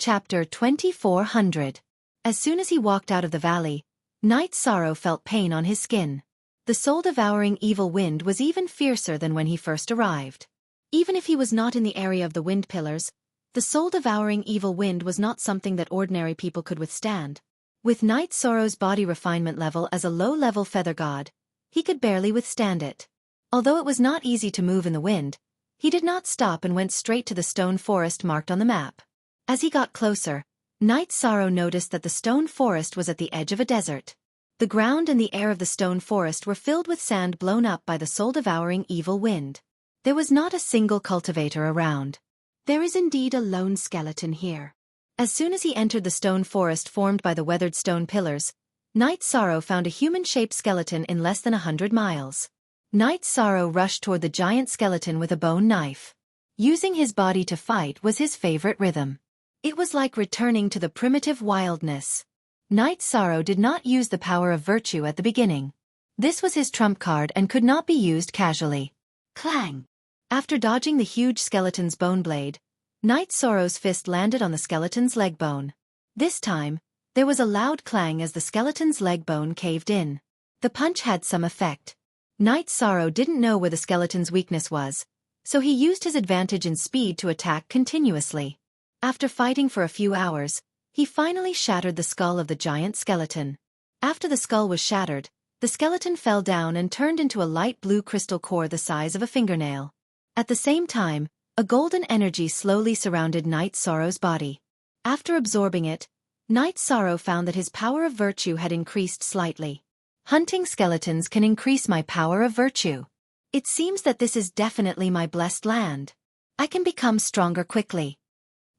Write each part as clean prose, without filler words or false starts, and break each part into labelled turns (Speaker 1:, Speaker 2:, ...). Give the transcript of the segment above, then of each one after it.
Speaker 1: Chapter 2400. As soon as he walked out of the valley, Night Sorrow felt pain on his skin. The soul-devouring evil wind was even fiercer than when he first arrived. Even if he was not in the area of the wind pillars, the soul-devouring evil wind was not something that ordinary people could withstand. With Night Sorrow's body refinement level as a low-level feather god, he could barely withstand it. Although it was not easy to move in the wind, he did not stop and went straight to the stone forest marked on the map. As he got closer, Night Sorrow noticed that the stone forest was at the edge of a desert. The ground and the air of the stone forest were filled with sand blown up by the soul-devouring evil wind. There was not a single cultivator around. There is indeed a lone skeleton here. As soon as he entered the stone forest formed by the weathered stone pillars, Night Sorrow found a human-shaped skeleton in less than 100 miles. Night Sorrow rushed toward the giant skeleton with a bone knife. Using his body to fight was his favorite rhythm. It was like returning to the primitive wildness. Night Sorrow did not use the power of virtue at the beginning. This was his trump card and could not be used casually. Clang! After dodging the huge skeleton's bone blade, Night Sorrow's fist landed on the skeleton's leg bone. This time, there was a loud clang as the skeleton's leg bone caved in. The punch had some effect. Night Sorrow didn't know where the skeleton's weakness was, so he used his advantage in speed to attack continuously. After fighting for a few hours, he finally shattered the skull of the giant skeleton. After the skull was shattered, the skeleton fell down and turned into a light blue crystal core the size of a fingernail. At the same time, a golden energy slowly surrounded Night Sorrow's body. After absorbing it, Night Sorrow found that his power of virtue had increased slightly. Hunting skeletons can increase my power of virtue. It seems that this is definitely my blessed land. I can become stronger quickly.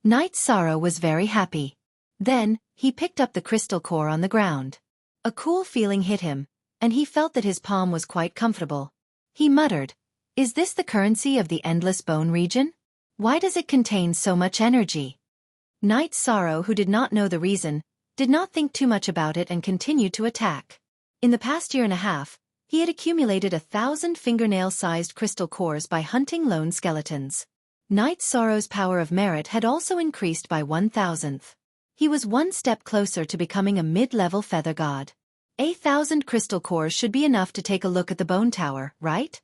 Speaker 1: Night Sorrow was very happy. Then, he picked up the crystal core on the ground. A cool feeling hit him, and he felt that his palm was quite comfortable. He muttered, "Is this the currency of the endless bone region? Why does it contain so much energy?" Night Sorrow, who did not know the reason, did not think too much about it and continued to attack. In the past year and a half, he had accumulated 1,000 fingernail-sized crystal cores by hunting lone skeletons. Night Sorrow's power of merit had also increased by 1,000th. He was one step closer to becoming a mid-level feather god. 1,000 crystal cores should be enough to take a look at the bone tower, right?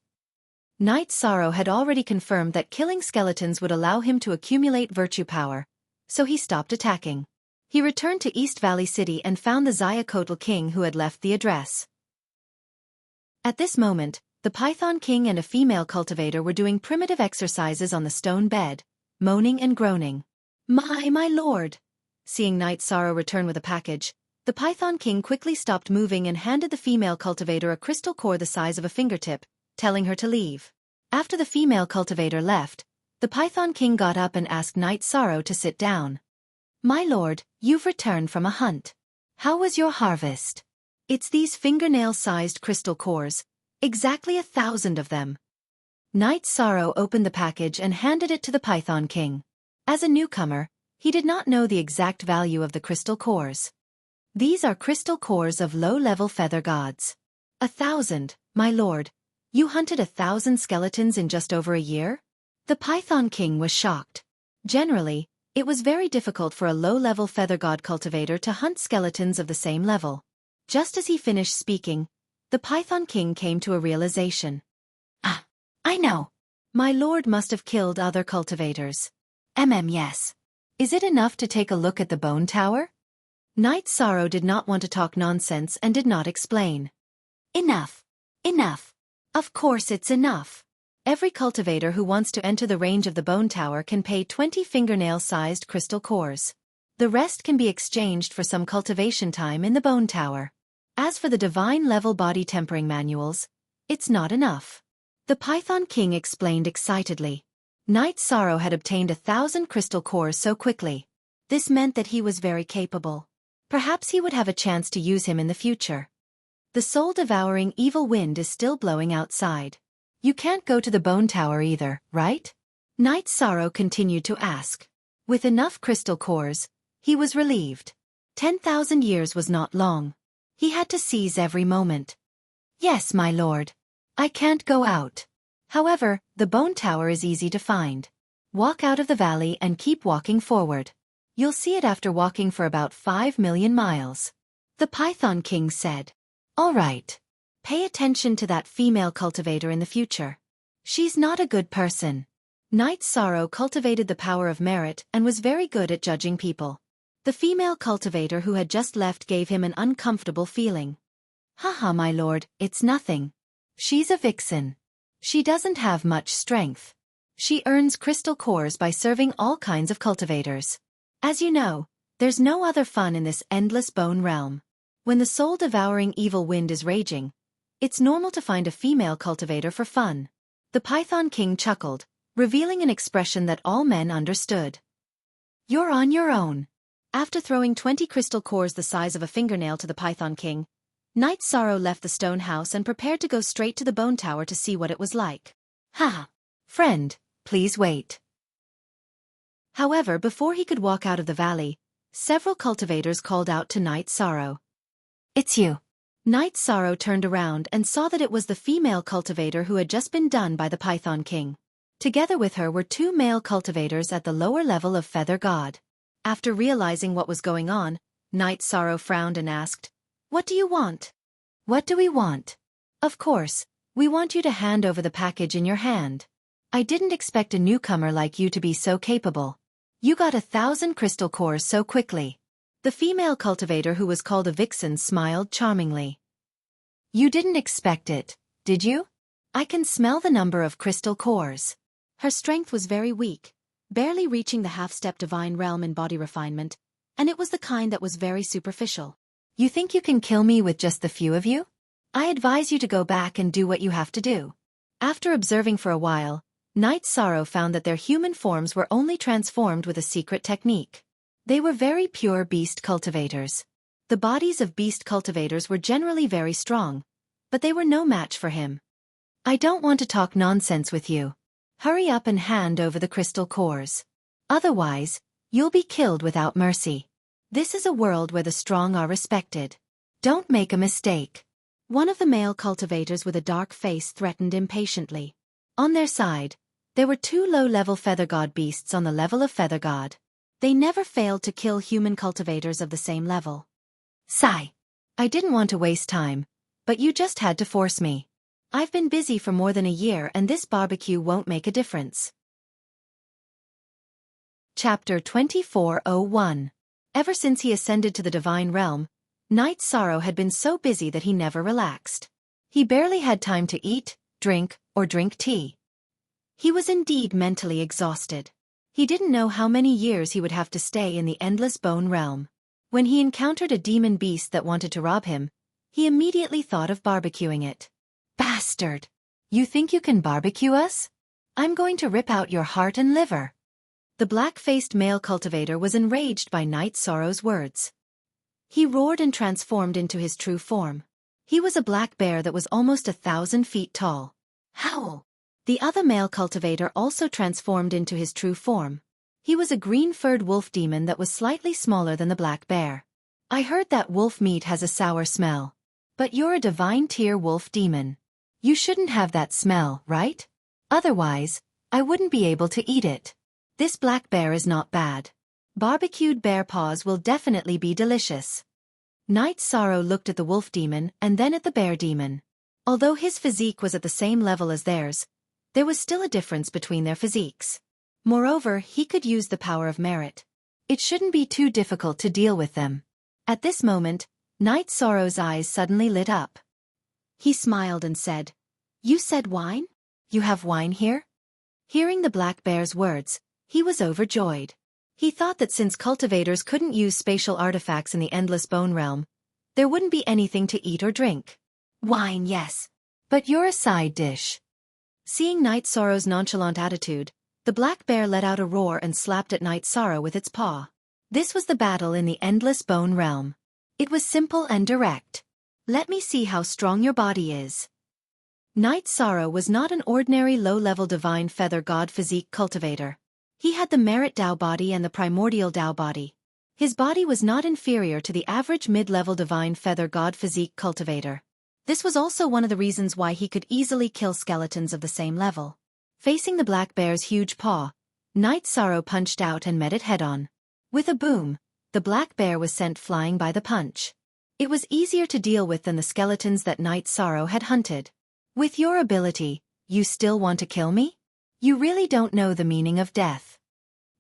Speaker 1: Night Sorrow had already confirmed that killing skeletons would allow him to accumulate virtue power, so he stopped attacking. He returned to East Valley City and found the Xiaofan king who had left the address. At this moment, the Python King and a female cultivator were doing primitive exercises on the stone bed, moaning and groaning. My lord! Seeing Night Sorrow return with a package, the Python King quickly stopped moving and handed the female cultivator a crystal core the size of a fingertip, telling her to leave. After the female cultivator left, the Python King got up and asked Night Sorrow to sit down. "My lord, you've returned from a hunt. How was your harvest?" "It's these fingernail-sized crystal cores. Exactly 1,000 of them." Night Sorrow opened the package and handed it to the Python King. As a newcomer, he did not know the exact value of the crystal cores. "These are crystal cores of low-level feather gods. 1,000, my lord. You hunted 1,000 skeletons in just over a year?" The Python King was shocked. Generally, it was very difficult for a low-level feather god cultivator to hunt skeletons of the same level. Just as he finished speaking, the Python King came to a realization. "Ah, I know. My lord must have killed other cultivators. Yes. Is it enough to take a look at the bone tower?" Night Sorrow did not want to talk nonsense and did not explain. Enough. Of course it's enough. Every cultivator who wants to enter the range of the bone tower can pay 20 fingernail-sized crystal cores. The rest can be exchanged for some cultivation time in the bone tower. As for the divine-level body tempering manuals, it's not enough. The Python King explained excitedly. Night Sorrow had obtained 1,000 crystal cores so quickly. This meant that he was very capable. Perhaps he would have a chance to use him in the future. The soul-devouring evil wind is still blowing outside. You can't go to the bone tower either, right? Night Sorrow continued to ask. With enough crystal cores, he was relieved. 10,000 years was not long. He had to seize every moment. "Yes, my lord. I can't go out. However, the bone tower is easy to find. Walk out of the valley and keep walking forward. You'll see it after walking for about 5 million miles. The Python King said. All right. Pay attention to that female cultivator in the future. She's not a good person. Knight Sorrow cultivated the power of merit and was very good at judging people. The female cultivator who had just left gave him an uncomfortable feeling. Haha, my lord, it's nothing. She's a vixen. She doesn't have much strength. She earns crystal cores by serving all kinds of cultivators. As you know, there's no other fun in this endless bone realm. When the soul-devouring evil wind is raging, it's normal to find a female cultivator for fun. The Python King chuckled, revealing an expression that all men understood. You're on your own. After throwing 20 crystal cores the size of a fingernail to the Python King, Knight Sorrow left the stone house and prepared to go straight to the bone tower to see what it was like. Ha! Friend, please wait. However, before he could walk out of the valley, several cultivators called out to Knight Sorrow. It's you. Knight Sorrow turned around and saw that it was the female cultivator who had just been done by the Python King. Together with her were 2 male cultivators at the lower level of Feather God. After realizing what was going on, Knight Sorrow frowned and asked, What do you want? What do we want? Of course, we want you to hand over the package in your hand. I didn't expect a newcomer like you to be so capable. You got 1,000 crystal cores so quickly. The female cultivator who was called a vixen smiled charmingly. You didn't expect it, did you? I can smell the number of crystal cores. Her strength was very weak, barely reaching the half-step divine realm in body refinement, and it was the kind that was very superficial. You think you can kill me with just the few of you? I advise you to go back and do what you have to do. After observing for a while, Knight Sorrow found that their human forms were only transformed with a secret technique. They were very pure beast cultivators. The bodies of beast cultivators were generally very strong, but they were no match for him. I don't want to talk nonsense with you. Hurry up and hand over the crystal cores. Otherwise, you'll be killed without mercy. This is a world where the strong are respected. Don't make a mistake. One of the male cultivators with a dark face threatened impatiently. On their side, there were 2 low-level Feather God beasts on the level of Feather God. They never failed to kill human cultivators of the same level. Sigh. I didn't want to waste time, but you just had to force me. I've been busy for more than a year and this barbecue won't make a difference. Chapter 2401. Ever since he ascended to the divine realm, Knight Sorrow had been so busy that he never relaxed. He barely had time to eat, drink, or drink tea. He was indeed mentally exhausted. He didn't know how many years he would have to stay in the endless bone realm. When he encountered a demon beast that wanted to rob him, he immediately thought of barbecuing it. Bastard! You think you can barbecue us? I'm going to rip out your heart and liver. The black-faced male cultivator was enraged by Knight Sorrow's words. He roared and transformed into his true form. He was a black bear that was almost 1,000 feet tall. Howl! The other male cultivator also transformed into his true form. He was a green-furred wolf demon that was slightly smaller than the black bear. I heard that wolf meat has a sour smell. But you're a divine tier wolf demon. You shouldn't have that smell, right? Otherwise, I wouldn't be able to eat it. This black bear is not bad. Barbecued bear paws will definitely be delicious. Knight Sorrow looked at the wolf demon and then at the bear demon. Although his physique was at the same level as theirs, there was still a difference between their physiques. Moreover, he could use the power of merit. It shouldn't be too difficult to deal with them. At this moment, Knight Sorrow's eyes suddenly lit up. He smiled and said, You said wine? You have wine here? Hearing the black bear's words, he was overjoyed. He thought that since cultivators couldn't use spatial artifacts in the endless bone realm, there wouldn't be anything to eat or drink. Wine, yes. But you're a side dish. Seeing Knight Sorrow's nonchalant attitude, the black bear let out a roar and slapped at Knight Sorrow with its paw. This was the battle in the endless bone realm. It was simple and direct. Let me see how strong your body is. Knight Sorrow was not an ordinary low-level divine feather god physique cultivator. He had the merit Dao body and the primordial Dao body. His body was not inferior to the average mid-level divine feather god physique cultivator. This was also one of the reasons why he could easily kill skeletons of the same level. Facing the black bear's huge paw, Knight Sorrow punched out and met it head-on. With a boom, the black bear was sent flying by the punch. It was easier to deal with than the skeletons that Night Sorrow had hunted. With your ability, you still want to kill me? You really don't know the meaning of death.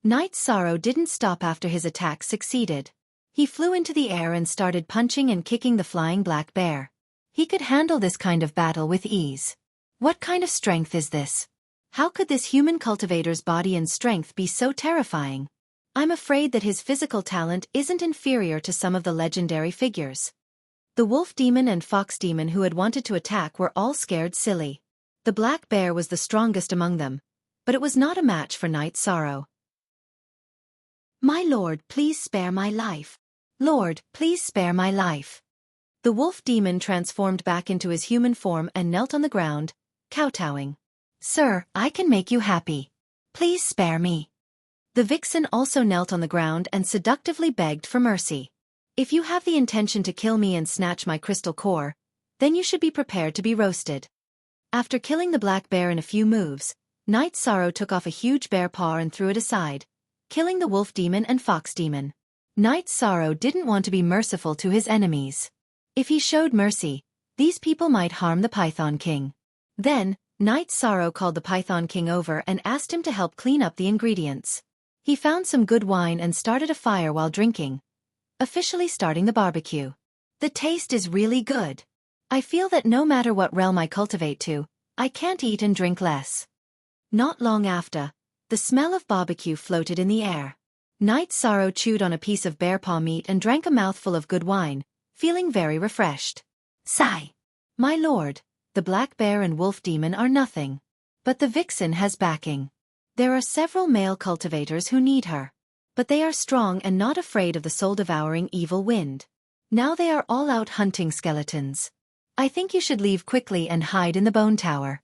Speaker 1: Night Sorrow didn't stop after his attack succeeded. He flew into the air and started punching and kicking the flying black bear. He could handle this kind of battle with ease. What kind of strength is this? How could this human cultivator's body and strength be so terrifying? I'm afraid that his physical talent isn't inferior to some of the legendary figures. The wolf demon and fox demon who had wanted to attack were all scared silly. The black bear was the strongest among them, but it was not a match for Night Sorrow. My lord, please spare my life. Lord, please spare my life. The wolf demon transformed back into his human form and knelt on the ground, kowtowing. Sir, I can make you happy. Please spare me. The vixen also knelt on the ground and seductively begged for mercy. If you have the intention to kill me and snatch my crystal core, then you should be prepared to be roasted. After killing the black bear in a few moves, Night Sorrow took off a huge bear paw and threw it aside, killing the wolf demon and fox demon. Night Sorrow didn't want to be merciful to his enemies. If he showed mercy, these people might harm the Python King. Then, Night Sorrow called the Python King over and asked him to help clean up the ingredients. He found some good wine and started a fire while drinking, officially starting the barbecue. The taste is really good. I feel that no matter what realm I cultivate to, I can't eat and drink less. Not long after, the smell of barbecue floated in the air. Night Sorrow chewed on a piece of bear paw meat and drank a mouthful of good wine, feeling very refreshed. Sigh. My lord, the black bear and wolf demon are nothing. But the vixen has backing. There are several male cultivators who need her. But they are strong and not afraid of the soul-devouring evil wind. Now they are all out hunting skeletons. I think you should leave quickly and hide in the bone tower.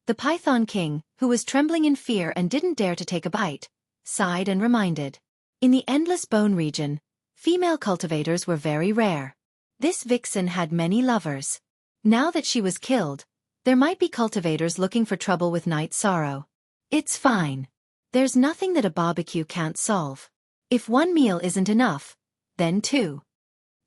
Speaker 1: The Python King, who was trembling in fear and didn't dare to take a bite, sighed and reminded. In the endless bone region, female cultivators were very rare. This vixen had many lovers. Now that she was killed, there might be cultivators looking for trouble with Night Sorrow. It's fine. There's nothing that a barbecue can't solve. If one meal isn't enough, then two.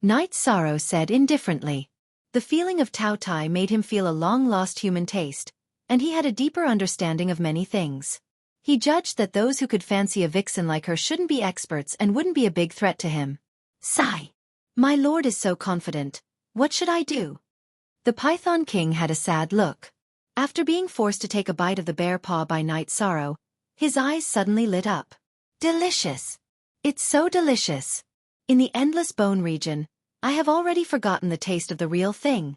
Speaker 1: Night Sorrow said indifferently. The feeling of Tao Tai made him feel a long-lost human taste, and he had a deeper understanding of many things. He judged that those who could fancy a vixen like her shouldn't be experts and wouldn't be a big threat to him. Sigh. My lord is so confident. What should I do? The Python King had a sad look. After being forced to take a bite of the bear paw by Night Sorrow, his eyes suddenly lit up. Delicious. It's so delicious. In the endless bone region, I have already forgotten the taste of the real thing.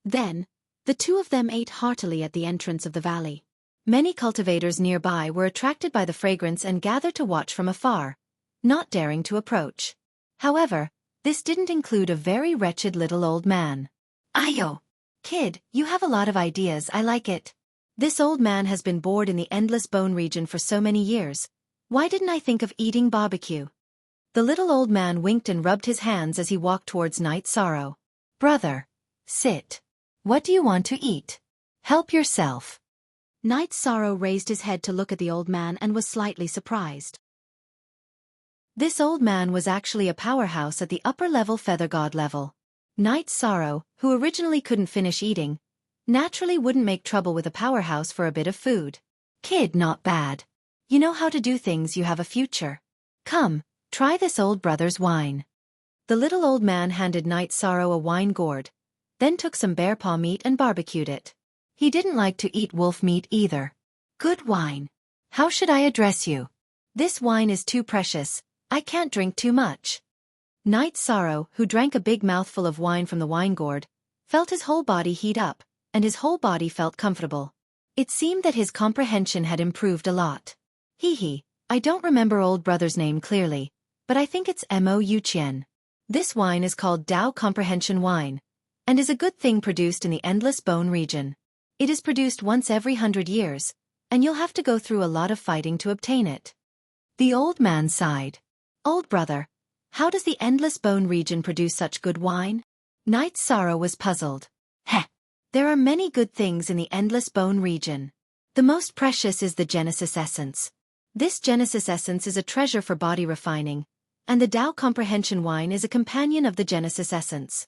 Speaker 1: Then, the two of them ate heartily at the entrance of the valley. Many cultivators nearby were attracted by the fragrance and gathered to watch from afar, not daring to approach. However, this didn't include a very wretched little old man. Ayo! Kid, you have a lot of ideas, I like it. This old man has been bored in the endless bone region for so many years. Why didn't I think of eating barbecue? The little old man winked and rubbed his hands as he walked towards Night Sorrow. Brother, sit. What do you want to eat? Help yourself. Night Sorrow raised his head to look at the old man and was slightly surprised. This old man was actually a powerhouse at the upper-level Feather God level. Night Sorrow, who originally couldn't finish eating, naturally wouldn't make trouble with a powerhouse for a bit of food. Kid, not bad. You know how to do things, you have a future. Come, try this old brother's wine. The little old man handed Night Sorrow a wine gourd, then took some bear paw meat and barbecued it. He didn't like to eat wolf meat either. Good wine. How should I address you? This wine is too precious, I can't drink too much. Night Sorrow, who drank a big mouthful of wine from the wine gourd, felt his whole body heat up, and his whole body felt comfortable. It seemed that his comprehension had improved a lot. Hee, I don't remember old brother's name clearly, but I think it's Mo Yuqian. This wine is called Dao Comprehension Wine, and is a good thing produced in the Endless Bone region. It is produced once every 100 years, and you'll have to go through a lot of fighting to obtain it. The old man sighed. Old brother, how does the Endless Bone region produce such good wine? Night Sorrow was puzzled. Heh! There are many good things in the Endless Bone region. The most precious is the Genesis Essence. This Genesis Essence is a treasure for body refining, And the Tao Comprehension Wine is a companion of the Genesis Essence.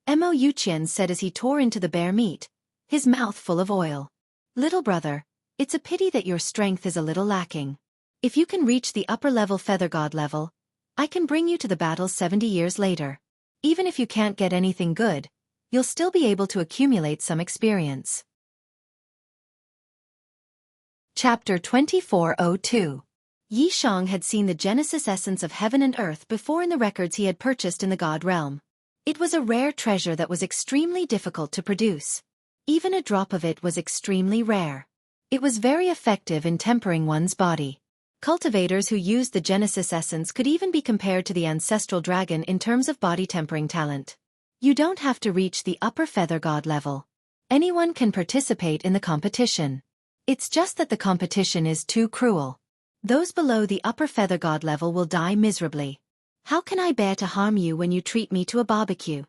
Speaker 1: Mo Yuqian said as he tore into the bear meat, his mouth full of oil. Little brother, it's a pity that your strength is a little lacking. If you can reach the upper-level Feather God level, I can bring you to the battle 70 years later. Even if you can't get anything good, you'll still be able to accumulate some experience. Chapter 2402. Yi Shang had seen the Genesis essence of heaven and earth before in the records he had purchased in the God realm. It was a rare treasure that was extremely difficult to produce. Even a drop of it was extremely rare. It was very effective in tempering one's body. Cultivators who used the Genesis essence could even be compared to the ancestral dragon in terms of body tempering talent. You don't have to reach the upper Feather God level. Anyone can participate in the competition. It's just that the competition is too cruel. Those below the upper Feather God level will die miserably. How can I bear to harm you when you treat me to a barbecue?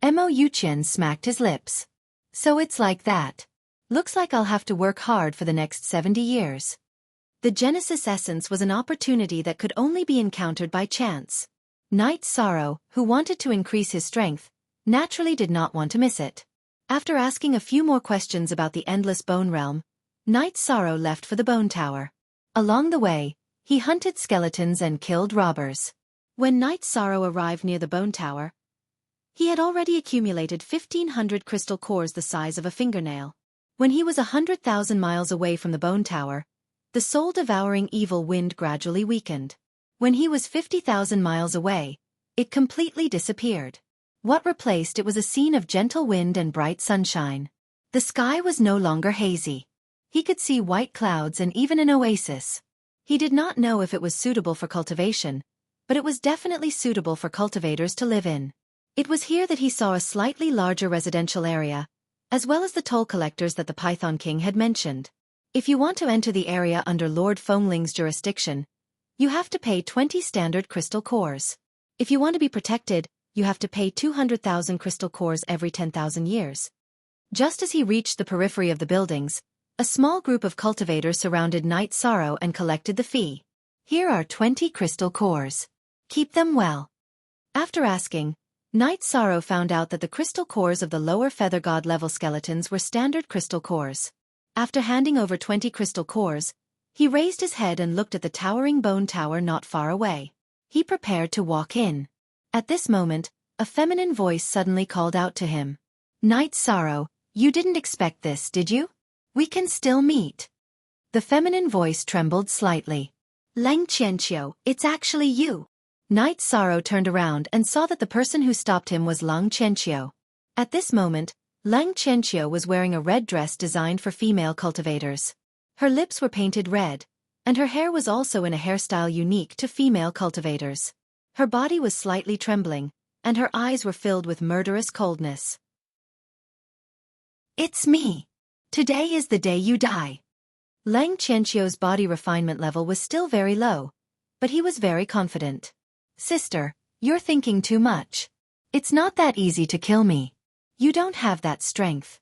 Speaker 1: Mo Yuqian smacked his lips. So it's like that. Looks like I'll have to work hard for the next 70 years. The Genesis essence was an opportunity that could only be encountered by chance. Knight Sorrow, who wanted to increase his strength, naturally did not want to miss it. After asking a few more questions about the endless bone realm, Knight Sorrow left for the bone tower. Along the way, he hunted skeletons and killed robbers. When Knight Sorrow arrived near the bone tower, he had already accumulated 1,500 crystal cores the size of a fingernail. When he was 100,000 miles away from the bone tower, the soul-devouring evil wind gradually weakened. When he was 50,000 miles away, it completely disappeared. What replaced it was a scene of gentle wind and bright sunshine. The sky was no longer hazy. He could see white clouds and even an oasis. He did not know if it was suitable for cultivation, but it was definitely suitable for cultivators to live in. It was here that he saw a slightly larger residential area, as well as the toll collectors that the Python King had mentioned. If you want to enter the area under Lord Fengling's jurisdiction, you have to pay 20 standard crystal cores. If you want to be protected, you have to pay 200,000 crystal cores every 10,000 years. Just as he reached the periphery of the buildings, a small group of cultivators surrounded Knight Sorrow and collected the fee. Here are 20 crystal cores. Keep them well. After asking, Knight Sorrow found out that the crystal cores of the lower Feather God level skeletons were standard crystal cores. After handing over 20 crystal cores, he raised his head and looked at the towering bone tower not far away. He prepared to walk in. At this moment, a feminine voice suddenly called out to him. Knight Sorrow, you didn't expect this, did you? We can still meet. The feminine voice trembled slightly. Lang Qianqiu, it's actually you. Knight Sorrow turned around and saw that the person who stopped him was Lang Qianqiu. At this moment, Lang Qianqiu was wearing a red dress designed for female cultivators. Her lips were painted red, and her hair was also in a hairstyle unique to female cultivators. Her body was slightly trembling, and her eyes were filled with murderous coldness. It's me. Today is the day you die. Lang Qianqiu's body refinement level was still very low, but he was very confident. Sister, you're thinking too much. It's not that easy to kill me. You don't have that strength.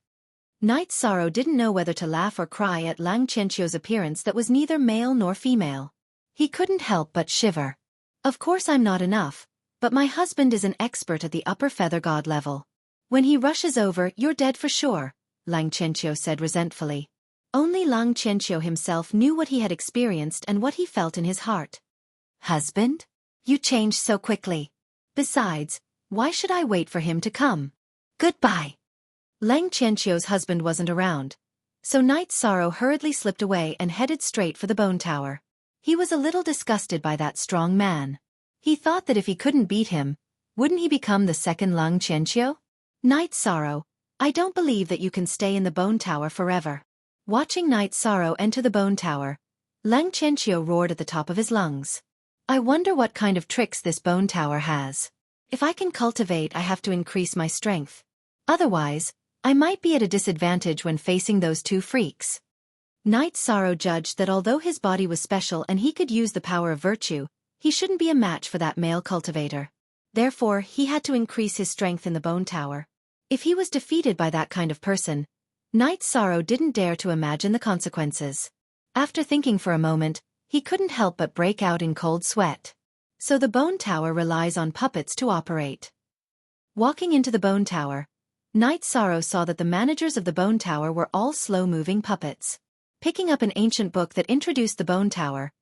Speaker 1: Knight Sorrow didn't know whether to laugh or cry at Lang Qianqiu's appearance that was neither male nor female. He couldn't help but shiver. Of course I'm not enough, but my husband is an expert at the upper Feather God level. When he rushes over, you're dead for sure, Lang Qianqiu said resentfully. Only Lang Qianqiu himself knew what he had experienced and what he felt in his heart. Husband? You changed so quickly. Besides, why should I wait for him to come? Goodbye. Lang Qianqiu's husband wasn't around, so Knight Sorrow hurriedly slipped away and headed straight for the bone tower. He was a little disgusted by that strong man. He thought that if he couldn't beat him, wouldn't he become the second Lang Qianqiu? Knight Sorrow, I don't believe that you can stay in the bone tower forever. Watching Knight Sorrow enter the bone tower, Lang Qianqiu roared at the top of his lungs. I wonder what kind of tricks this bone tower has. If I can cultivate, I have to increase my strength. Otherwise, I might be at a disadvantage when facing those two freaks. Knight Sorrow judged that although his body was special and he could use the power of virtue, he shouldn't be a match for that male cultivator. Therefore, he had to increase his strength in the bone tower. If he was defeated by that kind of person, Knight Sorrow didn't dare to imagine the consequences. After thinking for a moment, he couldn't help but break out in cold sweat. So the bone tower relies on puppets to operate. Walking into the bone tower, Knight Sorrow saw that the managers of the bone tower were all slow-moving puppets. Picking up an ancient book that introduced the bone tower,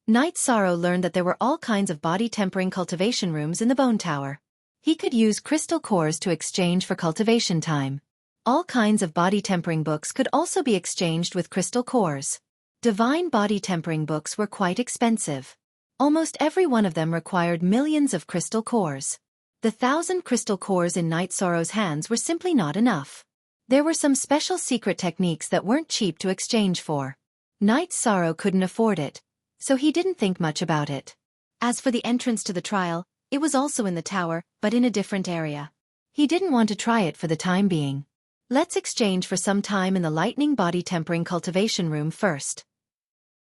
Speaker 1: Knight Sorrow learned that there were all kinds of body-tempering cultivation rooms in the bone tower. He could use crystal cores to exchange for cultivation time. All kinds of body-tempering books could also be exchanged with crystal cores. Divine body-tempering books were quite expensive. Almost every one of them required millions of crystal cores. The 1,000 crystal cores in Knight Sorrow's hands were simply not enough. There were some special secret techniques that weren't cheap to exchange for. Knight Sorrow couldn't afford it, so he didn't think much about it. As for the entrance to the trial, it was also in the tower, but in a different area. He didn't want to try it for the time being. Let's exchange for some time in the lightning body tempering cultivation room first.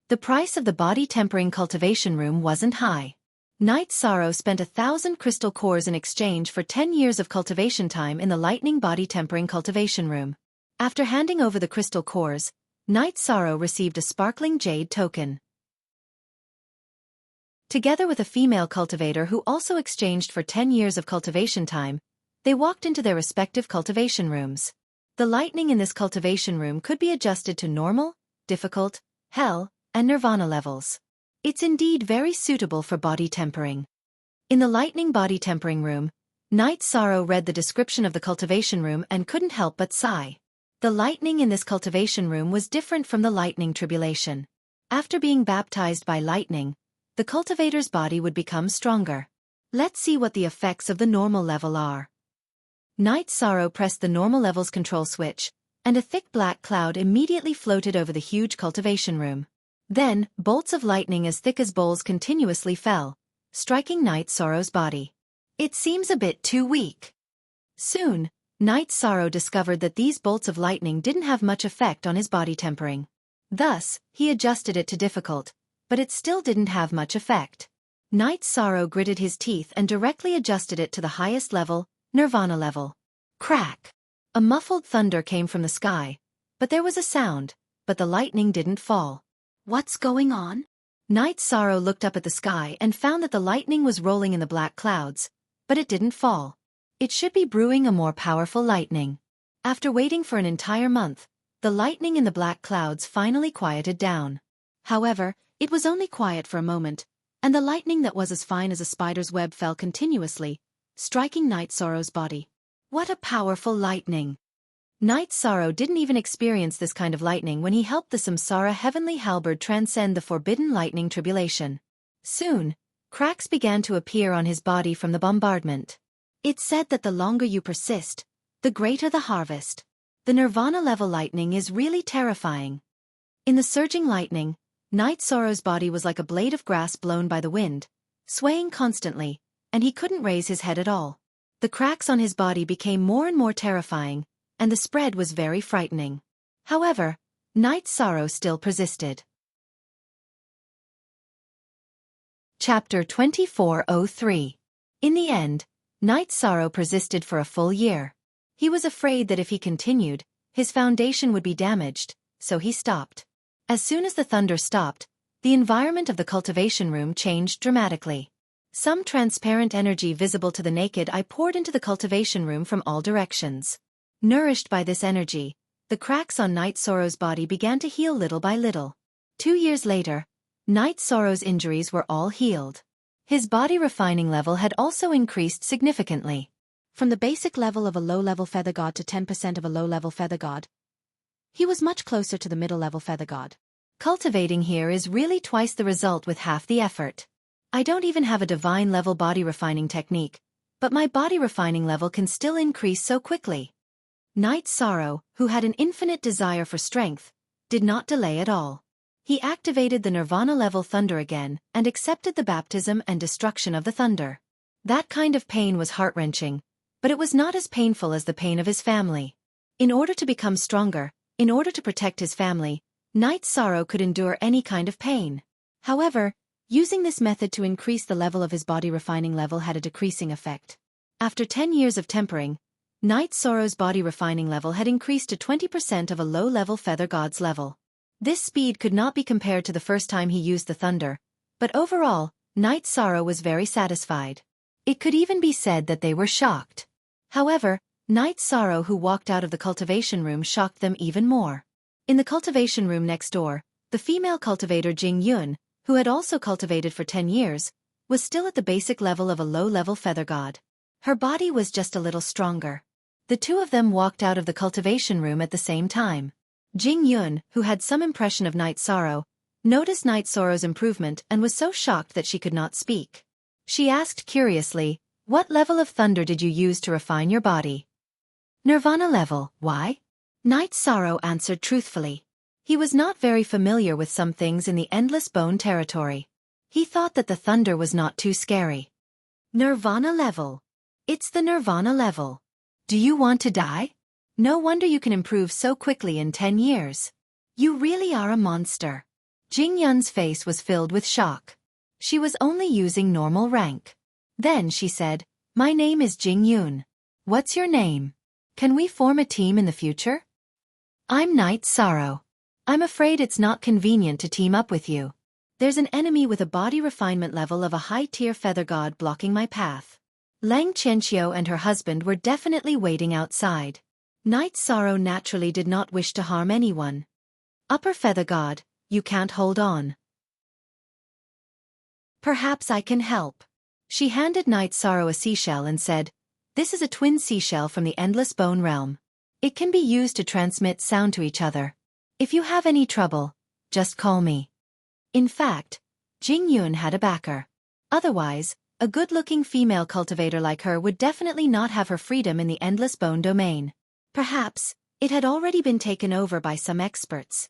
Speaker 1: The price of the body tempering cultivation room wasn't high. Knight Sorrow spent 1,000 crystal cores in exchange for 10 years of cultivation time in the lightning body tempering cultivation room. After handing over the crystal cores, Knight Sorrow received a sparkling jade token. Together with a female cultivator who also exchanged for 10 years of cultivation time, they walked into their respective cultivation rooms. The lightning in this cultivation room could be adjusted to normal, difficult, hell, and nirvana levels. It's indeed very suitable for body tempering. In the lightning body tempering room, Knight Sorrow read the description of the cultivation room and couldn't help but sigh. The lightning in this cultivation room was different from the lightning tribulation. After being baptized by lightning, the cultivator's body would become stronger. Let's see what the effects of the normal level are. Knight Sorrow pressed the normal level's control switch, and a thick black cloud immediately floated over the huge cultivation room. Then, bolts of lightning as thick as bowls continuously fell, striking Knight Sorrow's body. It seems a bit too weak. Soon, Knight Sorrow discovered that these bolts of lightning didn't have much effect on his body tempering. Thus, he adjusted it to difficult, but it still didn't have much effect. Knight Sorrow gritted his teeth and directly adjusted it to the highest level, nirvana level. Crack! A muffled thunder came from the sky, but there was a sound, but the lightning didn't fall. What's going on? Knight Sorrow looked up at the sky and found that the lightning was rolling in the black clouds, but it didn't fall. It should be brewing a more powerful lightning. After waiting for an entire month, the lightning in the black clouds finally quieted down. However, it was only quiet for a moment, and the lightning that was as fine as a spider's web fell continuously, striking Knight Sorrow's body. What a powerful lightning! Knight Sorrow didn't even experience this kind of lightning when he helped the Samsara heavenly halberd transcend the forbidden lightning tribulation. Soon, cracks began to appear on his body from the bombardment. It's said that the longer you persist, the greater the harvest. The nirvana level lightning is really terrifying. In the surging lightning, Knight Sorrow's body was like a blade of grass blown by the wind, swaying constantly, and he couldn't raise his head at all. The cracks on his body became more and more terrifying, and the spread was very frightening. However, Knight Sorrow still persisted. Chapter 2403. In the end, Knight Sorrow persisted for a full year. He was afraid that if he continued, his foundation would be damaged, so he stopped. As soon as the thunder stopped, the environment of the cultivation room changed dramatically. Some transparent energy visible to the naked eye poured into the cultivation room from all directions. Nourished by this energy, the cracks on Knight Sorrow's body began to heal little by little. 2 years later, Knight Sorrow's injuries were all healed. His body refining level had also increased significantly. From the basic level of a low-level feather god to 10% of a low-level feather god, he was much closer to the middle-level feather god. Cultivating here is really twice the result with half the effort. I don't even have a divine level body refining technique, but my body refining level can still increase so quickly. Knight Sorrow, who had an infinite desire for strength, did not delay at all. He activated the nirvana level thunder again and accepted the baptism and destruction of the thunder. That kind of pain was heart-wrenching, but it was not as painful as the pain of his family. In order to become stronger, in order to protect his family, Knight Sorrow could endure any kind of pain. However, using this method to increase the level of his body refining level had a decreasing effect. After 10 years of tempering, Knight Sorrow's body refining level had increased to 20% of a low-level feather god's level. This speed could not be compared to the first time he used the thunder, but overall, Night Sorrow was very satisfied. It could even be said that they were shocked. However, Night Sorrow, who walked out of the cultivation room, shocked them even more. In the cultivation room next door, the female cultivator Jing Yun, who had also cultivated for 10 years, was still at the basic level of a low-level feather god. Her body was just a little stronger. The two of them walked out of the cultivation room at the same time. Jing Yun, who had some impression of Night Sorrow, noticed Night Sorrow's improvement and was so shocked that she could not speak. She asked curiously, "What level of thunder did you use to refine your body?" "Nirvana level." "Why?" Night Sorrow answered truthfully. He was not very familiar with some things in the Endless Bone territory. He thought that the thunder was not too scary. "Nirvana level. It's the Nirvana level. Do you want to die? No wonder you can improve so quickly in 10 years. You really are a monster." Jing Yun's face was filled with shock. She was only using normal rank. Then she said, "My name is Jing Yun. What's your name? Can we form a team in the future?" "I'm Night Sorrow. I'm afraid it's not convenient to team up with you. There's an enemy with a body refinement level of a high-tier feather god blocking my path." Lang Qianqiu and her husband were definitely waiting outside. Night Sorrow naturally did not wish to harm anyone. "Upper feather god, you can't hold on. Perhaps I can help." She handed Night Sorrow a seashell and said, "This is a twin seashell from the Endless Bone realm. It can be used to transmit sound to each other. If you have any trouble, just call me." In fact, Jing Yun had a backer. Otherwise, a good-looking female cultivator like her would definitely not have her freedom in the Endless Bone domain. Perhaps, it had already been taken over by some experts.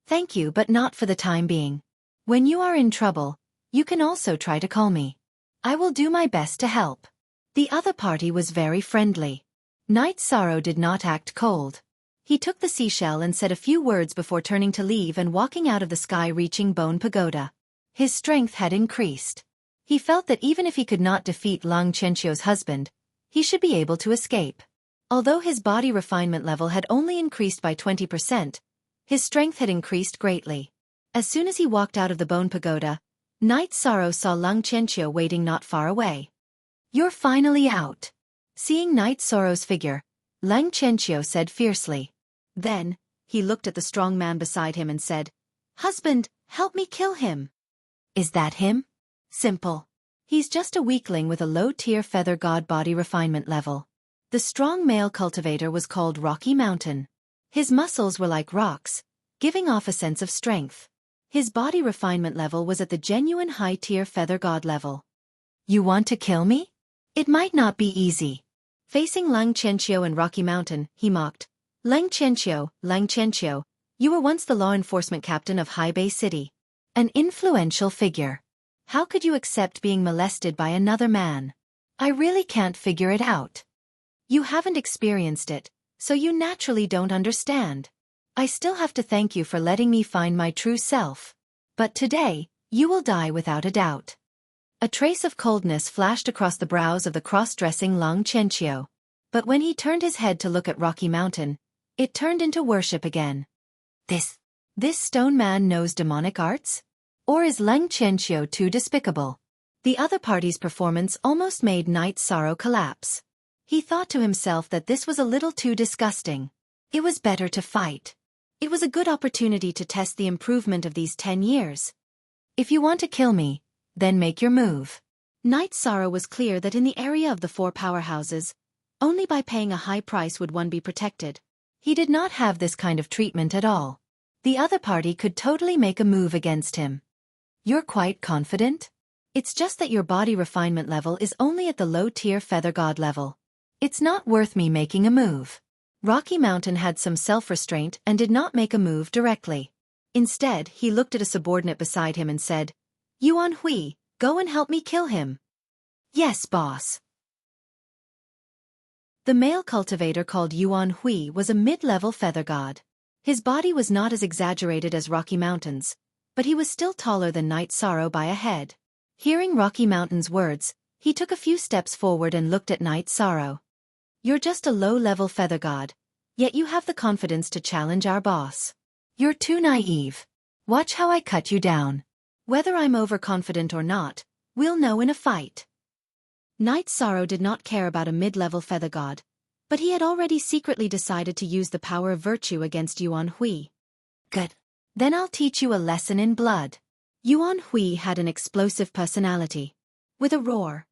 Speaker 1: "Thank you, but not for the time being. When you are in trouble, you can also try to call me. I will do my best to help." The other party was very friendly. Night Sorrow did not act cold. He took the seashell and said a few words before turning to leave and walking out of the sky-reaching Bone Pagoda. His strength had increased. He felt that even if he could not defeat Lang Qianqiu's husband, he should be able to escape. Although his body refinement level had only increased by 20%, his strength had increased greatly. As soon as he walked out of the Bone Pagoda, Night Sorrow saw Lang Qianqiu waiting not far away. "You're finally out." Seeing Night Sorrow's figure, Lang Qianqiu said fiercely. Then, he looked at the strong man beside him and said, "Husband, help me kill him." "Is that him?" "Simple. He's just a weakling with a low-tier feather god body refinement level." The strong male cultivator was called Rocky Mountain. His muscles were like rocks, giving off a sense of strength. His body refinement level was at the genuine high-tier feather god level. "You want to kill me? It might not be easy." Facing Lang Qianqiu and Rocky Mountain, he mocked, Lang Qianqiu, you were once the law enforcement captain of High Bay City. An influential figure. How could you accept being molested by another man? I really can't figure it out. You haven't experienced it, so you naturally don't understand. I still have to thank you for letting me find my true self. But today, you will die without a doubt." A trace of coldness flashed across the brows of the cross-dressing Lang Qianqiu. But when he turned his head to look at Rocky Mountain, it turned into worship again. This stone man knows demonic arts? Or is Lang Qianqiu too despicable? The other party's performance almost made Night Sorrow collapse. He thought to himself that this was a little too disgusting. It was better to fight. It was a good opportunity to test the improvement of these 10 years. "If you want to kill me, then make your move." Night Sorrow was clear that in the area of the 4 powerhouses, only by paying a high price would one be protected. He did not have this kind of treatment at all. The other party could totally make a move against him. "You're quite confident? It's just that your body refinement level is only at the low-tier feather god level. It's not worth me making a move." Rocky Mountain had some self-restraint and did not make a move directly. Instead, he looked at a subordinate beside him and said, "Yuan Hui, go and help me kill him." "Yes, boss." The male cultivator called Yuan Hui was a mid-level feather god. His body was not as exaggerated as Rocky Mountain's, but he was still taller than Night Sorrow by a head. Hearing Rocky Mountain's words, he took a few steps forward and looked at Night Sorrow. "You're just a low-level feather god, yet you have the confidence to challenge our boss. You're too naive. Watch how I cut you down." Whether I'm overconfident or not, We'll know in a fight. Knight Sorrow did not care about a mid-level feather god, but he had already secretly decided to use the power of virtue against Yuan Hui. Good. Then I'll teach you a lesson in blood. Yuan Hui had an explosive personality. With a roar,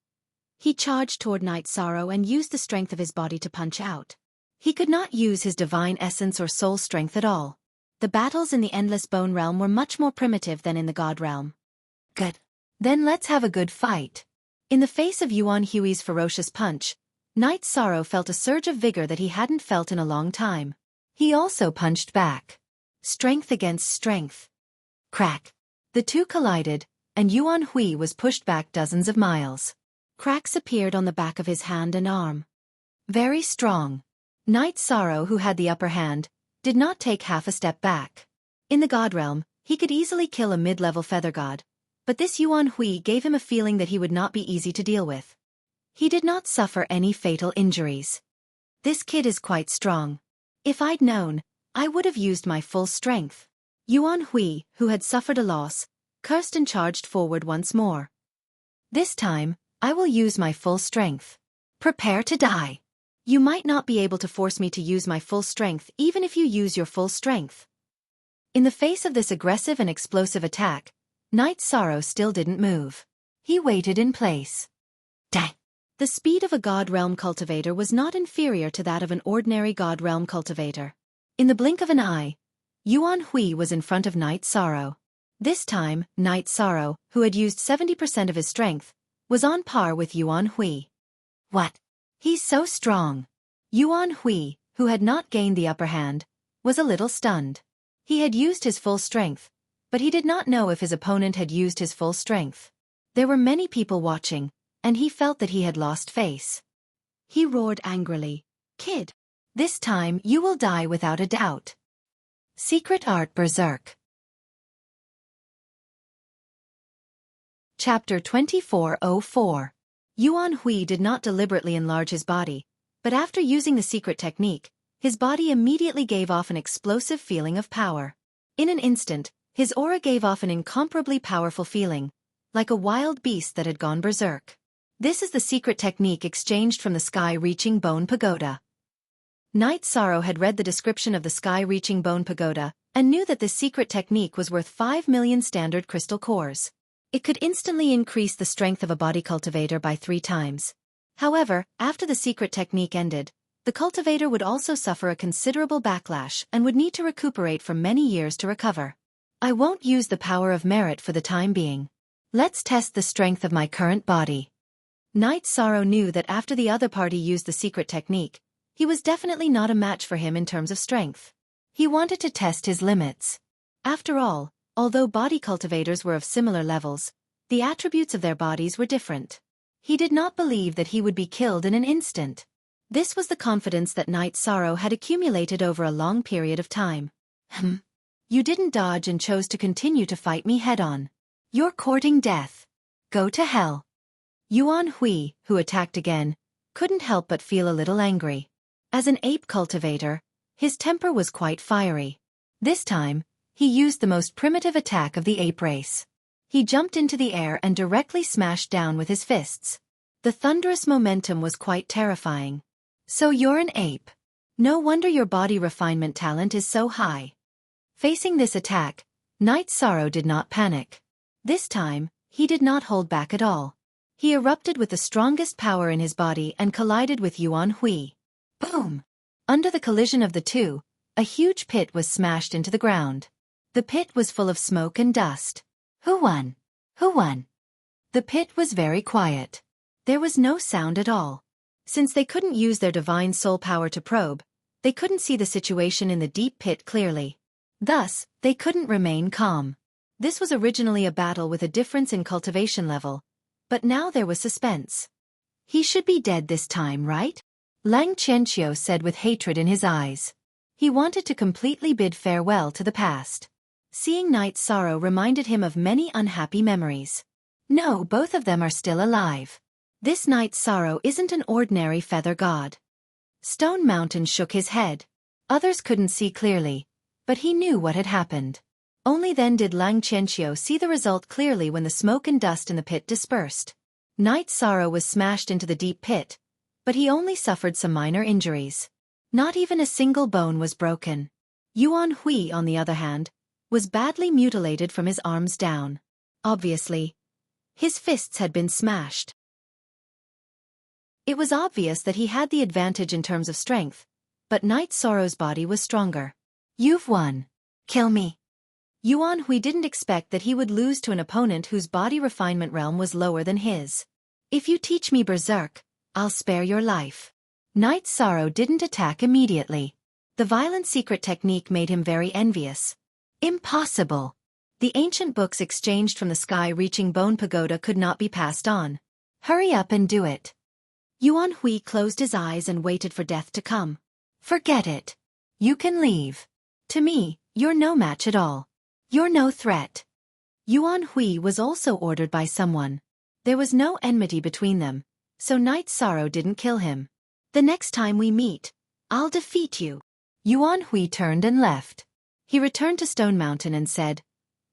Speaker 1: he charged toward Knight Sorrow and used the strength of his body to punch out. He could not use his divine essence or soul strength at all. The battles in the Endless Bone Realm were much more primitive than in the God Realm. Good. Then let's have a good fight. In the face of Yuan Hui's ferocious punch, Knight Sorrow felt a surge of vigor that he hadn't felt in a long time. He also punched back. Strength against strength. Crack. The two collided, and Yuan Hui was pushed back dozens of miles. Cracks appeared on the back of his hand and arm. Very strong. Knight Sorrow, who had the upper hand, did not take half a step back. In the God Realm, he could easily kill a mid-level feather god, but this Yuan Hui gave him a feeling that he would not be easy to deal with. He did not suffer any fatal injuries. This kid is quite strong. If I'd known, I would have used my full strength. Yuan Hui, who had suffered a loss, cursed and charged forward once more. This time, I will use my full strength. Prepare to die. You might not be able to force me to use my full strength even if you use your full strength. In the face of this aggressive and explosive attack, Knight Sorrow still didn't move. He waited in place. Dang! The speed of a God Realm cultivator was not inferior to that of an ordinary God Realm cultivator. In the blink of an eye, Yuan Hui was in front of Knight Sorrow. This time, Knight Sorrow, who had used 70% of his strength, was on par with Yuan Hui. What? He's so strong. Yuan Hui, who had not gained the upper hand, was a little stunned. He had used his full strength, but he did not know if his opponent had used his full strength. There were many people watching, and he felt that he had lost face. He roared angrily, "Kid! This time you will die without a doubt." Secret Art Berserk. Chapter 2404. Yuan Hui did not deliberately enlarge his body, but after using the secret technique, his body immediately gave off an explosive feeling of power. In an instant, his aura gave off an incomparably powerful feeling, like a wild beast that had gone berserk. This is the secret technique exchanged from the sky-reaching bone pagoda. Knight Sorrow had read the description of the sky-reaching bone pagoda and knew that this secret technique was worth 5 million standard crystal cores. It could instantly increase the strength of a body cultivator by 3 times. However, after the secret technique ended, the cultivator would also suffer a considerable backlash and would need to recuperate for many years to recover. I won't use the power of merit for the time being. Let's test the strength of my current body. Knight Sorrow knew that after the other party used the secret technique, he was definitely not a match for him in terms of strength. He wanted to test his limits. After all, although body cultivators were of similar levels, the attributes of their bodies were different. He did not believe that he would be killed in an instant. This was the confidence that Knight Sorrow had accumulated over a long period of time. You didn't dodge and chose to continue to fight me head-on. You're courting death. Go to hell. Yuan Hui, who attacked again, couldn't help but feel a little angry. As an ape cultivator, his temper was quite fiery. This time, he used the most primitive attack of the ape race. He jumped into the air and directly smashed down with his fists. The thunderous momentum was quite terrifying. So you're an ape. No wonder your body refinement talent is so high. Facing this attack, Knight Sorrow did not panic. This time, he did not hold back at all. He erupted with the strongest power in his body and collided with Yuan Hui. Boom! Under the collision of the two, a huge pit was smashed into the ground. The pit was full of smoke and dust. Who won? Who won? The pit was very quiet. There was no sound at all. Since they couldn't use their divine soul power to probe, they couldn't see the situation in the deep pit clearly. Thus, they couldn't remain calm. This was originally a battle with a difference in cultivation level, but now there was suspense. He should be dead this time, right? Lang Qianqiu said with hatred in his eyes. He wanted to completely bid farewell to the past. Seeing Knight Sorrow reminded him of many unhappy memories. No, both of them are still alive. This Knight Sorrow isn't an ordinary feather god. Stone Mountain shook his head. Others couldn't see clearly, but he knew what had happened. Only then did Lang Qianqiu see the result clearly when the smoke and dust in the pit dispersed. Night Sorrow was smashed into the deep pit, but he only suffered some minor injuries. Not even a single bone was broken. Yuan Hui, on the other hand, was badly mutilated from his arms down. Obviously, his fists had been smashed. It was obvious that he had the advantage in terms of strength, but Night Sorrow's body was stronger. "You've won. Kill me." Yuan Hui didn't expect that he would lose to an opponent whose body refinement realm was lower than his. "If you teach me Berserk, I'll spare your life." Night Sorrow didn't attack immediately. The violent secret technique made him very envious. Impossible. The ancient books exchanged from the sky-reaching bone pagoda could not be passed on. Hurry up and do it. Yuan Hui closed his eyes and waited for death to come. Forget it. You can leave. To me, you're no match at all. You're no threat. Yuan Hui was also ordered by someone. There was no enmity between them, so Night Sorrow didn't kill him. "The next time we meet, I'll defeat you." Yuan Hui turned and left. He returned to Stone Mountain and said,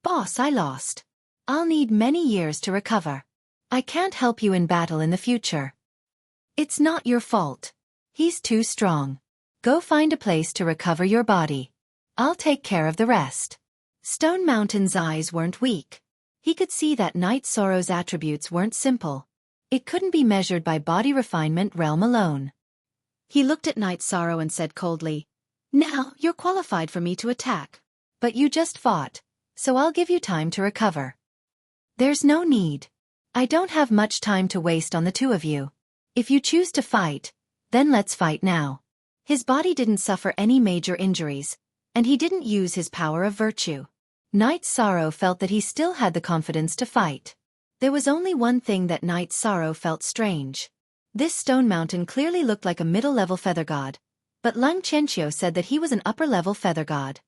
Speaker 1: "Boss, I lost. I'll need many years to recover. I can't help you in battle in the future." "It's not your fault. He's too strong. Go find a place to recover your body. I'll take care of the rest." Stone Mountain's eyes weren't weak. He could see that Night Sorrow's attributes weren't simple. It couldn't be measured by body refinement realm alone. He looked at Night Sorrow and said coldly, "Now you're qualified for me to attack. But you just fought, so I'll give you time to recover." "There's no need. I don't have much time to waste on the two of you. If you choose to fight, then let's fight now." His body didn't suffer any major injuries, and he didn't use his power of virtue. Night Sorrow felt that he still had the confidence to fight. There was only one thing that Night Sorrow felt strange. This Stone Mountain clearly looked like a middle-level feather god, but Lang Qianqiu said that he was an upper-level feather god.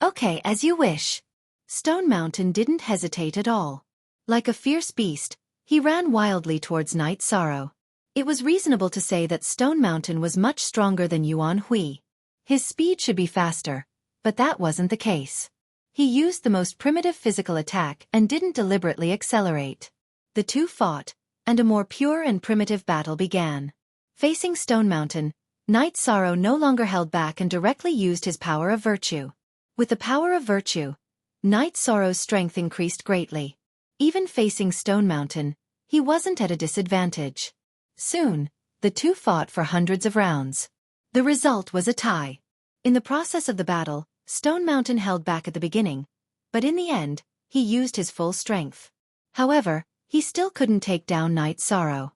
Speaker 1: "Okay, as you wish." Stone Mountain didn't hesitate at all. Like a fierce beast, he ran wildly towards Night Sorrow. It was reasonable to say that Stone Mountain was much stronger than Yuan Hui. His speed should be faster, but that wasn't the case. He used the most primitive physical attack and didn't deliberately accelerate. The two fought, and a more pure and primitive battle began. Facing Stone Mountain, Night Sorrow no longer held back and directly used his power of virtue. With the power of virtue, Night Sorrow's strength increased greatly. Even facing Stone Mountain, he wasn't at a disadvantage. Soon, the two fought for hundreds of rounds. The result was a tie. In the process of the battle, Stone Mountain held back at the beginning, but in the end, he used his full strength. However, he still couldn't take down Night Sorrow.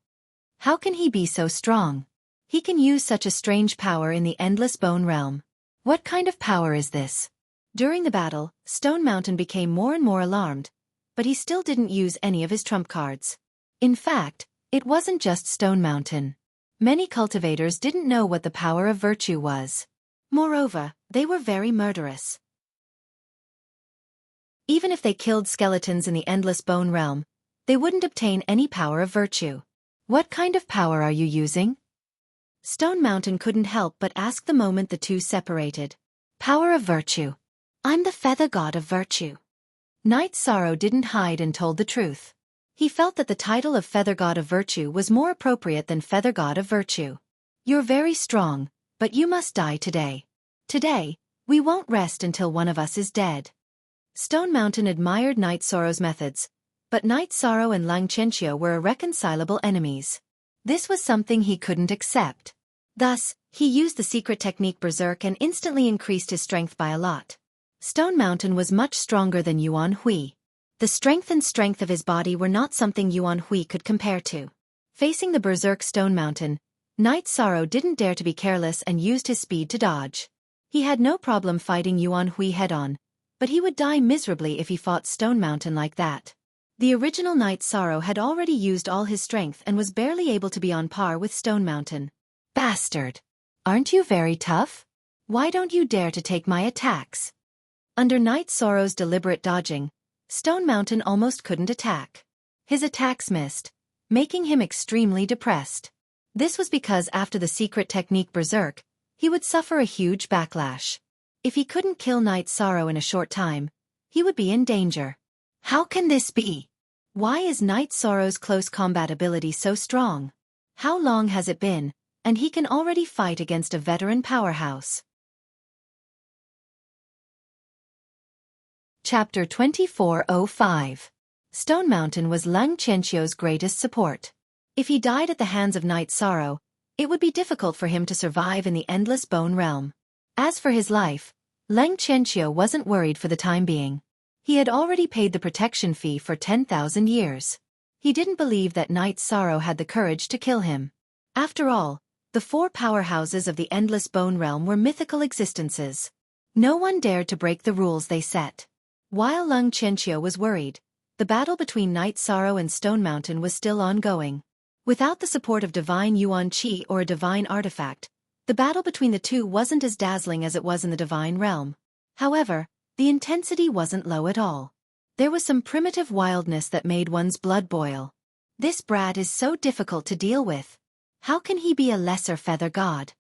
Speaker 1: How can he be so strong? He can use such a strange power in the Endless Bone Realm. What kind of power is this? During the battle, Stone Mountain became more and more alarmed, but he still didn't use any of his trump cards. In fact, it wasn't just Stone Mountain. Many cultivators didn't know what the power of virtue was. Moreover, they were very murderous. Even if they killed skeletons in the Endless Bone Realm, they wouldn't obtain any power of virtue. "What kind of power are you using?" Stone Mountain couldn't help but ask the moment the two separated. "Power of virtue. I'm the feather god of virtue." Night Sorrow didn't hide and told the truth. He felt that the title of Feather God of Virtue was more appropriate than Feather God of Virtue. "You're very strong, but you must die today. Today, we won't rest until one of us is dead." Stone Mountain admired Night Sorrow's methods, but Night Sorrow and Lang Qianqiu were irreconcilable enemies. This was something he couldn't accept. Thus, he used the secret technique Berserk and instantly increased his strength by a lot. Stone Mountain was much stronger than Yuan Hui. The strength of his body were not something Yuan Hui could compare to. Facing the Berserk Stone Mountain, Night Sorrow didn't dare to be careless and used his speed to dodge. He had no problem fighting Yuan Hui head-on, but he would die miserably if he fought Stone Mountain like that. The original Night Sorrow had already used all his strength and was barely able to be on par with Stone Mountain. "Bastard! Aren't you very tough? Why don't you dare to take my attacks?" Under Night Sorrow's deliberate dodging, Stone Mountain almost couldn't attack. His attacks missed, making him extremely depressed. This was because after the secret technique Berserk, he would suffer a huge backlash. If he couldn't kill Night Sorrow in a short time, he would be in danger. How can this be? Why is Knight Sorrow's close combat ability so strong? How long has it been, and he can already fight against a veteran powerhouse? Chapter 2405. Stone Mountain was Leng Qianqiu's greatest support. If he died at the hands of Knight Sorrow, it would be difficult for him to survive in the endless bone realm. As for his life, Leng Qianqiu wasn't worried for the time being. He had already paid the protection fee for 10,000 years. He didn't believe that Knight Sorrow had the courage to kill him. After all, the four powerhouses of the endless bone realm were mythical existences. No one dared to break the rules they set. While Leng Qianqiu was worried, the battle between Knight Sorrow and Stone Mountain was still ongoing. Without the support of divine Yuan Qi or a divine artifact, the battle between the two wasn't as dazzling as it was in the divine realm. However, the intensity wasn't low at all. There was some primitive wildness that made one's blood boil. This brat is so difficult to deal with. How can he be a lesser feather god?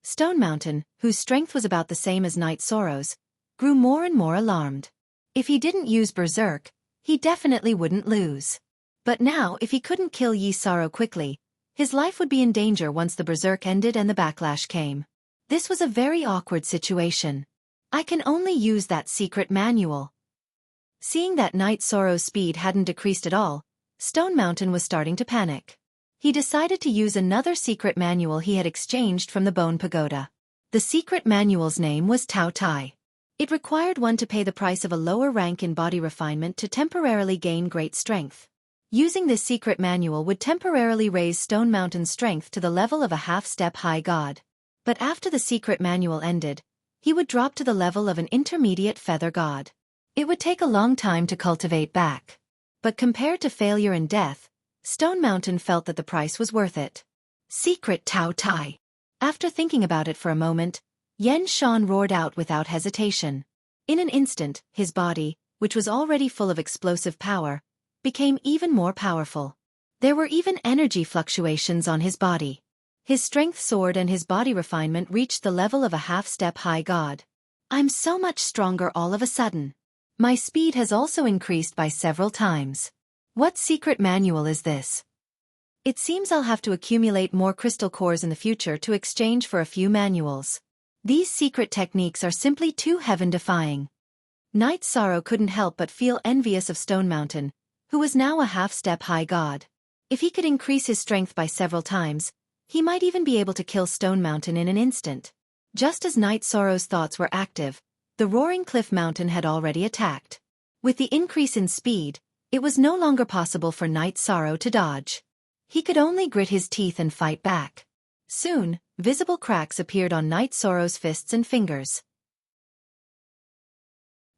Speaker 1: Stone Mountain, whose strength was about the same as Knight Sorrow's, grew more and more alarmed. If he didn't use Berserk, he definitely wouldn't lose. But now, if he couldn't kill Yi Sorrow quickly, his life would be in danger once the Berserk ended and the backlash came. This was a very awkward situation. I can only use that secret manual. Seeing that Knight Sorrow's speed hadn't decreased at all, Stone Mountain was starting to panic. He decided to use another secret manual he had exchanged from the Bone Pagoda. The secret manual's name was Tao Tai. It required one to pay the price of a lower rank in body refinement to temporarily gain great strength. Using this secret manual would temporarily raise Stone Mountain's strength to the level of a half-step high god. But after the secret manual ended, he would drop to the level of an intermediate feather god. It would take a long time to cultivate back. But compared to failure and death, Stone Mountain felt that the price was worth it. Secret Tao Tai. After thinking about it for a moment, Yen Shan roared out without hesitation. In an instant, his body, which was already full of explosive power, became even more powerful. There were even energy fluctuations on his body. His strength soared and his body refinement reached the level of a half-step high god. I'm so much stronger all of a sudden. My speed has also increased by several times. What secret manual is this? It seems I'll have to accumulate more crystal cores in the future to exchange for a few manuals. These secret techniques are simply too heaven-defying. Knight Sorrow couldn't help but feel envious of Stone Mountain, who was now a half-step high god. If he could increase his strength by several times, he might even be able to kill Stone Mountain in an instant. Just as Knight Sorrow's thoughts were active, the Roaring Cliff Mountain had already attacked. With the increase in speed, it was no longer possible for Knight Sorrow to dodge. He could only grit his teeth and fight back. Soon, visible cracks appeared on Knight Sorrow's fists and fingers.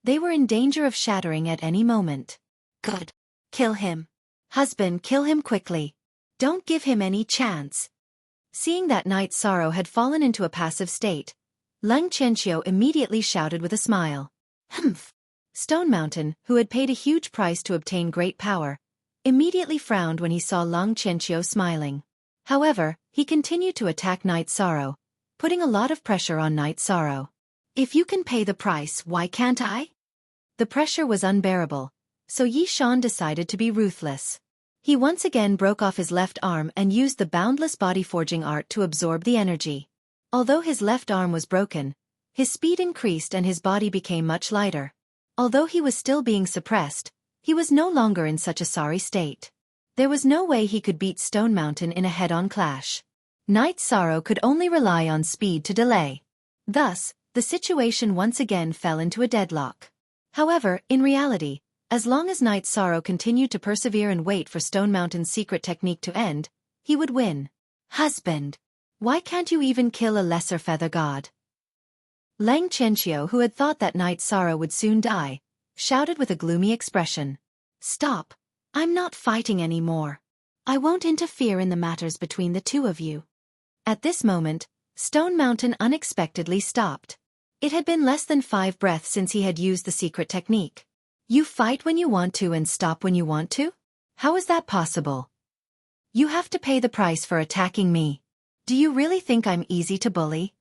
Speaker 1: They were in danger of shattering at any moment. Good. Kill him. Husband, kill him quickly. Don't give him any chance. Seeing that Knight Sorrow had fallen into a passive state, Leng Qianqiu immediately shouted with a smile. Humph. Stone Mountain, who had paid a huge price to obtain great power, immediately frowned when he saw Leng Qianqiu smiling. However, he continued to attack Knight Sorrow, putting a lot of pressure on Knight Sorrow. If you can pay the price, why can't I? The pressure was unbearable, so Yi Shan decided to be ruthless. He once again broke off his left arm and used the boundless body forging art to absorb the energy. Although his left arm was broken, his speed increased and his body became much lighter. Although he was still being suppressed, he was no longer in such a sorry state. There was no way he could beat Stone Mountain in a head-on clash. Knight Sorrow could only rely on speed to delay. Thus, the situation once again fell into a deadlock. However, in reality, as long as Knight Sorrow continued to persevere and wait for Stone Mountain's secret technique to end, he would win. Husband! Why can't you even kill a lesser feather god? Leng Qianqiu, who had thought that Knight Sorrow would soon die, shouted with a gloomy expression. Stop! I'm not fighting anymore. I won't interfere in the matters between the two of you. At this moment, Stone Mountain unexpectedly stopped. It had been less than 5 breaths since he had used the secret technique. You fight when you want to and stop when you want to? How is that possible? You have to pay the price for attacking me. Do you really think I'm easy to bully?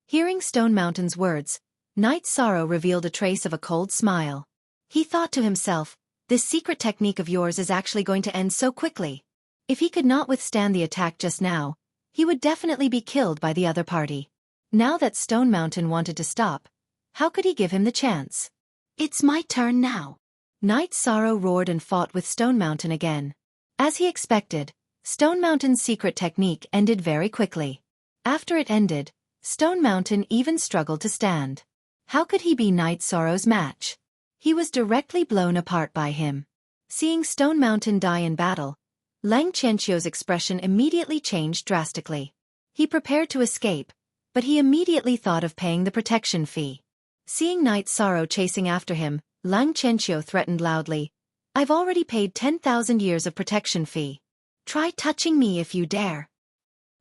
Speaker 1: Hearing Stone Mountain's words, Night Sorrow revealed a trace of a cold smile. He thought to himself, this secret technique of yours is actually going to end so quickly. If he could not withstand the attack just now, he would definitely be killed by the other party. Now that Stone Mountain wanted to stop, how could he give him the chance? It's my turn now. Night Sorrow roared and fought with Stone Mountain again. As he expected, Stone Mountain's secret technique ended very quickly. After it ended, Stone Mountain even struggled to stand. How could he be Night Sorrow's match? He was directly blown apart by him. Seeing Stone Mountain die in battle, Lang Qianqiu's expression immediately changed drastically. He prepared to escape, but he immediately thought of paying the protection fee. Seeing Night Sorrow chasing after him, Lang Qianqiu threatened loudly, I've already paid 10,000 years of protection fee. Try touching me if you dare.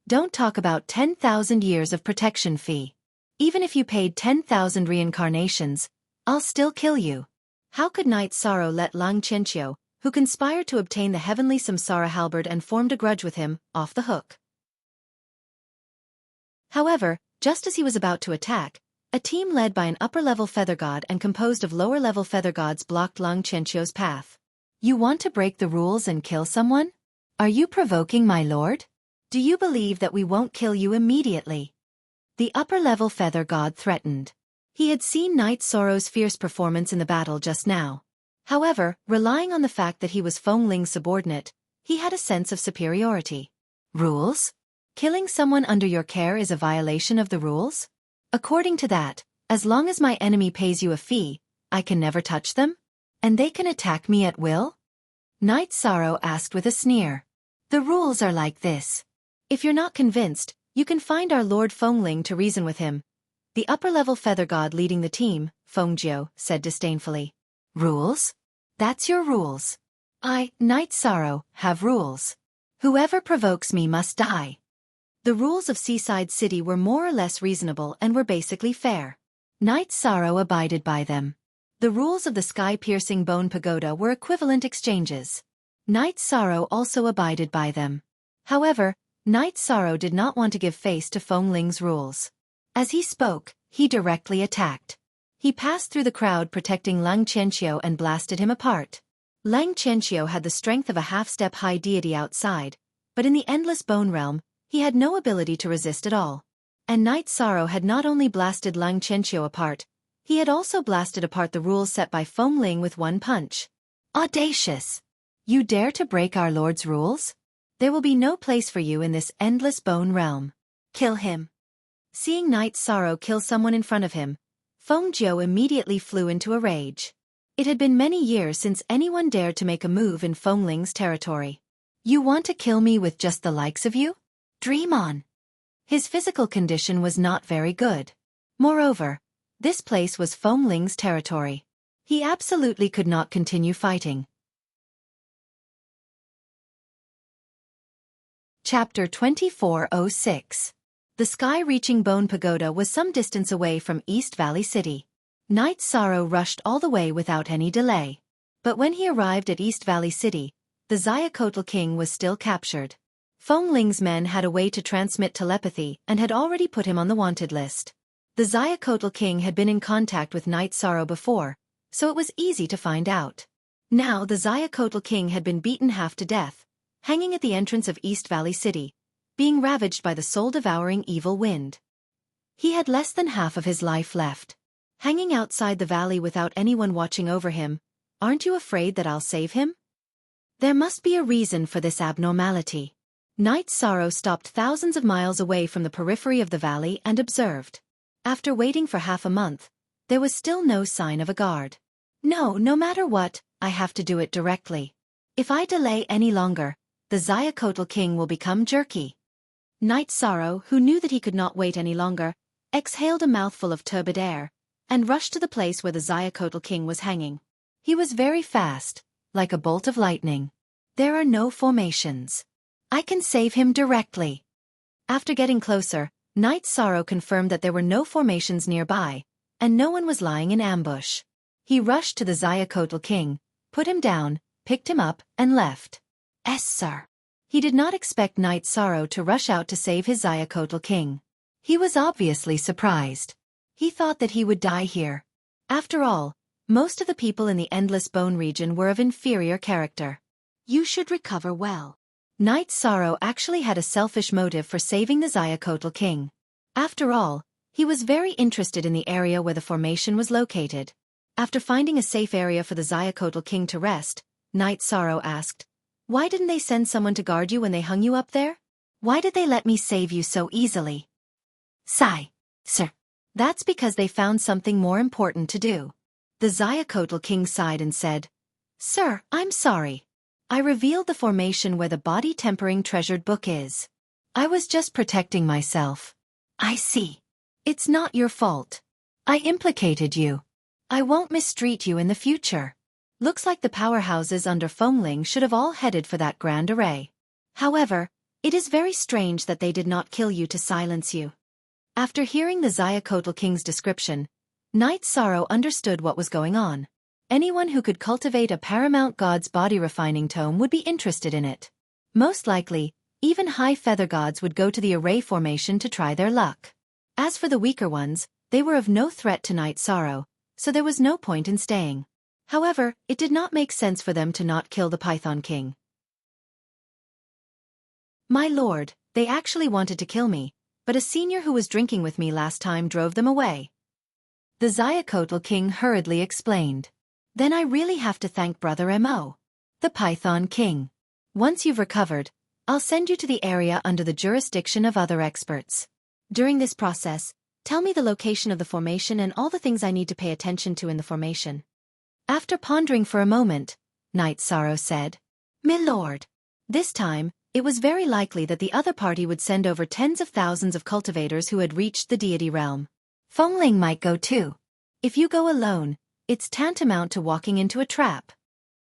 Speaker 1: Don't talk about 10,000 years of protection fee. Even if you paid 10,000 reincarnations, I'll still kill you. How could Night Sorrow let Lang Qianqiu, who conspired to obtain the heavenly Samsara halberd and formed a grudge with him, off the hook? However, just as he was about to attack, a team led by an upper-level feather god and composed of lower-level feather gods blocked Lang Qianqiu's path. You want to break the rules and kill someone? Are you provoking my lord? Do you believe that we won't kill you immediately? The upper-level feather god threatened. He had seen Night Sorrow's fierce performance in the battle just now. However, relying on the fact that he was Feng Ling's subordinate, he had a sense of superiority. Rules? Killing someone under your care is a violation of the rules? According to that, as long as my enemy pays you a fee, I can never touch them? And they can attack me at will? Night Sorrow asked with a sneer. The rules are like this. If you're not convinced, you can find our Lord Fengling to reason with him. The upper-level feather god leading the team, Fengjiu, said disdainfully. Rules? That's your rules. I, Night Sorrow, have rules. Whoever provokes me must die. The rules of Seaside City were more or less reasonable and were basically fair. Night Sorrow abided by them. The rules of the sky-piercing bone pagoda were equivalent exchanges. Night Sorrow also abided by them. However, Night Sorrow did not want to give face to Feng Ling's rules. As he spoke, he directly attacked. He passed through the crowd protecting Lang Qianqiu and blasted him apart. Lang Qianqiu had the strength of a half-step high deity outside, but in the endless bone realm, he had no ability to resist at all. And Night Sorrow had not only blasted Lang Qianqiu apart, he had also blasted apart the rules set by Feng Ling with one punch. Audacious! You dare to break our Lord's rules? There will be no place for you in this endless bone realm. Kill him. Seeing Night Sorrow kill someone in front of him, Feng Jiu immediately flew into a rage. It had been many years since anyone dared to make a move in Feng Ling's territory. You want to kill me with just the likes of you? Dream on. His physical condition was not very good. Moreover, this place was Feng Ling's territory. He absolutely could not continue fighting. Chapter 2406. The sky-reaching bone pagoda was some distance away from East Valley City. Night Sorrow rushed all the way without any delay. But when he arrived at East Valley City, the Xiaocotl King was still captured. Feng Ling's men had a way to transmit telepathy and had already put him on the wanted list. The Xiaocotl King had been in contact with Night Sorrow before, so it was easy to find out. Now the Xiaocotl King had been beaten half to death, hanging at the entrance of East Valley City, being ravaged by the soul-devouring evil wind. He had less than half of his life left. Hanging outside the valley without anyone watching over him, aren't you afraid that I'll save him? There must be a reason for this abnormality. Night Sorrow stopped thousands of miles away from the periphery of the valley and observed. After waiting for half a month, there was still no sign of a guard. No matter what, I have to do it directly. If I delay any longer, the Xiaocotl King will become jerky. Night Sorrow, who knew that he could not wait any longer, exhaled a mouthful of turbid air, and rushed to the place where the Xiaocotl King was hanging. He was very fast, like a bolt of lightning. There are no formations. I can save him directly. After getting closer, Night Sorrow confirmed that there were no formations nearby, and no one was lying in ambush. He rushed to the Xiaocotl King, put him down, picked him up, and left. Sir. He did not expect Night Sorrow to rush out to save his Xiaocotl King. He was obviously surprised. He thought that he would die here. After all, most of the people in the Endless Bone region were of inferior character. You should recover well. Knight Sorrow actually had a selfish motive for saving the Xiaocotl king. After all, he was very interested in the area where the formation was located. After finding a safe area for the Xiaocotl king to rest, Knight Sorrow asked, "Why didn't they send someone to guard you when they hung you up there? Why did they let me save you so easily?" Sigh. Sir. That's because they found something more important to do. The Xiaocotl king sighed and said, "Sir, I'm sorry. I revealed the formation where the body-tempering treasured book is. I was just protecting myself." I see. It's not your fault. I implicated you. I won't mistreat you in the future. Looks like the powerhouses under Fengling should have all headed for that grand array. However, it is very strange that they did not kill you to silence you. After hearing the Xiaocotl king's description, Knight Sorrow understood what was going on. Anyone who could cultivate a paramount god's body refining tome would be interested in it. Most likely, even high feather gods would go to the array formation to try their luck. As for the weaker ones, they were of no threat to Knight Sorrow, so there was no point in staying. However, it did not make sense for them to not kill the Python King. My lord, they actually wanted to kill me, but a senior who was drinking with me last time drove them away. The Xiaocotl king hurriedly explained. Then I really have to thank Brother Mo. The Python King. Once you've recovered, I'll send you to the area under the jurisdiction of other experts. During this process, tell me the location of the formation and all the things I need to pay attention to in the formation. After pondering for a moment, Knight Sorrow said, "My lord." This time, it was very likely that the other party would send over tens of thousands of cultivators who had reached the deity realm. Fengling might go too. If you go alone, it's tantamount to walking into a trap.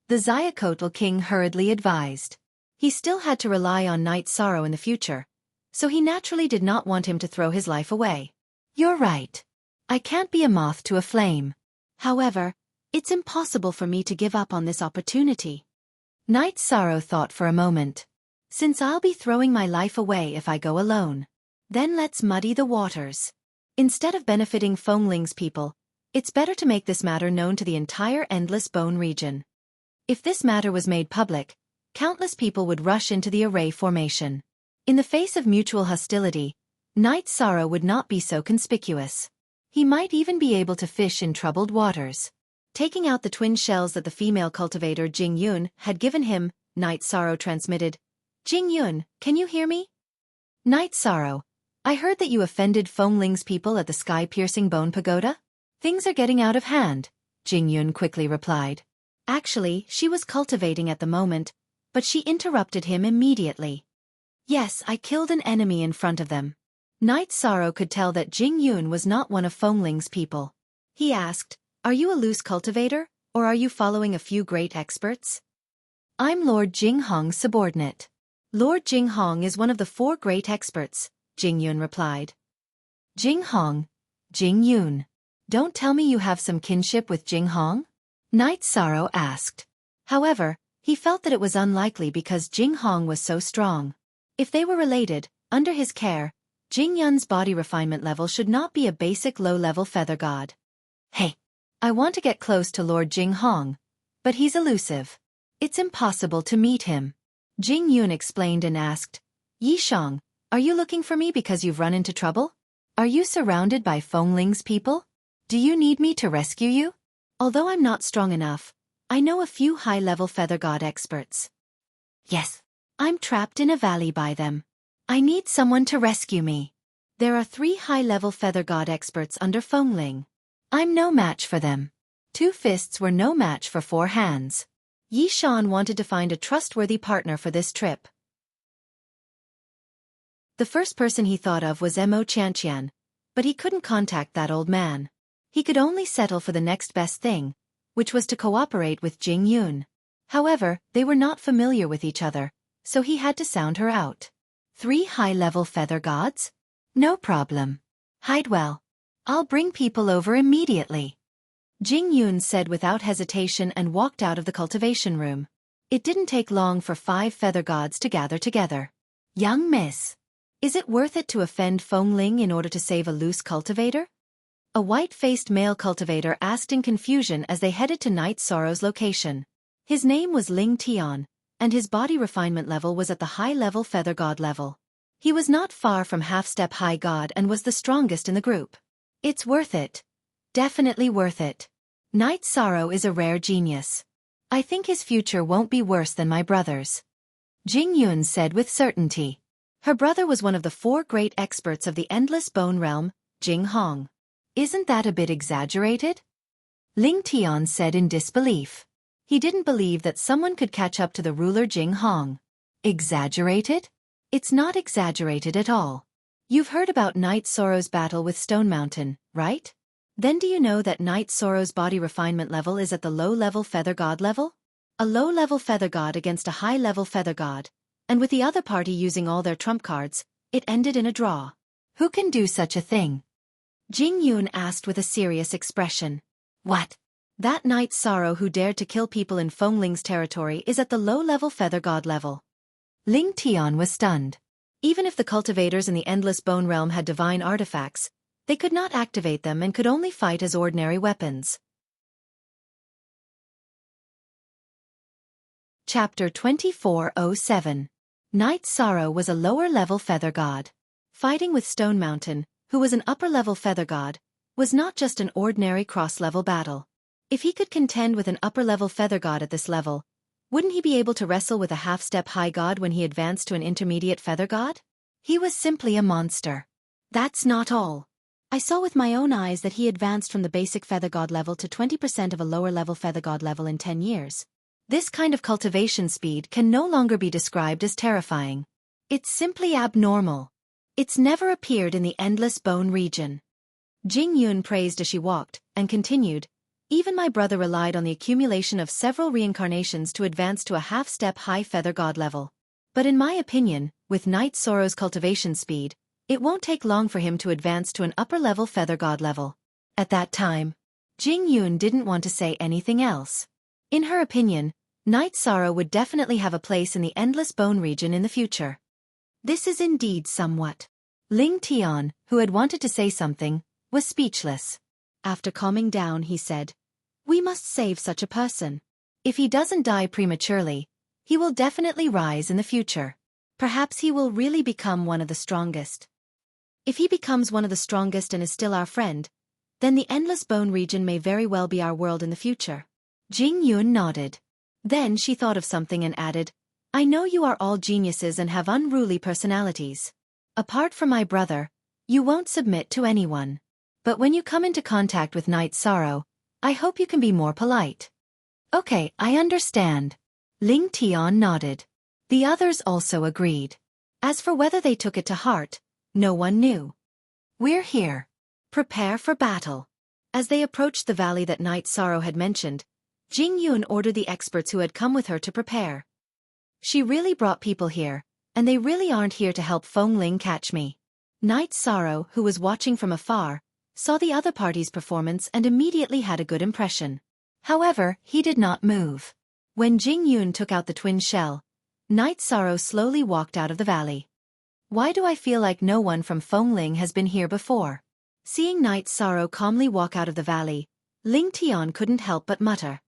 Speaker 1: The Xiaocotl king hurriedly advised. He still had to rely on Knight Sorrow in the future, so he naturally did not want him to throw his life away. You're right. I can't be a moth to a flame. However, it's impossible for me to give up on this opportunity. Knight Sorrow thought for a moment. Since I'll be throwing my life away if I go alone, then let's muddy the waters. Instead of benefiting Fengling's people, it's better to make this matter known to the entire Endless Bone region. If this matter was made public, countless people would rush into the array formation. In the face of mutual hostility, Knight Sorrow would not be so conspicuous. He might even be able to fish in troubled waters. Taking out the twin shells that the female cultivator Jing Yun had given him, Knight Sorrow transmitted, "Jing Yun, can you hear me?" Knight Sorrow, I heard that you offended Fengling's people at the sky-piercing bone pagoda? Things are getting out of hand, Jing Yun quickly replied. Actually, she was cultivating at the moment, but she interrupted him immediately. Yes, I killed an enemy in front of them. Knight Sorrow could tell that Jing Yun was not one of Fengling's people. He asked, "Are you a loose cultivator, or are you following a few great experts?" "I'm Lord Jinghong's subordinate." "Lord Jinghong is one of the 4 great experts," Jing Yun replied. "Jinghong, Jing Yun. Don't tell me you have some kinship with Jinghong?" Knight Sorrow asked. However, he felt that it was unlikely because Jinghong was so strong. If they were related, under his care, Jing Yun's body refinement level should not be a basic low-level feather god. Hey, I want to get close to Lord Jinghong, but he's elusive. It's impossible to meet him. Jing Yun explained and asked, "Yishang, are you looking for me because you've run into trouble? Are you surrounded by Fengling's people? Do you need me to rescue you? Although I'm not strong enough, I know a few high-level feather god experts." "Yes, I'm trapped in a valley by them. I need someone to rescue me. There are 3 high-level feather god experts under Fengling. I'm no match for them." 2 fists were no match for 4 hands. Yi Shan wanted to find a trustworthy partner for this trip. The first person he thought of was Mo Qianqian, but he couldn't contact that old man. He could only settle for the next best thing, which was to cooperate with Jing Yun. However, they were not familiar with each other, so he had to sound her out. 3 high-level feather gods? No problem. Hide well. I'll bring people over immediately. Jing Yun said without hesitation and walked out of the cultivation room. It didn't take long for 5 feather gods to gather together. "Young miss, is it worth it to offend Fengling in order to save a loose cultivator?" A white-faced male cultivator asked in confusion as they headed to Night Sorrow's location. His name was Ling Tian, and his body refinement level was at the high-level Feather God level. He was not far from half-step High God and was the strongest in the group. It's worth it. Definitely worth it. Night Sorrow is a rare genius. I think his future won't be worse than my brother's. Jing Yun said with certainty. Her brother was one of the 4 great experts of the Endless Bone Realm, Jing Hong. Isn't that a bit exaggerated? Ling Tian said in disbelief. He didn't believe that someone could catch up to the ruler Jing Hong. Exaggerated? It's not exaggerated at all. You've heard about Night Sorrow's battle with Stone Mountain, right? Then do you know that Night Sorrow's body refinement level is at the low-level Feather God level? A low-level Feather God against a high-level Feather God, and with the other party using all their trump cards, it ended in a draw. Who can do such a thing? Jing Yun asked with a serious expression. What? That Night Sorrow who dared to kill people in Fengling's territory is at the low-level Feather God level. Ling Tian was stunned. Even if the cultivators in the Endless Bone Realm had divine artifacts, they could not activate them and could only fight as ordinary weapons. Chapter 2407. Night Sorrow was a lower-level Feather God. Fighting with Stone Mountain, who was an upper-level Feather God, was not just an ordinary cross-level battle. If he could contend with an upper-level Feather God at this level, wouldn't he be able to wrestle with a half-step High God when he advanced to an intermediate Feather God? He was simply a monster. That's not all. I saw with my own eyes that he advanced from the basic Feather God level to 20% of a lower-level Feather God level in 10 years. This kind of cultivation speed can no longer be described as terrifying. It's simply abnormal. It's never appeared in the Endless Bone region. Jing Yun praised as she walked, and continued, even my brother relied on the accumulation of several reincarnations to advance to a half-step high Feather God level. But in my opinion, with Night Sorrow's cultivation speed, it won't take long for him to advance to an upper-level Feather God level. At that time, Jing Yun didn't want to say anything else. In her opinion, Night Sorrow would definitely have a place in the Endless Bone region in the future. This is indeed somewhat. Ling Tian, who had wanted to say something, was speechless. After calming down, he said, "We must save such a person. If he doesn't die prematurely, he will definitely rise in the future. Perhaps he will really become one of the strongest. If he becomes one of the strongest and is still our friend, then the Endless Bone region may very well be our world in the future." Jing Yun nodded. Then she thought of something and added, "I know you are all geniuses and have unruly personalities. Apart from my brother, you won't submit to anyone. But when you come into contact with Night Sorrow, I hope you can be more polite." "Okay, I understand." Ling Tian nodded. The others also agreed. As for whether they took it to heart, no one knew. "We're here. Prepare for battle." As they approached the valley that Night Sorrow had mentioned, Jing Yun ordered the experts who had come with her to prepare. She really brought people here, and they really aren't here to help Fengling catch me. Night Sorrow, who was watching from afar, saw the other party's performance and immediately had a good impression. However, he did not move. When Jing Yun took out the twin shell, Night Sorrow slowly walked out of the valley. "Why do I feel like no one from Fengling has been here before?" Seeing Night Sorrow calmly walk out of the valley, Ling Tian couldn't help but mutter.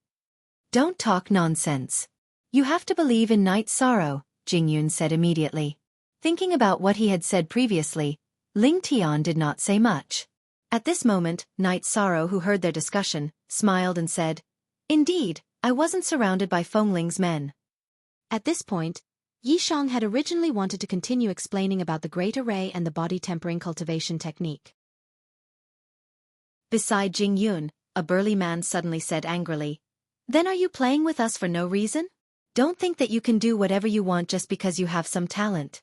Speaker 1: "Don't talk nonsense. You have to believe in Night Sorrow," Jing Yun said immediately. Thinking about what he had said previously, Ling Tian did not say much. At this moment, Night Sorrow, who heard their discussion, smiled and said, "Indeed, I wasn't surrounded by Fengling's men." At this point, Yishang had originally wanted to continue explaining about the Great Array and the body tempering cultivation technique. Beside Jing Yun, a burly man suddenly said angrily, "Then are you playing with us for no reason? Don't think that you can do whatever you want just because you have some talent."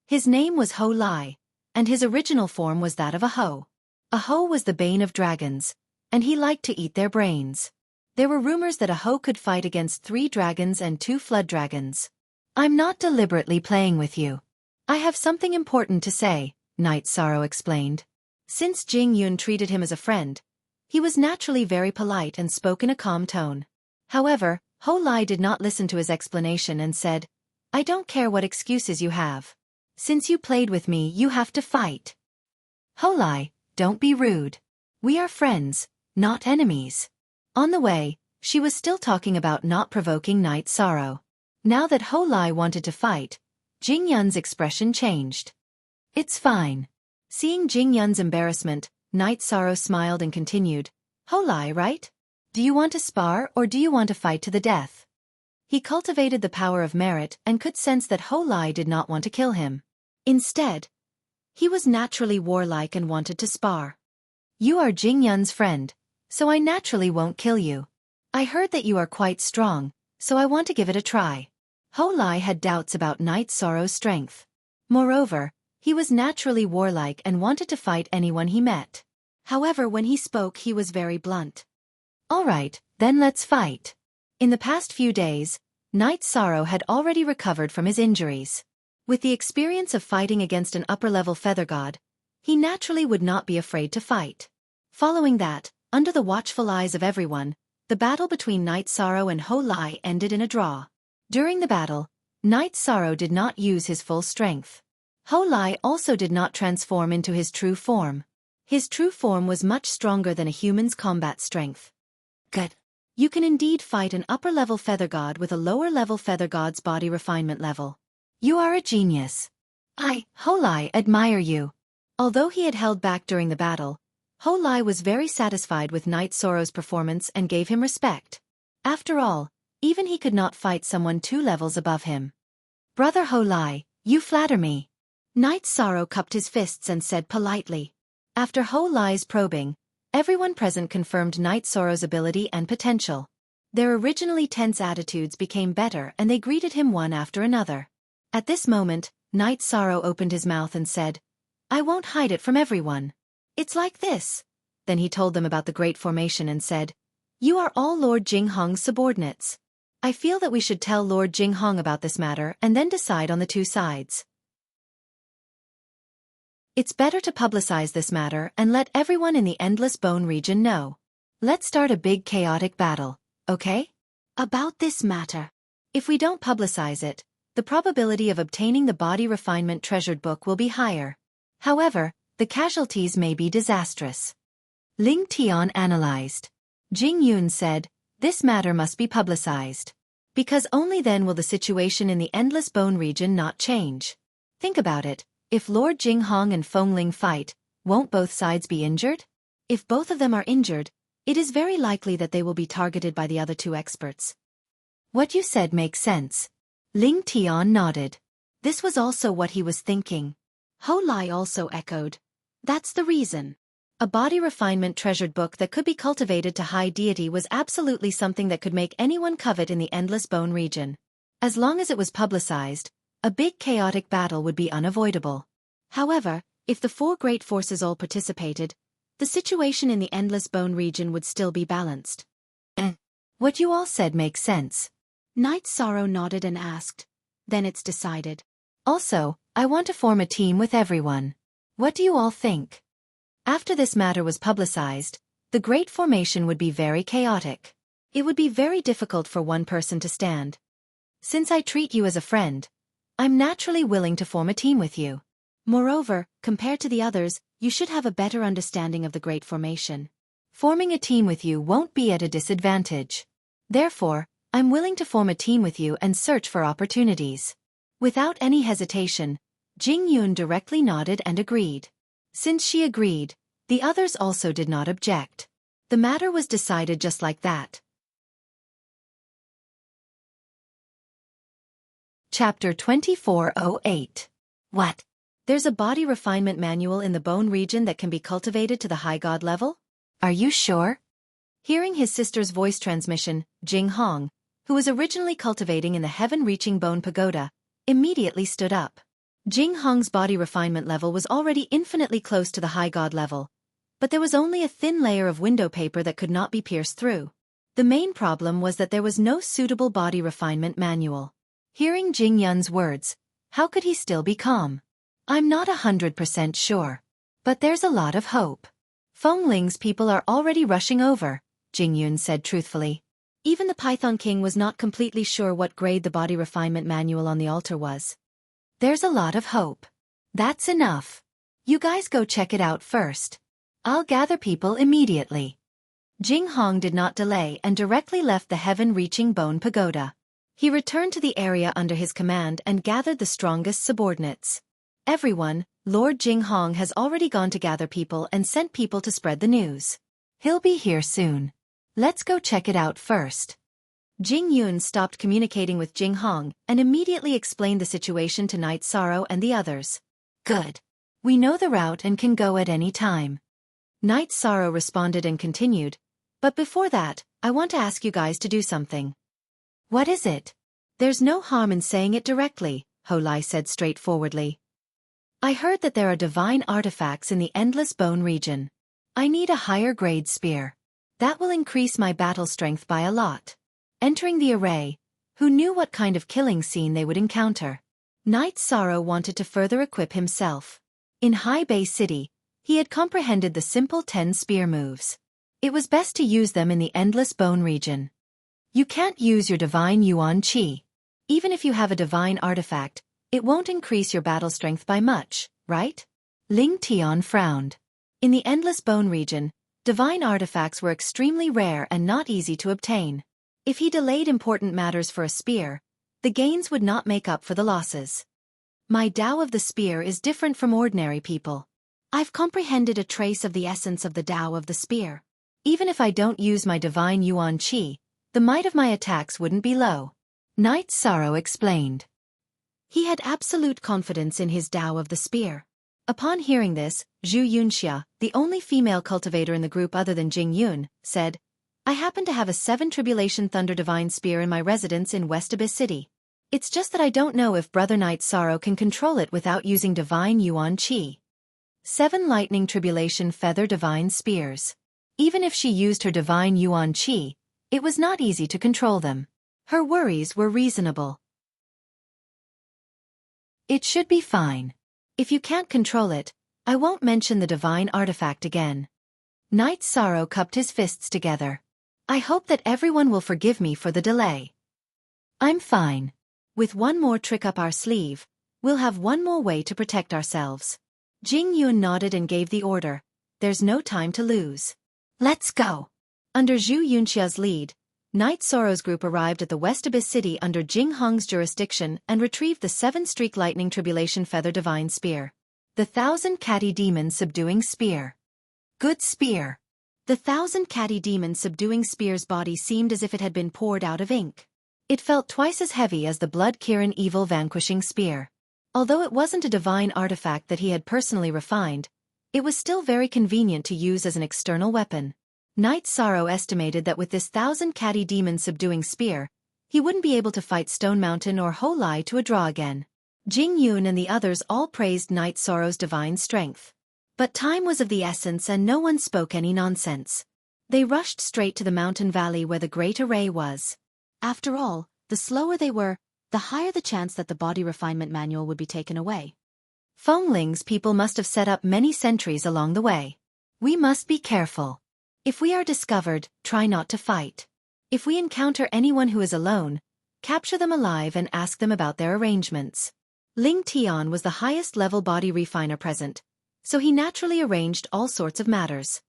Speaker 1: His name was Ho Lai, and his original form was that of a hoe. A hoe was the bane of dragons, and he liked to eat their brains. There were rumors that a hoe could fight against 3 dragons and 2 flood dragons. "I'm not deliberately playing with you. I have something important to say," Night Sorrow explained. Since Jing Yun treated him as a friend, he was naturally very polite and spoke in a calm tone. However, Ho Lai did not listen to his explanation and said, "I don't care what excuses you have. Since you played with me, you have to fight." "Ho Lai, don't be rude. We are friends, not enemies. On the way, she was still talking about not provoking Night Sorrow. Now that Ho Lai wanted to fight, Jing Yun's expression changed. It's fine. Seeing Jing Yun's embarrassment, Night Sorrow smiled and continued, Ho Lai, right? Do you want to spar or do you want to fight to the death? He cultivated the power of merit and could sense that Ho Lai did not want to kill him. Instead, he was naturally warlike and wanted to spar. You are Jing Yun's friend, so I naturally won't kill you. I heard that you are quite strong, so I want to give it a try. Ho Lai had doubts about Night Sorrow's strength. Moreover, he was naturally warlike and wanted to fight anyone he met. However, when he spoke he was very blunt. All right, then let's fight. In the past few days, Night Sorrow had already recovered from his injuries. With the experience of fighting against an upper-level feather god, he naturally would not be afraid to fight. Following that, under the watchful eyes of everyone, the battle between Night Sorrow and Ho Lai ended in a draw. During the battle, Night Sorrow did not use his full strength. Ho Lai also did not transform into his true form. His true form was much stronger than a human's combat strength. Good. You can indeed fight an upper-level feather god with a lower-level feather god's body refinement level. You are a genius. I, Ho Lai, admire you. Although he had held back during the battle, Ho Lai was very satisfied with Night Sorrow's performance and gave him respect. After all, even he could not fight someone 2 levels above him. Brother Ho Lai, you flatter me. Night Sorrow cupped his fists and said politely. After Ho Lai's probing, everyone present confirmed Night Sorrow's ability and potential. Their originally tense attitudes became better and they greeted him one after another. At this moment, Night Sorrow opened his mouth and said, I won't hide it from everyone. It's like this. Then he told them about the Great Formation and said, You are all Lord Jinghong's subordinates. I feel that we should tell Lord Jinghong about this matter and then decide on the 2 sides. It's better to publicize this matter and let everyone in the Endless Bone region know. Let's start a big chaotic battle, okay? About this matter. If we don't publicize it, the probability of obtaining the body refinement treasured book will be higher. However, the casualties may be disastrous. Ling Tian analyzed. Jing Yun said, This matter must be publicized. Because only then will the situation in the Endless Bone region not change. Think about it. If Lord Jinghong and Feng Ling fight, won't both sides be injured? If both of them are injured, it is very likely that they will be targeted by the other 2 experts. What you said makes sense. Ling Tian nodded. This was also what he was thinking. Ho Lai also echoed. That's the reason. A body refinement treasured book that could be cultivated to high deity was absolutely something that could make anyone covet in the Endless Bone region. As long as it was publicized, a big chaotic battle would be unavoidable. However, if the 4 great forces all participated, the situation in the Endless Bone region would still be balanced. What you all said makes sense. Night Sorrow nodded and asked, Then it's decided. Also, I want to form a team with everyone. What do you all think? After this matter was publicized, the Great Formation would be very chaotic. It would be very difficult for one person to stand. Since I treat you as a friend, I'm naturally willing to form a team with you. Moreover, compared to the others, you should have a better understanding of the Great Formation. Forming a team with you won't be at a disadvantage. Therefore, I'm willing to form a team with you and search for opportunities. Without any hesitation, Jing Yun directly nodded and agreed. Since she agreed, the others also did not object. The matter was decided just like that. Chapter 2408. What? There's a body refinement manual in the bone region that can be cultivated to the high god level? Are you sure? Hearing his sister's voice transmission, Jing Hong, who was originally cultivating in the heaven-reaching bone pagoda, immediately stood up. Jing Hong's body refinement level was already infinitely close to the high god level, but there was only a thin layer of window paper that could not be pierced through. The main problem was that there was no suitable body refinement manual. Hearing Jing Yun's words, how could he still be calm? I'm not 100% sure. But there's a lot of hope. Feng Ling's people are already rushing over, Jing Yun said truthfully. Even the Python King was not completely sure what grade the body refinement manual on the altar was. There's a lot of hope. That's enough. You guys go check it out first. I'll gather people immediately. Jing Hong did not delay and directly left the heaven-reaching bone pagoda. He returned to the area under his command and gathered the strongest subordinates. Everyone, Lord Jing Hong has already gone to gather people and sent people to spread the news. He'll be here soon. Let's go check it out first. Jing Yun stopped communicating with Jing Hong and immediately explained the situation to Night Sorrow and the others. Good. We know the route and can go at any time. Night Sorrow responded and continued, but before that, I want to ask you guys to do something. What is it? There's no harm in saying it directly, Ho Lai said straightforwardly. I heard that there are divine artifacts in the Endless Bone region. I need a higher grade spear. That will increase my battle strength by a lot. Entering the array, who knew what kind of killing scene they would encounter? Night Sorrow wanted to further equip himself. In High Bay City, he had comprehended the simple 10 spear moves. It was best to use them in the Endless Bone region. You can't use your divine Yuan Qi. Even if you have a divine artifact, it won't increase your battle strength by much, right? Ling Tian frowned. In the Endless Bone region, divine artifacts were extremely rare and not easy to obtain. If he delayed important matters for a spear, the gains would not make up for the losses. My Tao of the spear is different from ordinary people. I've comprehended a trace of the essence of the Tao of the spear. Even if I don't use my divine Yuan Qi, the might of my attacks wouldn't be low. Night Sorrow explained. He had absolute confidence in his Tao of the spear. Upon hearing this, Zhu Yunxia, the only female cultivator in the group other than Jing Yun, said, I happen to have a 7 Tribulation Thunder Divine Spear in my residence in West Abyss City. It's just that I don't know if Brother Night Sorrow can control it without using divine Yuan Qi. 7 Lightning Tribulation Feather Divine Spears. Even if she used her divine Yuan Qi, it was not easy to control them. Her worries were reasonable. It should be fine. If you can't control it, I won't mention the divine artifact again. Night Sorrow cupped his fists together. I hope that everyone will forgive me for the delay. I'm fine. With one more trick up our sleeve, we'll have one more way to protect ourselves. Jing Yun nodded and gave the order. There's no time to lose. Let's go. Under Zhu Yunxia's lead, Night Sorrow's group arrived at the West Abyss City under Jing Hong's jurisdiction and retrieved the 7-streak Lightning Tribulation Feather Divine Spear. The 1,000 Catty Demon Subduing Spear. Good spear. The 1,000 Catty Demon Subduing Spear's body seemed as if it had been poured out of ink. It felt twice as heavy as the Blood Kirin Evil Vanquishing Spear. Although it wasn't a divine artifact that he had personally refined, it was still very convenient to use as an external weapon. Night Sorrow estimated that with this 1,000 Catty Demon Subduing Spear, he wouldn't be able to fight Stone Mountain or Ho Lai to a draw again. Jing Yun and the others all praised Night Sorrow's divine strength. But time was of the essence and no one spoke any nonsense. They rushed straight to the mountain valley where the great array was. After all, the slower they were, the higher the chance that the body refinement manual would be taken away. Fengling's people must have set up many sentries along the way. We must be careful. If we are discovered, try not to fight. If we encounter anyone who is alone, capture them alive and ask them about their arrangements. Ling Tian was the highest level body refiner present, so he naturally arranged all sorts of matters.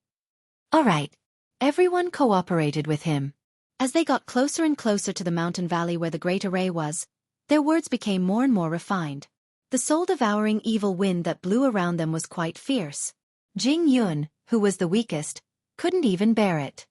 Speaker 1: All right. Everyone cooperated with him. As they got closer and closer to the mountain valley where the great array was, their words became more and more refined. The soul-devouring evil wind that blew around them was quite fierce. Jing Yun, who was the weakest, couldn't even bear it.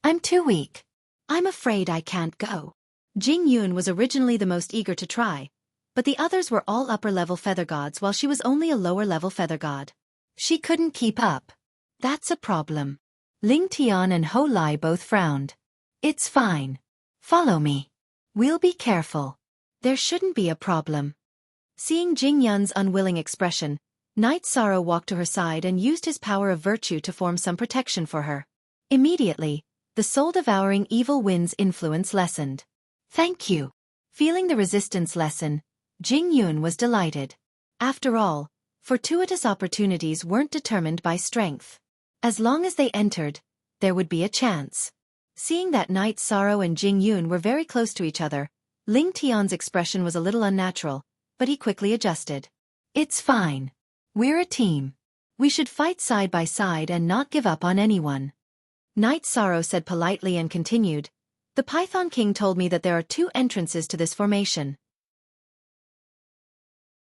Speaker 1: I'm too weak. I'm afraid I can't go. Jing Yun was originally the most eager to try, but the others were all upper-level feather gods while she was only a lower-level feather god. She couldn't keep up. That's a problem. Ling Tian and Ho Lai both frowned. It's fine. Follow me. We'll be careful. There shouldn't be a problem. Seeing Jing Yun's unwilling expression, Night Sorrow walked to her side and used his power of virtue to form some protection for her. Immediately, the soul-devouring evil wind's influence lessened. Thank you. Feeling the resistance lessen, Jing Yun was delighted. After all, fortuitous opportunities weren't determined by strength. As long as they entered, there would be a chance. Seeing that Night Sorrow and Jing Yun were very close to each other, Ling Tian's expression was a little unnatural, but he quickly adjusted. It's fine. We're a team. We should fight side by side and not give up on anyone. Night Sorrow said politely and continued, "The Python King told me that there are 2 entrances to this formation.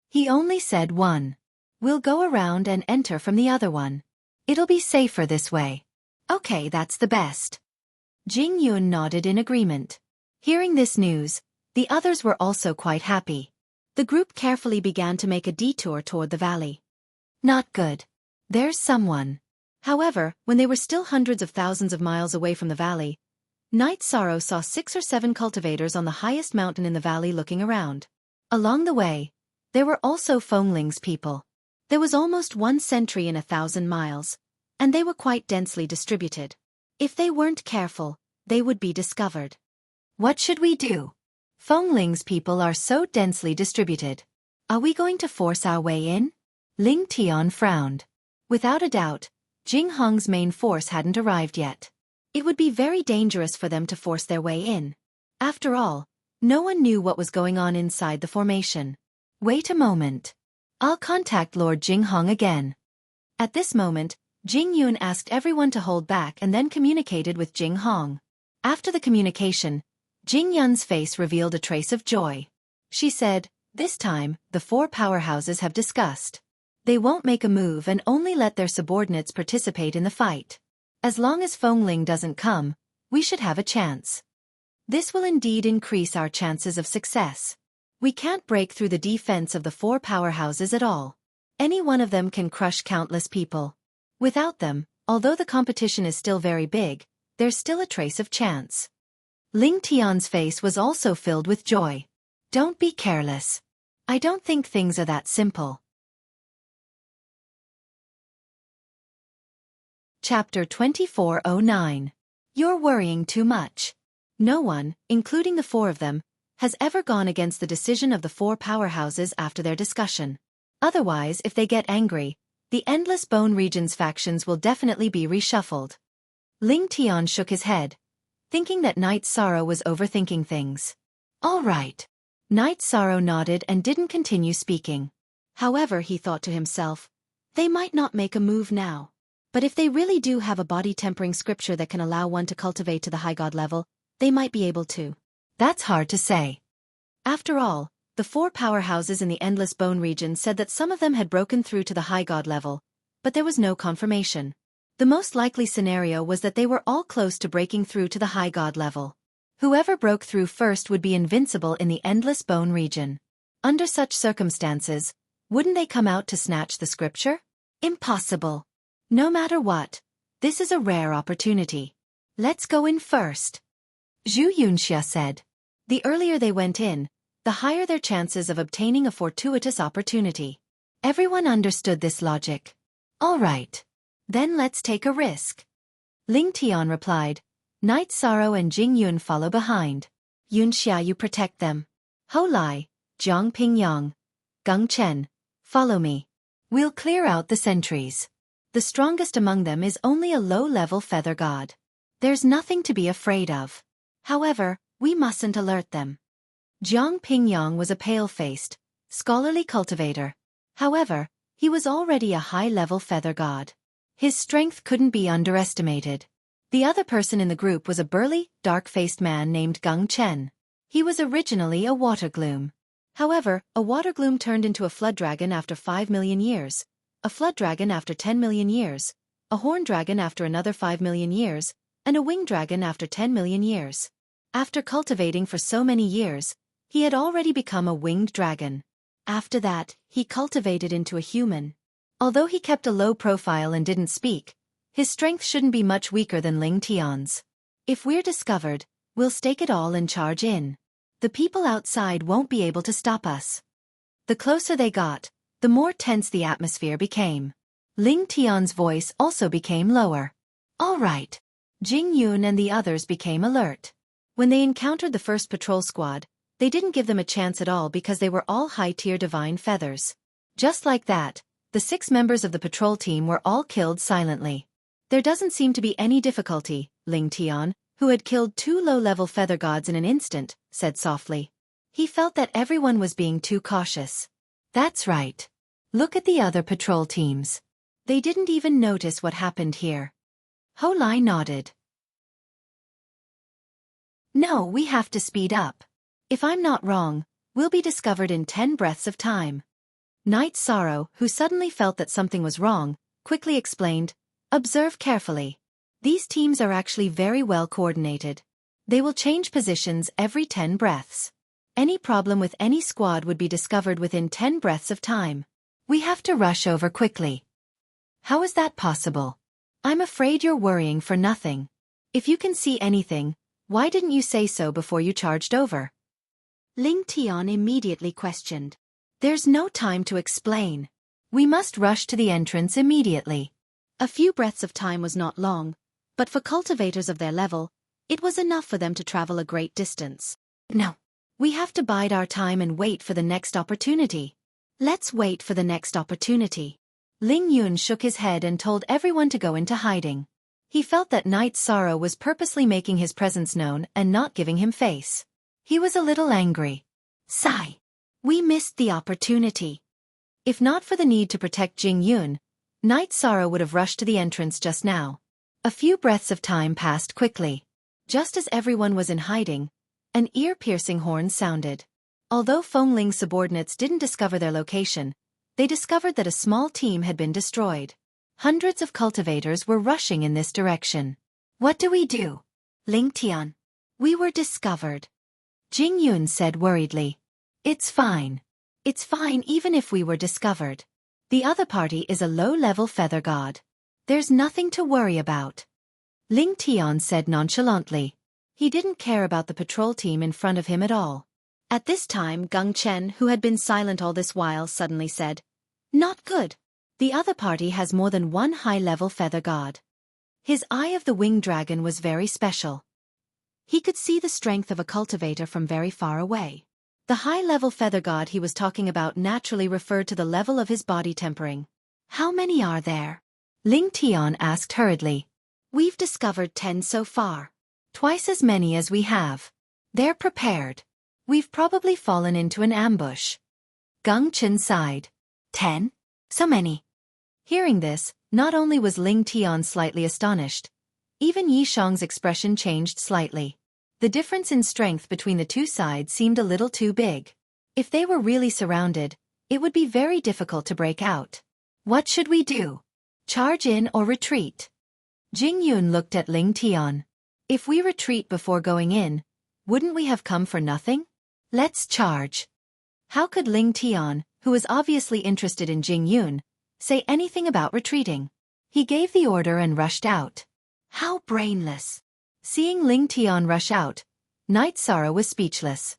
Speaker 1: He only said one. We'll go around and enter from the other one. It'll be safer this way." "Okay, that's the best." Jing Yun nodded in agreement. Hearing this news, the others were also quite happy. The group carefully began to make a detour toward the valley. Not good. There's someone. However, when they were still hundreds of thousands of miles away from the valley, Night Sorrow saw 6 or 7 cultivators on the highest mountain in the valley looking around. Along the way, there were also Fongling's people. There was almost 1 sentry in 1,000 miles, and they were quite densely distributed. If they weren't careful, they would be discovered. What should we do? Fongling's people are so densely distributed. Are we going to force our way in? Ling Tian frowned. Without a doubt, Jing Hong's main force hadn't arrived yet. It would be very dangerous for them to force their way in. After all, no one knew what was going on inside the formation. Wait a moment. I'll contact Lord Jing Hong again. At this moment, Jing Yun asked everyone to hold back and then communicated with Jing Hong. After the communication, Jing Yun's face revealed a trace of joy. She said, "This time, the 4 powerhouses have discussed. They won't make a move and only let their subordinates participate in the fight. As long as Fongling doesn't come, we should have a chance. This will indeed increase our chances of success. We can't break through the defense of the 4 powerhouses at all. Any one of them can crush countless people. Without them, although the competition is still very big, there's still a trace of chance." Ling Tian's face was also filled with joy. "Don't be careless. I don't think things are that simple." Chapter 2409. You're worrying too much. No one, including the 4 of them, has ever gone against the decision of the 4 powerhouses after their discussion. Otherwise, if they get angry, the Endless Bone Region's factions will definitely be reshuffled. Ling Tian shook his head, thinking that Night Sorrow was overthinking things. All right. Night Sorrow nodded and didn't continue speaking. However, he thought to himself, they might not make a move now. But if they really do have a body-tempering scripture that can allow one to cultivate to the high god level, they might be able to. That's hard to say. After all, the 4 powerhouses in the Endless Bone region said that some of them had broken through to the high god level, but there was no confirmation. The most likely scenario was that they were all close to breaking through to the high god level. Whoever broke through first would be invincible in the Endless Bone region. Under such circumstances, wouldn't they come out to snatch the scripture? Impossible. No matter what, this is a rare opportunity. Let's go in first. Zhu Yunxia said. The earlier they went in, the higher their chances of obtaining a fortuitous opportunity. Everyone understood this logic. All right. Then let's take a risk. Ling Tian replied. Night Sorrow and Jing Yun follow behind. Yunxia, you protect them. Ho Lai, Jiang Pingyang, Geng Chen, follow me. We'll clear out the sentries. The strongest among them is only a low-level feather god. There's nothing to be afraid of. However, we mustn't alert them. Jiang Pingyang was a pale-faced, scholarly cultivator. However, he was already a high-level feather god. His strength couldn't be underestimated. The other person in the group was a burly, dark-faced man named Geng Chen. He was originally a water gloom. However, a water gloom turned into a flood dragon after 5 million years, a flood dragon after 10 million years, a horn dragon after another 5 million years, and a winged dragon after 10 million years. After cultivating for so many years, he had already become a winged dragon. After that, he cultivated into a human. Although he kept a low profile and didn't speak, his strength shouldn't be much weaker than Ling Tian's. If we're discovered, we'll stake it all and charge in. The people outside won't be able to stop us. The closer they got, the more tense the atmosphere became. Ling Tian's voice also became lower. All right. Jing Yun and the others became alert. When they encountered the first patrol squad, they didn't give them a chance at all because they were all high-tier divine feathers. Just like that, the 6 members of the patrol team were all killed silently. There doesn't seem to be any difficulty, Ling Tian, who had killed 2 low-level feather gods in an instant, said softly. He felt that everyone was being too cautious. That's right. Look at the other patrol teams. They didn't even notice what happened here. Ho Lai nodded. No, we have to speed up. If I'm not wrong, we'll be discovered in 10 breaths of time. Night Sorrow, who suddenly felt that something was wrong, quickly explained, observe carefully. These teams are actually very well coordinated. They will change positions every 10 breaths. Any problem with any squad would be discovered within 10 breaths of time. We have to rush over quickly. How is that possible? I'm afraid you're worrying for nothing. If you can see anything, why didn't you say so before you charged over? Ling Tian immediately questioned. There's no time to explain. We must rush to the entrance immediately. A few breaths of time was not long, but for cultivators of their level, it was enough for them to travel a great distance. No. We have to bide our time and wait for the next opportunity. Let's wait for the next opportunity. Ling Yun shook his head and told everyone to go into hiding. He felt that Night Sorrow was purposely making his presence known and not giving him face. He was a little angry. Sigh. We missed the opportunity. If not for the need to protect Jing Yun, Night Sorrow would have rushed to the entrance just now. A few breaths of time passed quickly. Just as everyone was in hiding, an ear-piercing horn sounded. Although Feng Ling's subordinates didn't discover their location, they discovered that a small team had been destroyed. Hundreds of cultivators were rushing in this direction. What do we do? Ling Tian. We were discovered. Jing Yun said worriedly. It's fine. It's fine even if we were discovered. The other party is a low-level feather god. There's nothing to worry about. Ling Tian said nonchalantly. He didn't care about the patrol team in front of him at all. At this time, Gung Chen, who had been silent all this while, suddenly said, Not good. The other party has more than one high-level feather god. His Eye of the Winged Dragon was very special. He could see the strength of a cultivator from very far away. The high-level feather god he was talking about naturally referred to the level of his body tempering. How many are there? Ling Tian asked hurriedly. We've discovered 10 so far. Twice as many as we have. They're prepared. We've probably fallen into an ambush. Gung Chen sighed. 10? So many. Hearing this, not only was Ling Tian slightly astonished, even Yi Shang's expression changed slightly. The difference in strength between the two sides seemed a little too big. If they were really surrounded, it would be very difficult to break out. What should we do? Charge in or retreat? Jing Yun looked at Ling Tian. If we retreat before going in, wouldn't we have come for nothing? Let's charge. How could Ling Tian, who was obviously interested in Jing Yun, say anything about retreating? He gave the order and rushed out. How brainless. Seeing Ling Tian rush out, Night Sorrow was speechless.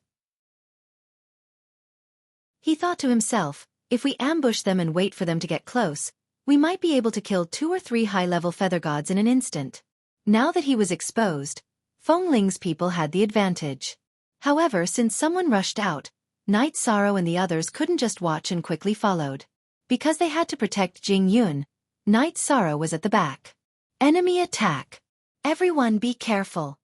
Speaker 1: He thought to himself, if we ambush them and wait for them to get close, we might be able to kill 2 or 3 high-level feather gods in an instant. Now that he was exposed, Feng Ling's people had the advantage. However, since someone rushed out, Night Sorrow and the others couldn't just watch and quickly followed. Because they had to protect Jing Yun, Night Sorrow was at the back. Enemy attack. Everyone be careful.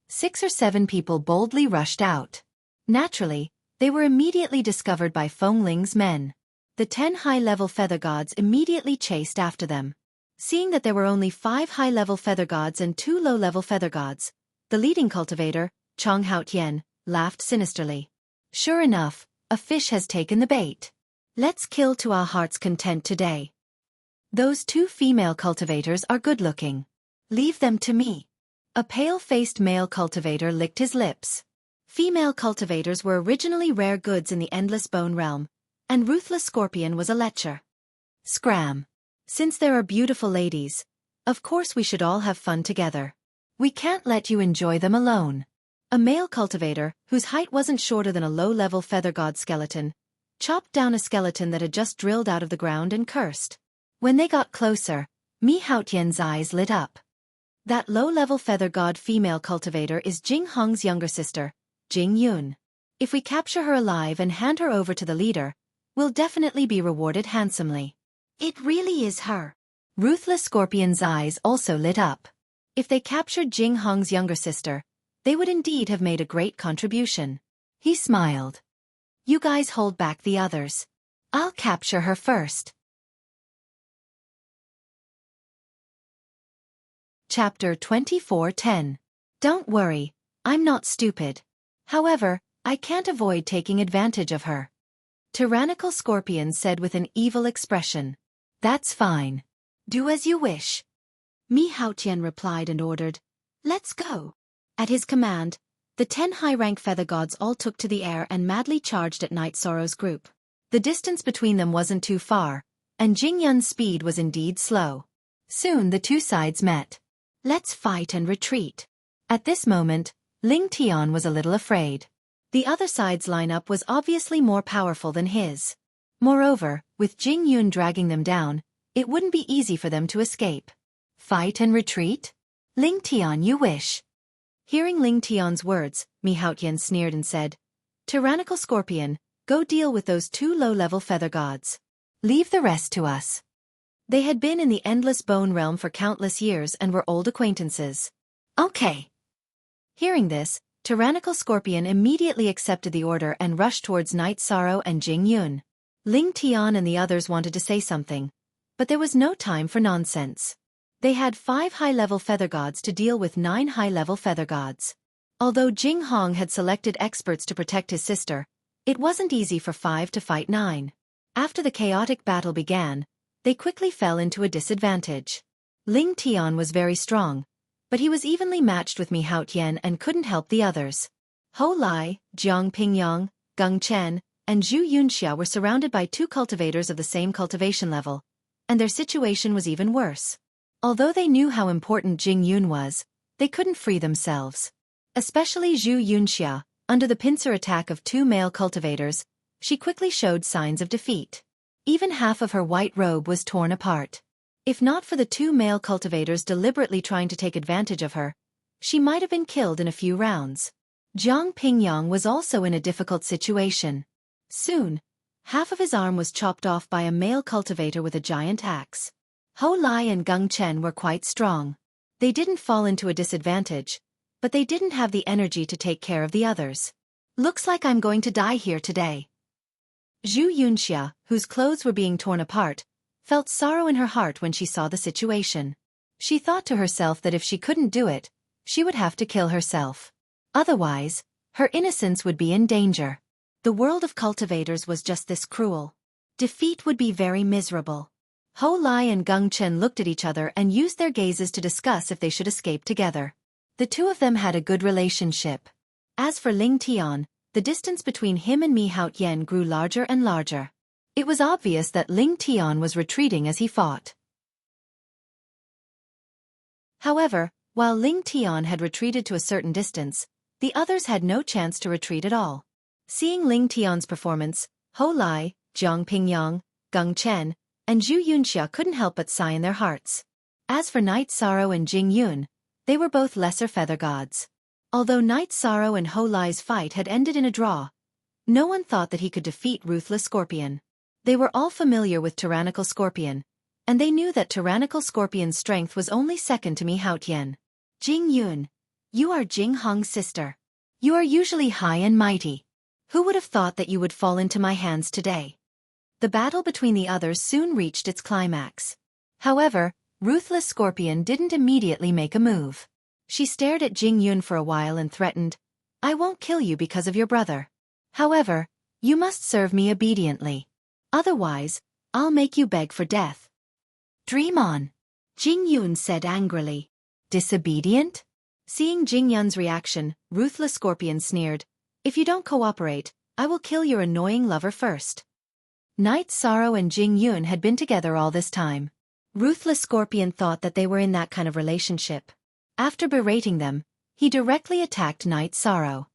Speaker 1: 6 or 7 people boldly rushed out. Naturally, they were immediately discovered by Feng Ling's men. The 10 high-level feather gods immediately chased after them. Seeing that there were only 5 high-level feather gods and 2 low-level feather gods, the leading cultivator, Chong Haotian, laughed sinisterly. Sure enough, a fish has taken the bait. Let's kill to our heart's content today. Those 2 female cultivators are good-looking. Leave them to me. A pale-faced male cultivator licked his lips. Female cultivators were originally rare goods in the Endless Bone realm, and Ruthless Scorpion was a lecher. Scram. Since there are beautiful ladies, of course we should all have fun together. We can't let you enjoy them alone. A male cultivator, whose height wasn't shorter than a low-level feather god skeleton, chopped down a skeleton that had just drilled out of the ground and cursed. When they got closer, Mi Haotian's eyes lit up. That low-level feather god female cultivator is Jing Hong's younger sister, Jing Yun. If we capture her alive and hand her over to the leader, we'll definitely be rewarded handsomely. It really is her. Ruthless Scorpion's eyes also lit up. If they captured Jing Hong's younger sister, they would indeed have made a great contribution. He smiled. You guys hold back the others. I'll capture her first. Chapter 24:10. Don't worry, I'm not stupid. However, I can't avoid taking advantage of her. Tyrannical Scorpion said with an evil expression. That's fine. Do as you wish. Mi Haotian replied and ordered, Let's go. At his command, the 10 high-rank feather gods all took to the air and madly charged at Night Sorrow's group. The distance between them wasn't too far, and Jing Yun's speed was indeed slow. Soon the two sides met. Let's fight and retreat. At this moment, Ling Tian was a little afraid. The other side's lineup was obviously more powerful than his. Moreover, with Jing Yun dragging them down, it wouldn't be easy for them to escape. Fight and retreat? Ling Tian, you wish. Hearing Ling Tian's words, Mi Haotian sneered and said, Tyrannical Scorpion, go deal with those 2 low-level feather gods. Leave the rest to us. They had been in the endless bone realm for countless years and were old acquaintances. Okay. Hearing this, Tyrannical Scorpion immediately accepted the order and rushed towards Night Sorrow and Jing Yun. Ling Tian and the others wanted to say something, but there was no time for nonsense. They had 5 high-level feather gods to deal with 9 high-level feather gods. Although Jing Hong had selected experts to protect his sister, it wasn't easy for 5 to fight 9. After the chaotic battle began, they quickly fell into a disadvantage. Ling Tian was very strong, but he was evenly matched with Mi Haotian and couldn't help the others. Hou Lai, Jiang Pingyang, Geng Chen, and Zhu Yunxia were surrounded by 2 cultivators of the same cultivation level, and their situation was even worse. Although they knew how important Jing Yun was, they couldn't free themselves. Especially Zhu Yunxia, under the pincer attack of 2 male cultivators, she quickly showed signs of defeat. Even half of her white robe was torn apart. If not for the 2 male cultivators deliberately trying to take advantage of her, she might have been killed in a few rounds. Jiang Pingyang was also in a difficult situation. Soon, half of his arm was chopped off by a male cultivator with a giant axe. Hou Lai and Geng Chen were quite strong. They didn't fall into a disadvantage, but they didn't have the energy to take care of the others. Looks like I'm going to die here today. Zhu Yunxia, whose clothes were being torn apart, felt sorrow in her heart when she saw the situation. She thought to herself that if she couldn't do it, she would have to kill herself. Otherwise, her innocence would be in danger. The world of cultivators was just this cruel. Defeat would be very miserable. Hou Lai and Geng Chen looked at each other and used their gazes to discuss if they should escape together. The 2 of them had a good relationship. As for Ling Tian, the distance between him and Mi Haotian grew larger and larger. It was obvious that Ling Tian was retreating as he fought. However, while Ling Tian had retreated to a certain distance, the others had no chance to retreat at all. Seeing Ling Tian's performance, Hou Lai, Jiang Pingyang, Geng Chen, and Zhu Yunxia couldn't help but sigh in their hearts. As for Night Sorrow and Jing Yun, they were both lesser feather gods. Although Night Sorrow and Hou Lai's fight had ended in a draw, no one thought that he could defeat Ruthless Scorpion. They were all familiar with Tyrannical Scorpion, and they knew that Tyrannical Scorpion's strength was only second to Mi Haotian. Jing Yun, you are Jing Hong's sister. You are usually high and mighty. Who would have thought that you would fall into my hands today? The battle between the others soon reached its climax. However, Ruthless Scorpion didn't immediately make a move. She stared at Jing Yun for a while and threatened, I won't kill you because of your brother. However, you must serve me obediently. Otherwise, I'll make you beg for death. Dream on. Jing Yun said angrily. Disobedient? Seeing Jing Yun's reaction, Ruthless Scorpion sneered, If you don't cooperate, I will kill your annoying lover first. Night Sorrow and Jing Yun had been together all this time. Ruthless Scorpion thought that they were in that kind of relationship. After berating them, he directly attacked Night Sorrow.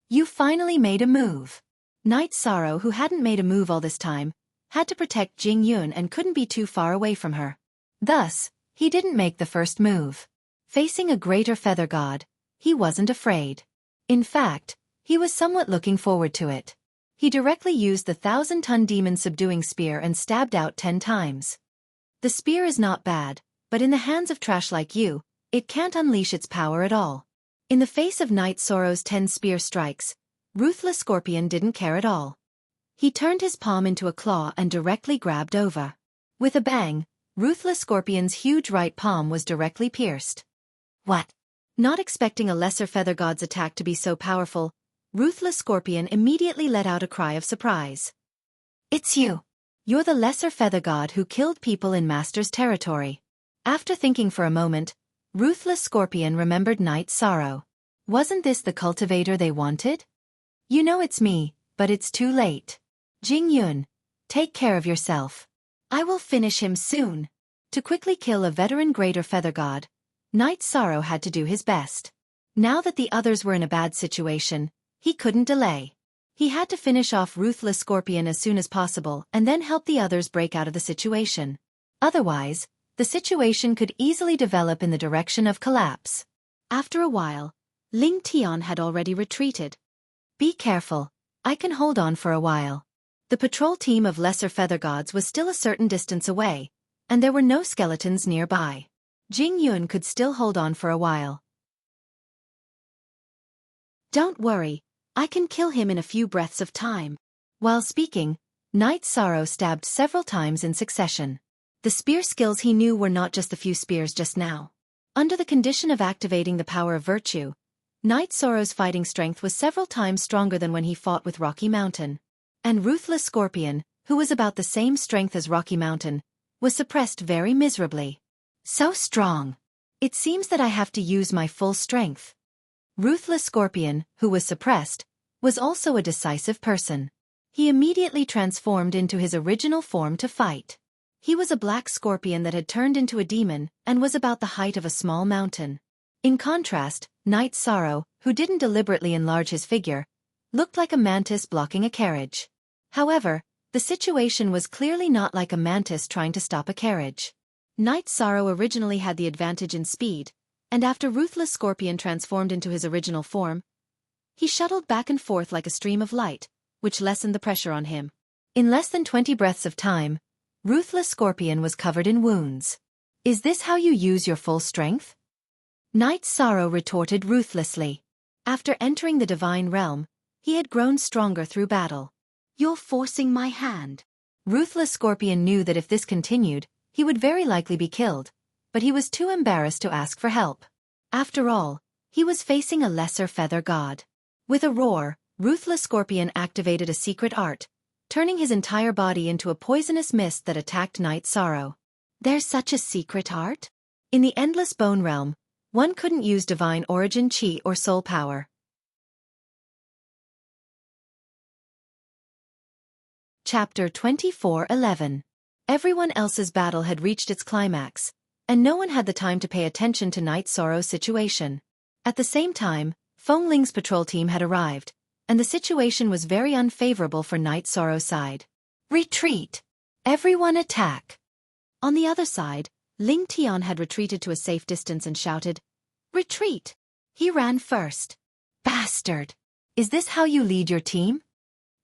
Speaker 1: You finally made a move. Night Sorrow, who hadn't made a move all this time, had to protect Jing Yun and couldn't be too far away from her. Thus, he didn't make the first move. Facing a greater feather god, he wasn't afraid. In fact, he was somewhat looking forward to it. He directly used the 1,000-ton demon subduing spear and stabbed out 10 times. The spear is not bad, but in the hands of trash like you, it can't unleash its power at all. In the face of Night Sorrow's 10 spear strikes, Ruthless Scorpion didn't care at all. He turned his palm into a claw and directly grabbed over. With a bang, Ruthless Scorpion's huge right palm was directly pierced. What? Not expecting a lesser feather god's attack to be so powerful, Ruthless Scorpion immediately let out a cry of surprise. It's you! You're the lesser feather god who killed people in Master's territory. After thinking for a moment, Ruthless Scorpion remembered Night Sorrow. Wasn't this the cultivator they wanted? You know it's me, but it's too late. Jing Yun, take care of yourself. I will finish him soon. To quickly kill a veteran greater feather god, Night Sorrow had to do his best. Now that the others were in a bad situation, he couldn't delay. He had to finish off Ruthless Scorpion as soon as possible and then help the others break out of the situation. Otherwise, the situation could easily develop in the direction of collapse. After a while, Ling Tian had already retreated. Be careful, I can hold on for a while. The patrol team of lesser feather gods was still a certain distance away, and there were no skeletons nearby. Jing Yun could still hold on for a while. Don't worry, I can kill him in a few breaths of time. While speaking, Night Sorrow stabbed several times in succession. The spear skills he knew were not just the few spears just now. Under the condition of activating the power of virtue, Night Sorrow's fighting strength was several times stronger than when he fought with Rocky Mountain. And Ruthless Scorpion, who was about the same strength as Rocky Mountain, was suppressed very miserably. So strong. It seems that I have to use my full strength. Ruthless Scorpion, who was suppressed, was also a decisive person. He immediately transformed into his original form to fight. He was a black scorpion that had turned into a demon and was about the height of a small mountain. In contrast, Night Sorrow, who didn't deliberately enlarge his figure, looked like a mantis blocking a carriage. However, the situation was clearly not like a mantis trying to stop a carriage. Night Sorrow originally had the advantage in speed, and after Ruthless Scorpion transformed into his original form, he shuttled back and forth like a stream of light, which lessened the pressure on him. In less than 20 breaths of time, Ruthless Scorpion was covered in wounds. Is this how you use your full strength? Night Sorrow retorted ruthlessly. After entering the divine realm, he had grown stronger through battle. You're forcing my hand. Ruthless Scorpion knew that if this continued, he would very likely be killed, but he was too embarrassed to ask for help. After all, he was facing a lesser feather god. With a roar, Ruthless Scorpion activated a secret art, turning his entire body into a poisonous mist that attacked Night Sorrow. There's such a secret art? In the Endless Bone Realm, one couldn't use divine origin chi or soul power. Chapter 24:11. Everyone else's battle had reached its climax, and no one had the time to pay attention to Night Sorrow's situation. At the same time, Feng Ling's patrol team had arrived, and the situation was very unfavorable for Night Sorrow's side. Retreat! Everyone attack! On the other side, Ling Tian had retreated to a safe distance and shouted, Retreat! He ran first. Bastard! Is this how you lead your team?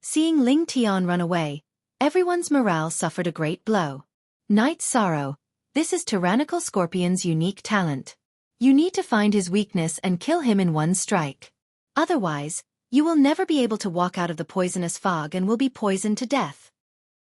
Speaker 1: Seeing Ling Tian run away, everyone's morale suffered a great blow. Night Sorrow, this is Tyrannical Scorpion's unique talent. You need to find his weakness and kill him in one strike. Otherwise, you will never be able to walk out of the poisonous fog and will be poisoned to death.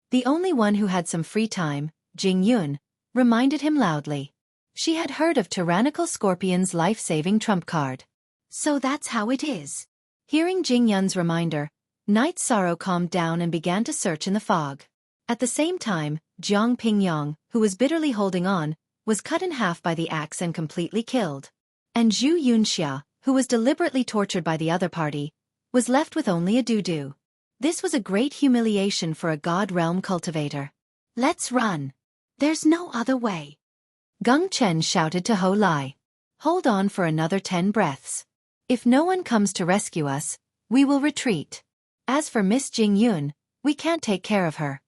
Speaker 1: The only one who had some free time, Jing Yun, reminded him loudly. She had heard of Tyrannical Scorpion's life-saving trump card. So that's how it is. Hearing Jing Yun's reminder, Night Sorrow calmed down and began to search in the fog. At the same time, Jiang Pingyang, who was bitterly holding on, was cut in half by the axe and completely killed. And Zhu Yunxia, who was deliberately tortured by the other party, was left with only a doo-doo. This was a great humiliation for a God Realm cultivator. Let's run. There's no other way. Gung Chen shouted to Ho Lai. Hold on for another 10 breaths. If no one comes to rescue us, we will retreat. As for Miss Jing Yun, we can't take care of her.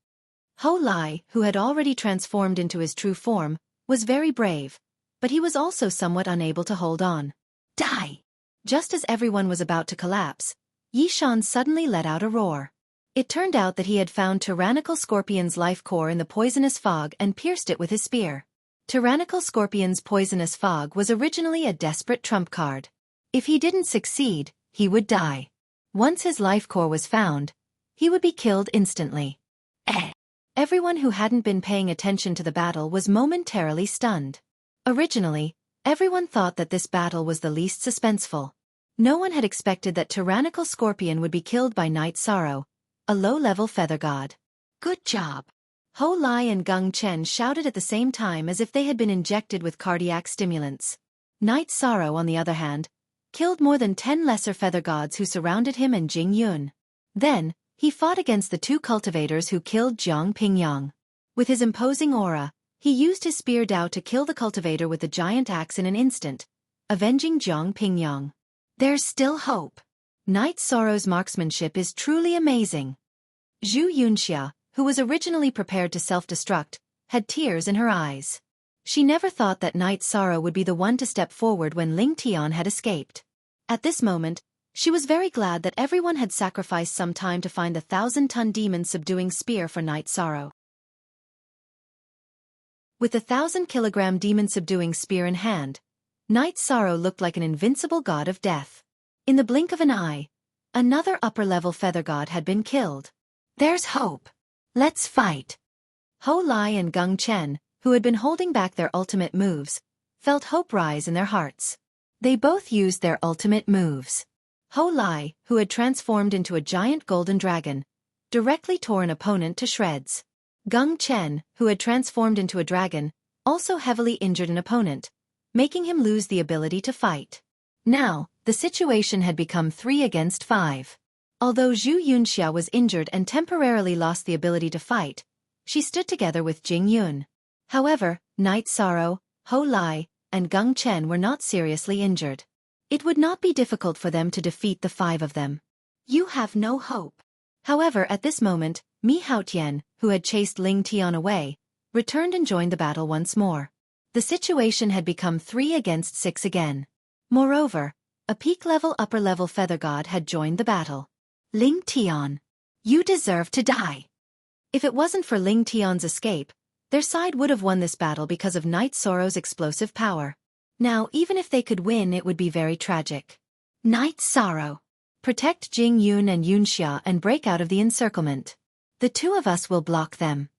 Speaker 1: Ho Lai, who had already transformed into his true form, was very brave, but he was also somewhat unable to hold on. Die! Just as everyone was about to collapse, Yishan suddenly let out a roar. It turned out that he had found Tyrannical Scorpion's life core in the poisonous fog and pierced it with his spear. Tyrannical Scorpion's poisonous fog was originally a desperate trump card. If he didn't succeed, he would die. Once his life core was found, he would be killed instantly. Everyone who hadn't been paying attention to the battle was momentarily stunned. Originally, Everyone thought that this battle was the least suspenseful. No one had expected that tyrannical scorpion would be killed by Night Sorrow, a low-level feather god. Good job! Ho Lai and Gung Chen shouted at the same time as if they had been injected with cardiac stimulants. Night Sorrow, on the other hand, killed more than 10 lesser feather gods who surrounded him and Jing Yun. Then, he fought against the 2 cultivators who killed Jiang Pingyang. With his imposing aura, he used his spear Dao to kill the cultivator with the giant axe in an instant, avenging Jiang Pingyang. There's still hope. Night Sorrow's marksmanship is truly amazing. Zhu Yunxia, who was originally prepared to self-destruct, had tears in her eyes. She never thought that Night Sorrow would be the one to step forward when Ling Tian had escaped. At this moment, she was very glad that everyone had sacrificed some time to find the 1,000-ton demon-subduing spear for Night Sorrow. With the 1,000-kilogram demon-subduing spear in hand, Night Sorrow looked like an invincible god of death. In the blink of an eye, another upper-level feather god had been killed. There's hope. Let's fight. Ho Lai and Gung Chen, who had been holding back their ultimate moves, felt hope rise in their hearts. They both used their ultimate moves. Ho Lai, who had transformed into a giant golden dragon, directly tore an opponent to shreds. Gung Chen, who had transformed into a dragon, also heavily injured an opponent, making him lose the ability to fight. Now, the situation had become 3 against 5. Although Zhu Yunxia was injured and temporarily lost the ability to fight, she stood together with Jing Yun. However, Night Sorrow, Ho Lai, and Gung Chen were not seriously injured. It would not be difficult for them to defeat the 5 of them. You have no hope. However, at this moment, Mi Haotian, who had chased Ling Tian away, returned and joined the battle once more. The situation had become 3 against 6 again. Moreover, a peak-level upper-level feather god had joined the battle. Ling Tian, you deserve to die. If it wasn't for Ling Tian's escape, their side would have won this battle because of Night Sorrow's explosive power. Now, even if they could win, it would be very tragic. Night Sorrow, protect Jing Yun and Yunxia and break out of the encirclement. The 2 of us will block them.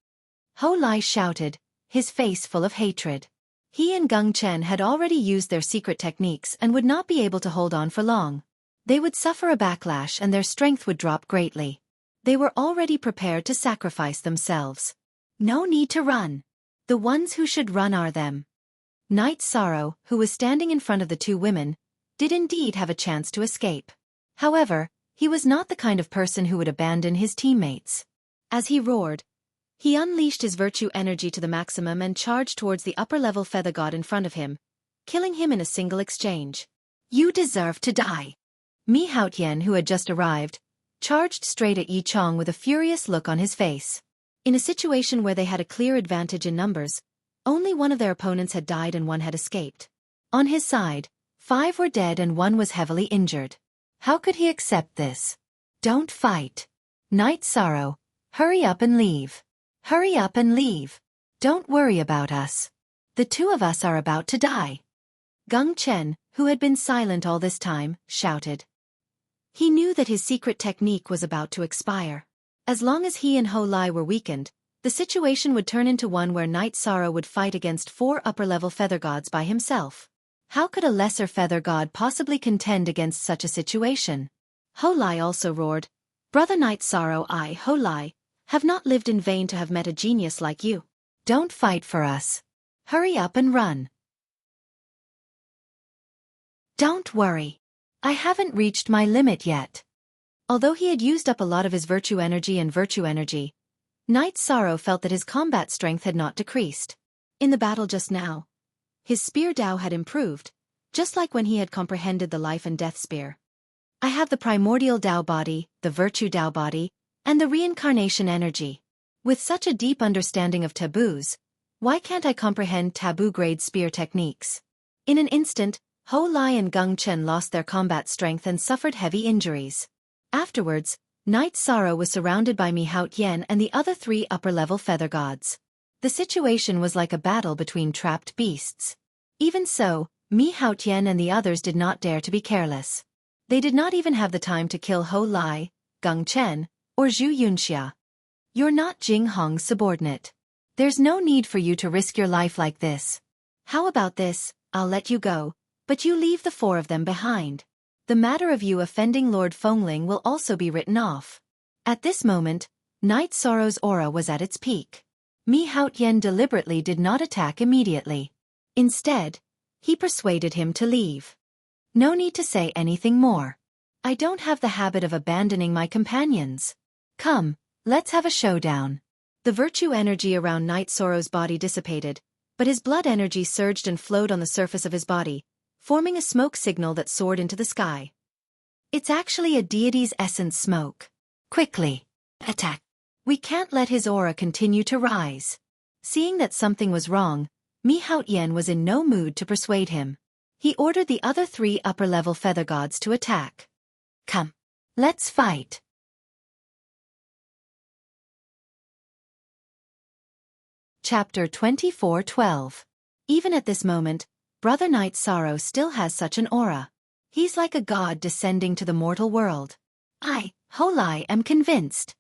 Speaker 1: Ho Lai shouted, his face full of hatred. He and Gung Chen had already used their secret techniques and would not be able to hold on for long. They would suffer a backlash and their strength would drop greatly. They were already prepared to sacrifice themselves. No need to run. The ones who should run are them. Night Sorrow, who was standing in front of the 2 women, did indeed have a chance to escape. However, he was not the kind of person who would abandon his teammates. As he roared, he unleashed his virtue energy to the maximum and charged towards the upper-level feather god in front of him, killing him in a single exchange. You deserve to die. Mi Haotian, who had just arrived, charged straight at Yi Chong with a furious look on his face. In a situation where they had a clear advantage in numbers, only one of their opponents had died and one had escaped. On his side, 5 were dead and 1 was heavily injured. How could he accept this? Don't fight. Night Sorrow, hurry up and leave. Hurry up and leave. Don't worry about us. The 2 of us are about to die. Gung Chen, who had been silent all this time, shouted. He knew that his secret technique was about to expire. As long as he and Ho Lai were weakened, the situation would turn into one where Night Sorrow would fight against 4 upper-level feather gods by himself. How could a lesser feather god possibly contend against such a situation? Ho Lai also roared, Brother Night Sorrow, I, Ho Lai, have not lived in vain to have met a genius like you. Don't fight for us. Hurry up and run. Don't worry. I haven't reached my limit yet. Although he had used up a lot of his virtue energy, Night Sorrow felt that his combat strength had not decreased. In the battle just now, his spear Dao had improved, just like when he had comprehended the life and death spear. I have the primordial Dao body, the virtue Dao body, and the reincarnation energy. With such a deep understanding of taboos, why can't I comprehend taboo-grade spear techniques? In an instant, Ho Lai and Gung Chen lost their combat strength and suffered heavy injuries. Afterwards, Night Sorrow was surrounded by Mi Haotian and the other 3 upper-level feather gods. The situation was like a battle between trapped beasts. Even so, Mi Haotian and the others did not dare to be careless. They did not even have the time to kill Ho Lai, Gung Chen, or Zhu Yunxia. You're not Jing Hong's subordinate. There's no need for you to risk your life like this. How about this? I'll let you go, but you leave the 4 of them behind. The matter of you offending Lord Fengling will also be written off. At this moment, Night Sorrow's aura was at its peak. Mi Haotian deliberately did not attack immediately. Instead, he persuaded him to leave. No need to say anything more. I don't have the habit of abandoning my companions. Come, let's have a showdown. The virtue energy around Night Sorrow's body dissipated, but his blood energy surged and flowed on the surface of his body, forming a smoke signal that soared into the sky. It's actually a deity's essence smoke. Quickly, attack. We can't let his aura continue to rise. Seeing that something was wrong, Mi Haotian was in no mood to persuade him. He ordered the other 3 upper-level feather gods to attack. Come, let's fight. Chapter 24:12. Even at this moment, Brother Night Sorrow still has such an aura. He's like a god descending to the mortal world. I, Ho Lai, am convinced.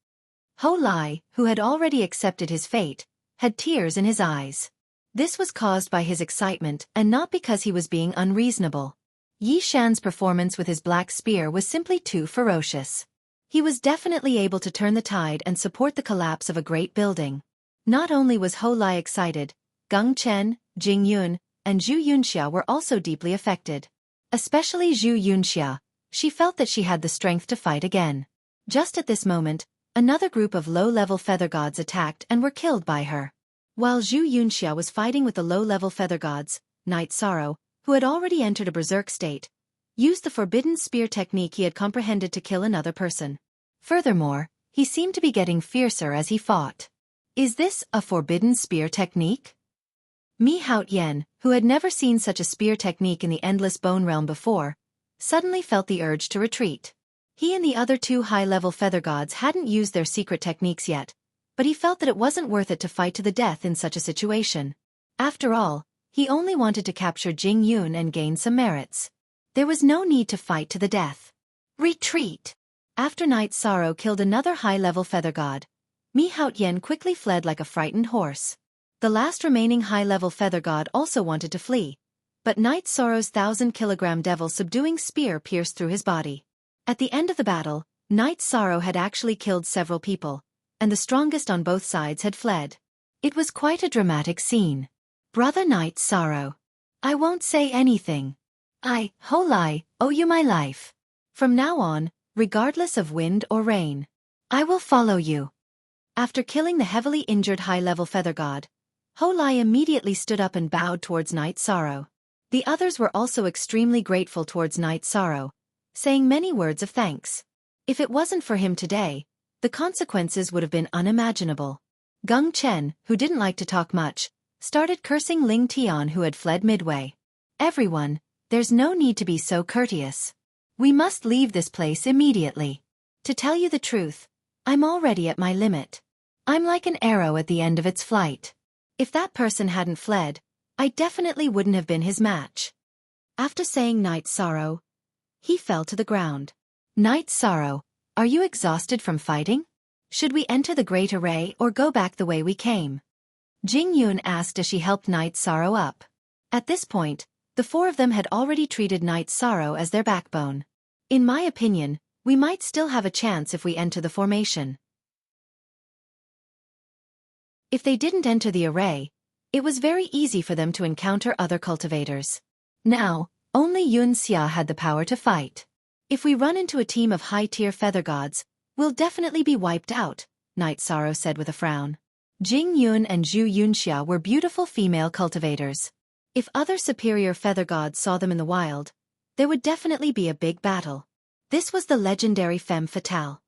Speaker 1: Ho Lai, who had already accepted his fate, had tears in his eyes. This was caused by his excitement and not because he was being unreasonable. Yi Shan's performance with his black spear was simply too ferocious. He was definitely able to turn the tide and support the collapse of a great building. Not only was Ho Lai excited, Geng Chen, Jing Yun, and Zhu Yunxia were also deeply affected. Especially Zhu Yunxia, she felt that she had the strength to fight again. Just at this moment, another group of low-level feather gods attacked and were killed by her. While Zhu Yunxia was fighting with the low-level feather gods, Night Sorrow, who had already entered a berserk state, used the forbidden spear technique he had comprehended to kill another person. Furthermore, he seemed to be getting fiercer as he fought. Is this a forbidden spear technique? Mi Haotian, who had never seen such a spear technique in the Endless Bone Realm before, suddenly felt the urge to retreat. He and the other 2 high-level feather gods hadn't used their secret techniques yet, but he felt that it wasn't worth it to fight to the death in such a situation. After all, he only wanted to capture Jing Yun and gain some merits. There was no need to fight to the death. Retreat! After Night Sorrow killed another high-level feather god, Mi Haotian quickly fled like a frightened horse. The last remaining high-level feather god also wanted to flee, but Night Sorrow's 1,000-kilogram devil subduing spear pierced through his body. At the end of the battle, Night Sorrow had actually killed several people, and the strongest on both sides had fled. It was quite a dramatic scene. Brother Night Sorrow. I won't say anything. I, Ho Lai, owe you my life. From now on, regardless of wind or rain, I will follow you. After killing the heavily injured high-level feather god, Ho Lai immediately stood up and bowed towards Night Sorrow. The others were also extremely grateful towards Night Sorrow, saying many words of thanks. If it wasn't for him today, the consequences would have been unimaginable. Geng Chen, who didn't like to talk much, started cursing Ling Tian, who had fled midway. Everyone, there's no need to be so courteous. We must leave this place immediately. To tell you the truth, I'm already at my limit. I'm like an arrow at the end of its flight. If that person hadn't fled, I definitely wouldn't have been his match. After saying Night Sorrow, he fell to the ground. Night Sorrow, are you exhausted from fighting? Should we enter the Great Array or go back the way we came? Jing Yun asked as she helped Night Sorrow up. At this point, the 4 of them had already treated Night Sorrow as their backbone. In my opinion, we might still have a chance if we enter the formation. If they didn't enter the array, it was very easy for them to encounter other cultivators. Now, only Yun Xia had the power to fight. If we run into a team of high-tier feather gods, we'll definitely be wiped out, Night Sorrow said with a frown. Jing Yun and Zhu Yunxia were beautiful female cultivators. If other superior feather gods saw them in the wild, there would definitely be a big battle. This was the legendary femme fatale.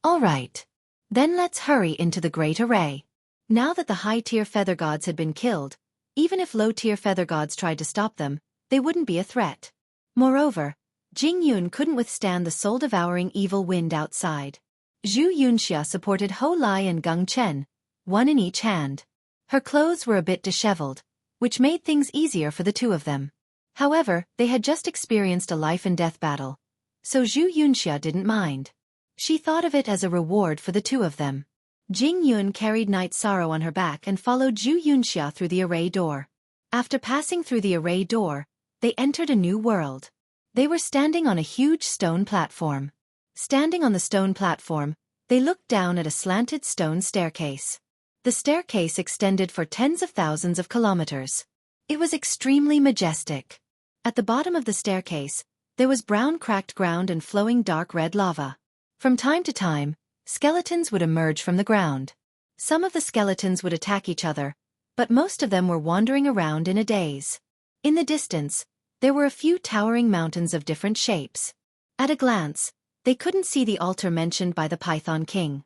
Speaker 1: All right. Then let's hurry into the Great Array. Now that the high-tier feather gods had been killed, even if low-tier feather gods tried to stop them, they wouldn't be a threat. Moreover, Jing Yun couldn't withstand the soul-devouring evil wind outside. Zhu Yunxia supported Ho Lai and Geng Chen, one in each hand. Her clothes were a bit disheveled, which made things easier for the 2 of them. However, they had just experienced a life-and-death battle, so Zhu Yunxia didn't mind. She thought of it as a reward for the 2 of them. Jing Yun carried Night Sorrow on her back and followed Zhu Yunxia through the array door. After passing through the array door, they entered a new world. They were standing on a huge stone platform. Standing on the stone platform, they looked down at a slanted stone staircase. The staircase extended for tens of thousands of kilometers. It was extremely majestic. At the bottom of the staircase, there was brown cracked ground and flowing dark red lava. From time to time, skeletons would emerge from the ground. Some of the skeletons would attack each other, but most of them were wandering around in a daze. In the distance, there were a few towering mountains of different shapes. At a glance, they couldn't see the altar mentioned by the Python King.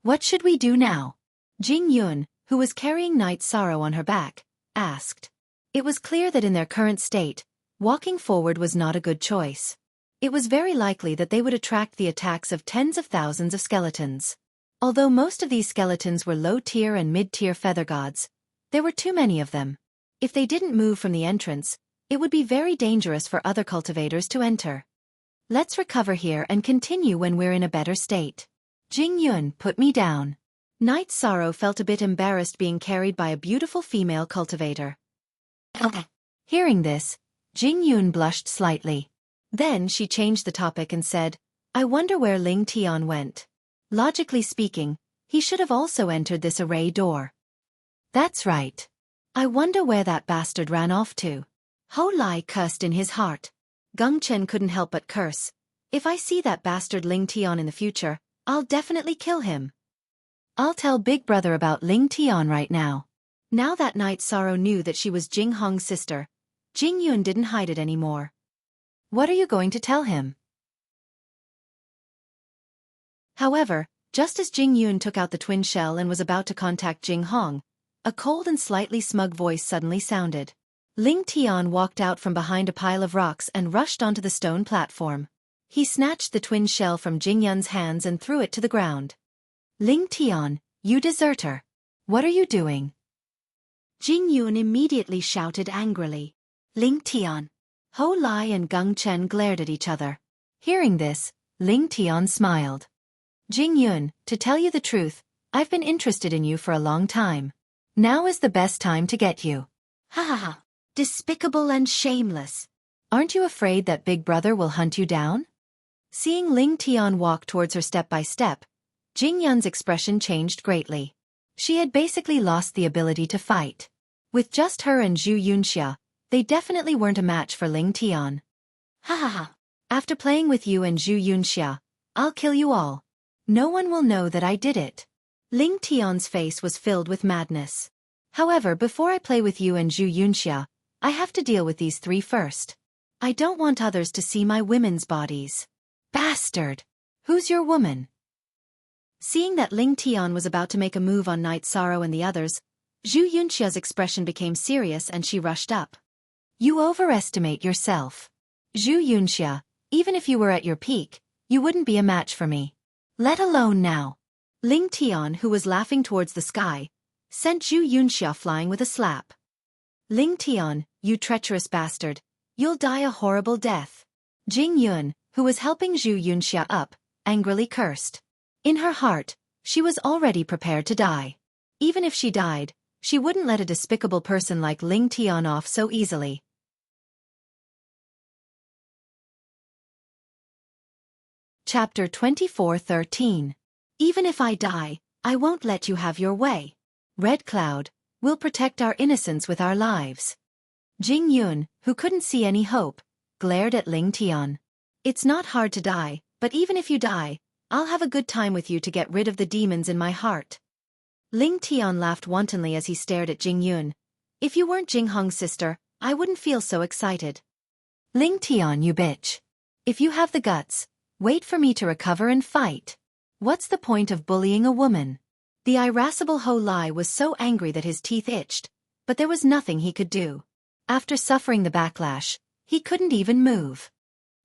Speaker 1: What should we do now? Jing Yun, who was carrying Night Sorrow on her back, asked. It was clear that in their current state, walking forward was not a good choice. It was very likely that they would attract the attacks of tens of thousands of skeletons. Although most of these skeletons were low-tier and mid-tier feather gods, there were too many of them. If they didn't move from the entrance, it would be very dangerous for other cultivators to enter. Let's recover here and continue when we're in a better state. Jing Yun, put me down. Night Sorrow felt a bit embarrassed being carried by a beautiful female cultivator. Hearing this, Jing Yun blushed slightly. Then she changed the topic and said, I wonder where Ling Tian went. Logically speaking, he should have also entered this array door. That's right. I wonder where that bastard ran off to. Ho Lai cursed in his heart. Gung Chen couldn't help but curse. If I see that bastard Ling Tian in the future, I'll definitely kill him. I'll tell Big Brother about Ling Tian right now. Now that Night Sorrow knew that she was Jing Hong's sister, Jing Yun didn't hide it anymore. What are you going to tell him? However, just as Jing Yun took out the twin shell and was about to contact Jing Hong, a cold and slightly smug voice suddenly sounded. Ling Tian walked out from behind a pile of rocks and rushed onto the stone platform. He snatched the twin shell from Jing Yun's hands and threw it to the ground. Ling Tian, you deserter! What are you doing? Jing Yun immediately shouted angrily. Ling Tian! Ho Lai and Gung Chen glared at each other. Hearing this, Ling Tian smiled. Jing Yun, to tell you the truth, I've been interested in you for a long time. Now is the best time to get you. Ha ha ha. Despicable and shameless. Aren't you afraid that Big Brother will hunt you down? Seeing Ling Tian walk towards her step by step, Jing Yun's expression changed greatly. She had basically lost the ability to fight. With just her and Zhu Yunxia, they definitely weren't a match for Ling Tian. Ha ha ha. After playing with you and Zhu Yunxia, I'll kill you all. No one will know that I did it. Ling Tian's face was filled with madness. However, before I play with you and Zhu Yunxia, I have to deal with these three first. I don't want others to see my women's bodies. Bastard! Who's your woman? Seeing that Ling Tian was about to make a move on Night Sorrow and the others, Zhu Yunxia's expression became serious and she rushed up. You overestimate yourself. Zhu Yunxia, even if you were at your peak, you wouldn't be a match for me. Let alone now. Ling Tian, who was laughing towards the sky, sent Zhu Yunxia flying with a slap. Ling Tian, you treacherous bastard, you'll die a horrible death. Jing Yun, who was helping Zhu Yunxia up, angrily cursed. In her heart, she was already prepared to die. Even if she died, she wouldn't let a despicable person like Ling Tian off so easily. Chapter 24:13. Even if I die, I won't let you have your way. Red Cloud, we'll protect our innocence with our lives. Jing Yun, who couldn't see any hope, glared at Ling Tian. It's not hard to die, but even if you die, I'll have a good time with you to get rid of the demons in my heart. Ling Tian laughed wantonly as he stared at Jing Yun. If you weren't Jing Hong's sister, I wouldn't feel so excited. Ling Tian, you bitch. If you have the guts, wait for me to recover and fight. What's the point of bullying a woman? The irascible Ho Lai was so angry that his teeth itched, but there was nothing he could do. After suffering the backlash, he couldn't even move.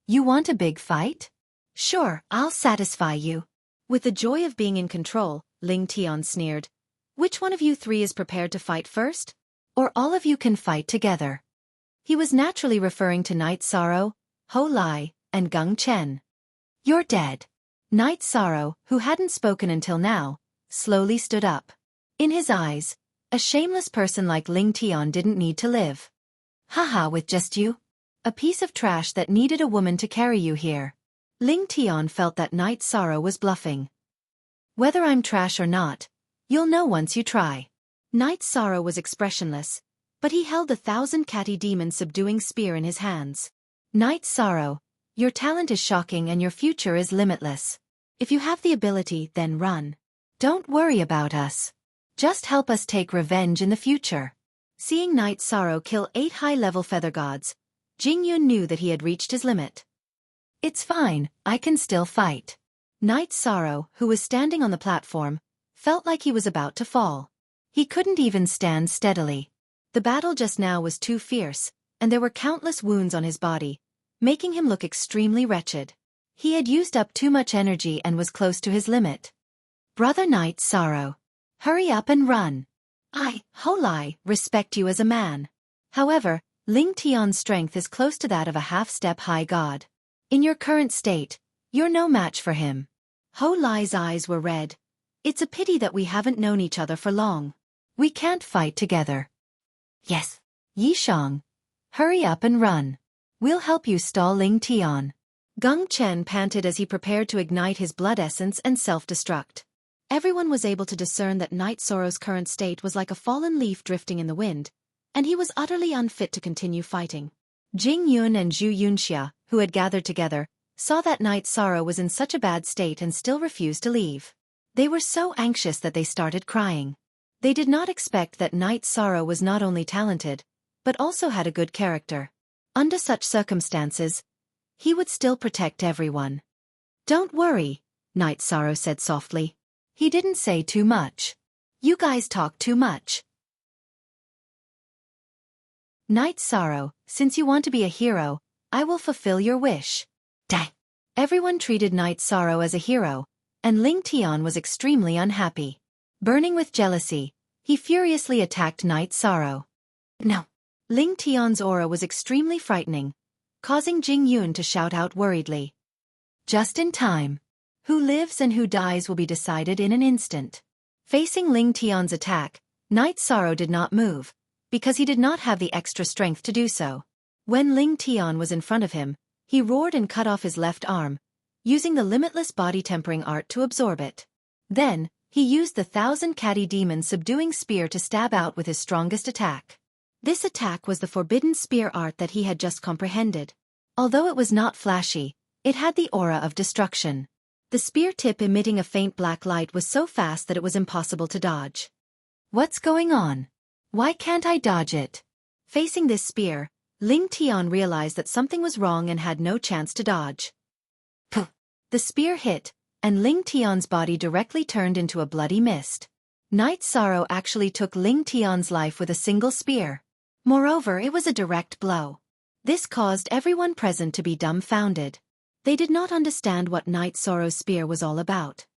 Speaker 1: You want a big fight? Sure, I'll satisfy you. With the joy of being in control, Ling Tian sneered. Which one of you three is prepared to fight first? Or all of you can fight together? He was naturally referring to Night Sorrow, Ho Lai, and Gung Chen. You're dead. Night Sorrow, who hadn't spoken until now, slowly stood up. In his eyes, A shameless person like Ling Tian didn't need to live. Haha, with just you? A piece of trash that needed a woman to carry you here. Ling Tian felt that Night Sorrow was bluffing. Whether I'm trash or not, you'll know once you try. Night Sorrow was expressionless, but he held the 1,000 catty demon subduing spear in his hands. Night Sorrow, your talent is shocking and your future is limitless. If you have the ability, then run. Don't worry about us. Just help us take revenge in the future. Seeing Night Sorrow kill 8 high-level feather gods, Jingyun knew that he had reached his limit. It's fine, I can still fight. Night Sorrow, who was standing on the platform, felt like he was about to fall. He couldn't even stand steadily. The battle just now was too fierce, and there were countless wounds on his body, making him look extremely wretched. He had used up too much energy and was close to his limit. Brother Night Sorrow, hurry up and run. I, Holai, respect you as a man. However, Ling Tian's strength is close to that of a half-step high god. In your current state, you're no match for him. Holai's eyes were red. It's a pity that we haven't known each other for long. We can't fight together. Yes. Yishang, hurry up and run. We'll help you stall Ling Tian. Gung Chen panted as he prepared to ignite his blood essence and self-destruct. Everyone was able to discern that Night Sorrow's current state was like a fallen leaf drifting in the wind, and he was utterly unfit to continue fighting. Jing Yun and Zhu Yunxia, who had gathered together, saw that Night Sorrow was in such a bad state and still refused to leave. They were so anxious that they started crying. They did not expect that Night Sorrow was not only talented, but also had a good character. Under such circumstances, he would still protect everyone. Don't worry, Night Sorrow said softly. He didn't say too much. You guys talk too much. Night Sorrow, since you want to be a hero, I will fulfill your wish. Dang. Everyone treated Night Sorrow as a hero, and Ling Tian was extremely unhappy. Burning with jealousy, he furiously attacked Night Sorrow. No. Ling Tian's aura was extremely frightening, causing Jing Yun to shout out worriedly. Just in time. Who lives and who dies will be decided in an instant. Facing Ling Tian's attack, Night Sorrow did not move, because he did not have the extra strength to do so. When Ling Tian was in front of him, he roared and cut off his left arm, using the limitless body tempering art to absorb it. Then, he used the 1,000 catty demon subduing spear to stab out with his strongest attack. This attack was the forbidden spear art that he had just comprehended. Although it was not flashy, it had the aura of destruction. The spear tip emitting a faint black light was so fast that it was impossible to dodge. What's going on? Why can't I dodge it? Facing this spear, Ling Tian realized that something was wrong and had no chance to dodge. Puh! The spear hit, and Ling Tian's body directly turned into a bloody mist. Night Sorrow actually took Ling Tian's life with a single spear. Moreover, it was a direct blow. This caused everyone present to be dumbfounded. They did not understand what Night Sorrow's spear was all about.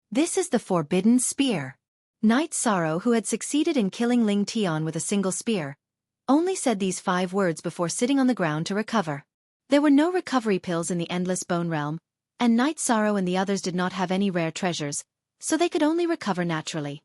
Speaker 1: This is the forbidden spear. Night Sorrow, who had succeeded in killing Ling Tian with a single spear, only said these 5 words before sitting on the ground to recover. There were no recovery pills in the Endless Bone Realm, and Night Sorrow and the others did not have any rare treasures, so they could only recover naturally.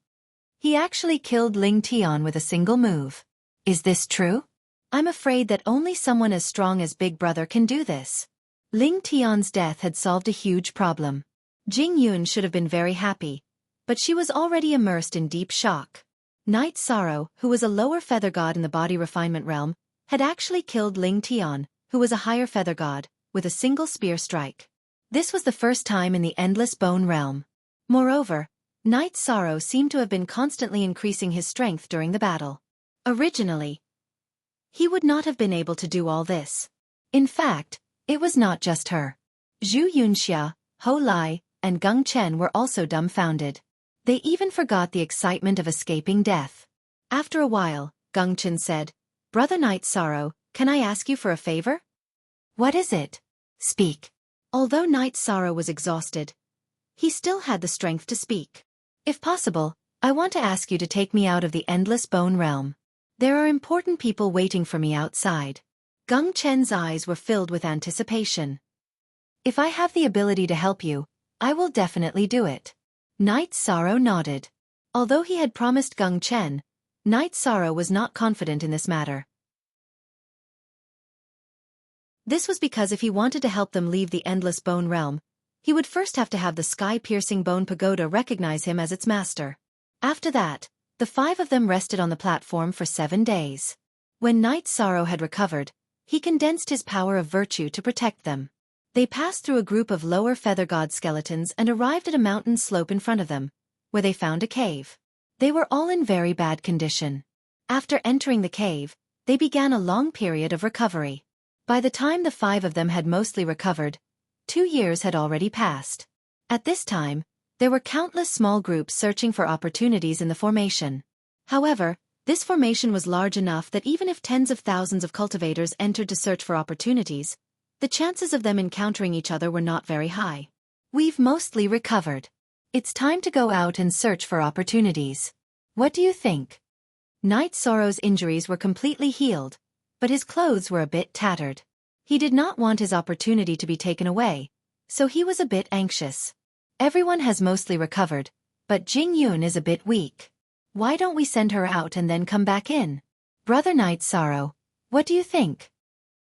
Speaker 1: He actually killed Ling Tian with a single move. Is this true? I'm afraid that only someone as strong as Big Brother can do this. Ling Tian's death had solved a huge problem. Jing Yun should have been very happy, but she was already immersed in deep shock. Night Sorrow, who was a lower feather god in the body refinement realm, had actually killed Ling Tian, who was a higher feather god, with a single spear strike. This was the first time in the Endless Bone Realm. Moreover, Night Sorrow seemed to have been constantly increasing his strength during the battle. Originally, he would not have been able to do all this. In fact, it was not just her. Zhu Yunxia, Ho Lai, and Gung Chen were also dumbfounded. They even forgot the excitement of escaping death. After a while, Gung Chen said, Brother Night Sorrow, can I ask you for a favor? What is it? Speak. Although Night Sorrow was exhausted, he still had the strength to speak. If possible, I want to ask you to take me out of the Endless Bone Realm. There are important people waiting for me outside. Gung Chen's eyes were filled with anticipation. If I have the ability to help you, I will definitely do it. Night Sorrow nodded. Although he had promised Gung Chen, Knight Sorrow was not confident in this matter. This was because if he wanted to help them leave the endless bone realm, he would first have to have the sky-piercing bone pagoda recognize him as its master. After that, the 5 of them rested on the platform for 7 days. When Knight Sorrow had recovered, he condensed his power of virtue to protect them. They passed through a group of lower feather god skeletons and arrived at a mountain slope in front of them, where they found a cave. They were all in very bad condition. After entering the cave, they began a long period of recovery. By the time the 5 of them had mostly recovered, 2 years had already passed. At this time, there were countless small groups searching for opportunities in the formation. However, this formation was large enough that even if tens of thousands of cultivators entered to search for opportunities, the chances of them encountering each other were not very high. We've mostly recovered. It's time to go out and search for opportunities. What do you think? Knight Sorrow's injuries were completely healed, but his clothes were a bit tattered. He did not want his opportunity to be taken away, so he was a bit anxious. Everyone has mostly recovered, but Jing Yun is a bit weak. Why don't we send her out and then come back in? Brother Knight Sorrow, what do you think?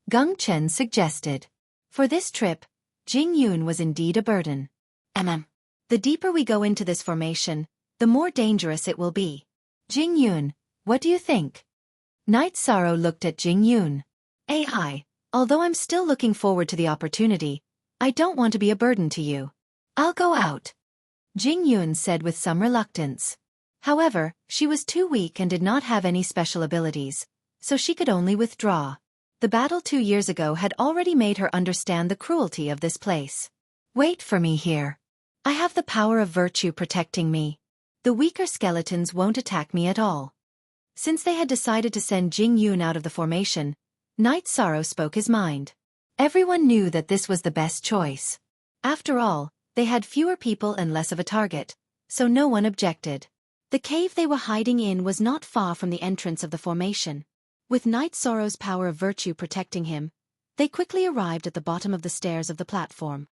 Speaker 1: Gung Chen suggested. For this trip, Jing Yun was indeed a burden. The deeper we go into this formation, the more dangerous it will be. Jing Yun, what do you think? Knight Sorrow looked at Jing Yun. Although I'm still looking forward to the opportunity, I don't want to be a burden to you. I'll go out. Jing Yun said with some reluctance. However, she was too weak and did not have any special abilities, so she could only withdraw. The battle 2 years ago had already made her understand the cruelty of this place. Wait for me here. I have the power of virtue protecting me. The weaker skeletons won't attack me at all. Since they had decided to send Jing Yun out of the formation, Knight Sorrow spoke his mind. Everyone knew that this was the best choice. After all, they had fewer people and less of a target, so no one objected. The cave they were hiding in was not far from the entrance of the formation. With Knight Sorrow's power of virtue protecting him, they quickly arrived at the bottom of the stairs of the platform.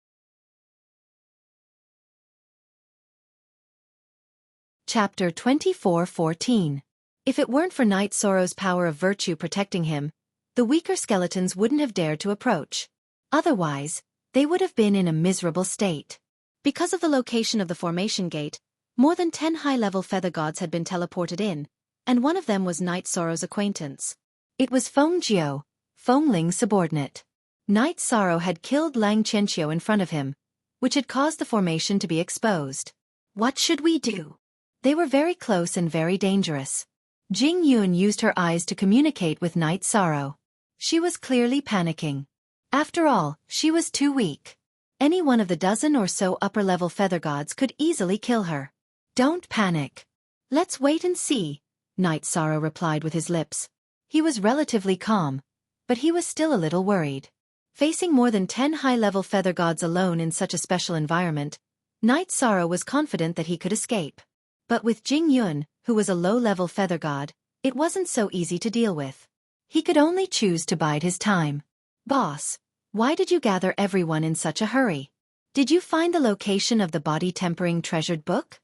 Speaker 1: Chapter 24:14. If it weren't for Knight Sorrow's power of virtue protecting him, the weaker skeletons wouldn't have dared to approach. Otherwise, they would have been in a miserable state. Because of the location of the formation gate, more than 10 high-level feather gods had been teleported in, and one of them was Knight Sorrow's acquaintance. It was Feng Jiao, Feng Ling's subordinate. Knight Sorrow had killed Lang Qianqiu in front of him, which had caused the formation to be exposed. What should we do? They were very close and very dangerous. Jing Yun used her eyes to communicate with Knight Sorrow. She was clearly panicking. After all, she was too weak. Any one of the dozen or so upper-level feather gods could easily kill her. Don't panic. Let's wait and see, Knight Sorrow replied with his lips. He was relatively calm, but he was still a little worried. Facing more than 10 high-level feather gods alone in such a special environment, Knight Sorrow was confident that he could escape. But with Jing Yun, who was a low-level feather god, it wasn't so easy to deal with. He could only choose to bide his time. Boss, why did you gather everyone in such a hurry? Did you find the location of the body-tempering treasured book?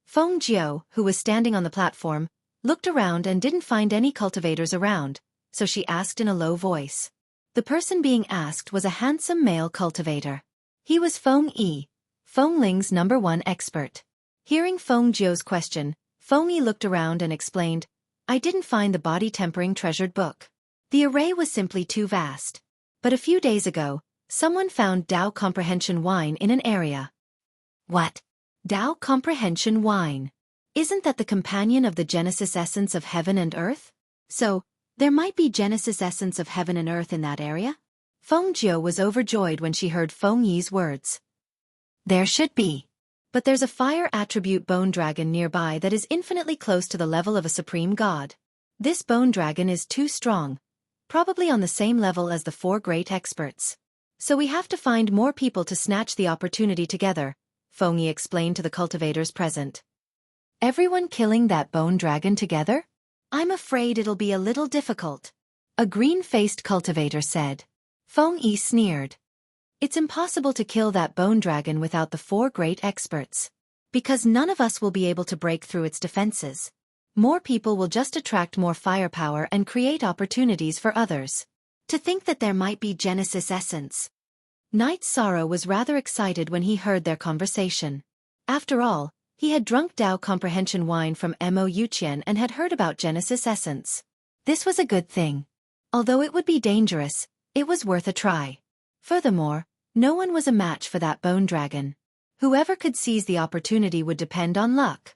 Speaker 1: Feng Jiao, who was standing on the platform, looked around and didn't find any cultivators around, so she asked in a low voice. The person being asked was a handsome male cultivator. He was Feng Yi, Feng Ling's #1 expert. Hearing Feng Jiao's question, Feng Yi looked around and explained, I didn't find the body-tempering treasured book. The array was simply too vast. But a few days ago, someone found Dao Comprehension wine in an area. What? Dao Comprehension wine? Isn't that the companion of the Genesis essence of heaven and earth? So, there might be Genesis essence of heaven and earth in that area? Feng Jiao was overjoyed when she heard Feng Yi's words. There should be. But there's a fire attribute bone dragon nearby that is infinitely close to the level of a supreme god. This bone dragon is too strong, probably on the same level as the 4 great experts. So we have to find more people to snatch the opportunity together, Feng Yi explained to the cultivators present. Everyone killing that bone dragon together? I'm afraid it'll be a little difficult, a green-faced cultivator said. Feng Yi sneered. It's impossible to kill that bone dragon without the 4 great experts. Because none of us will be able to break through its defenses. more people will just attract more firepower and create opportunities for others. To think that there might be Genesis essence. Knight Sorrow was rather excited when he heard their conversation. After all, he had drunk Tao comprehension wine from Mo Yuqian and had heard about Genesis essence. This was a good thing. Although it would be dangerous, it was worth a try. Furthermore, no one was a match for that bone dragon. Whoever could seize the opportunity would depend on luck.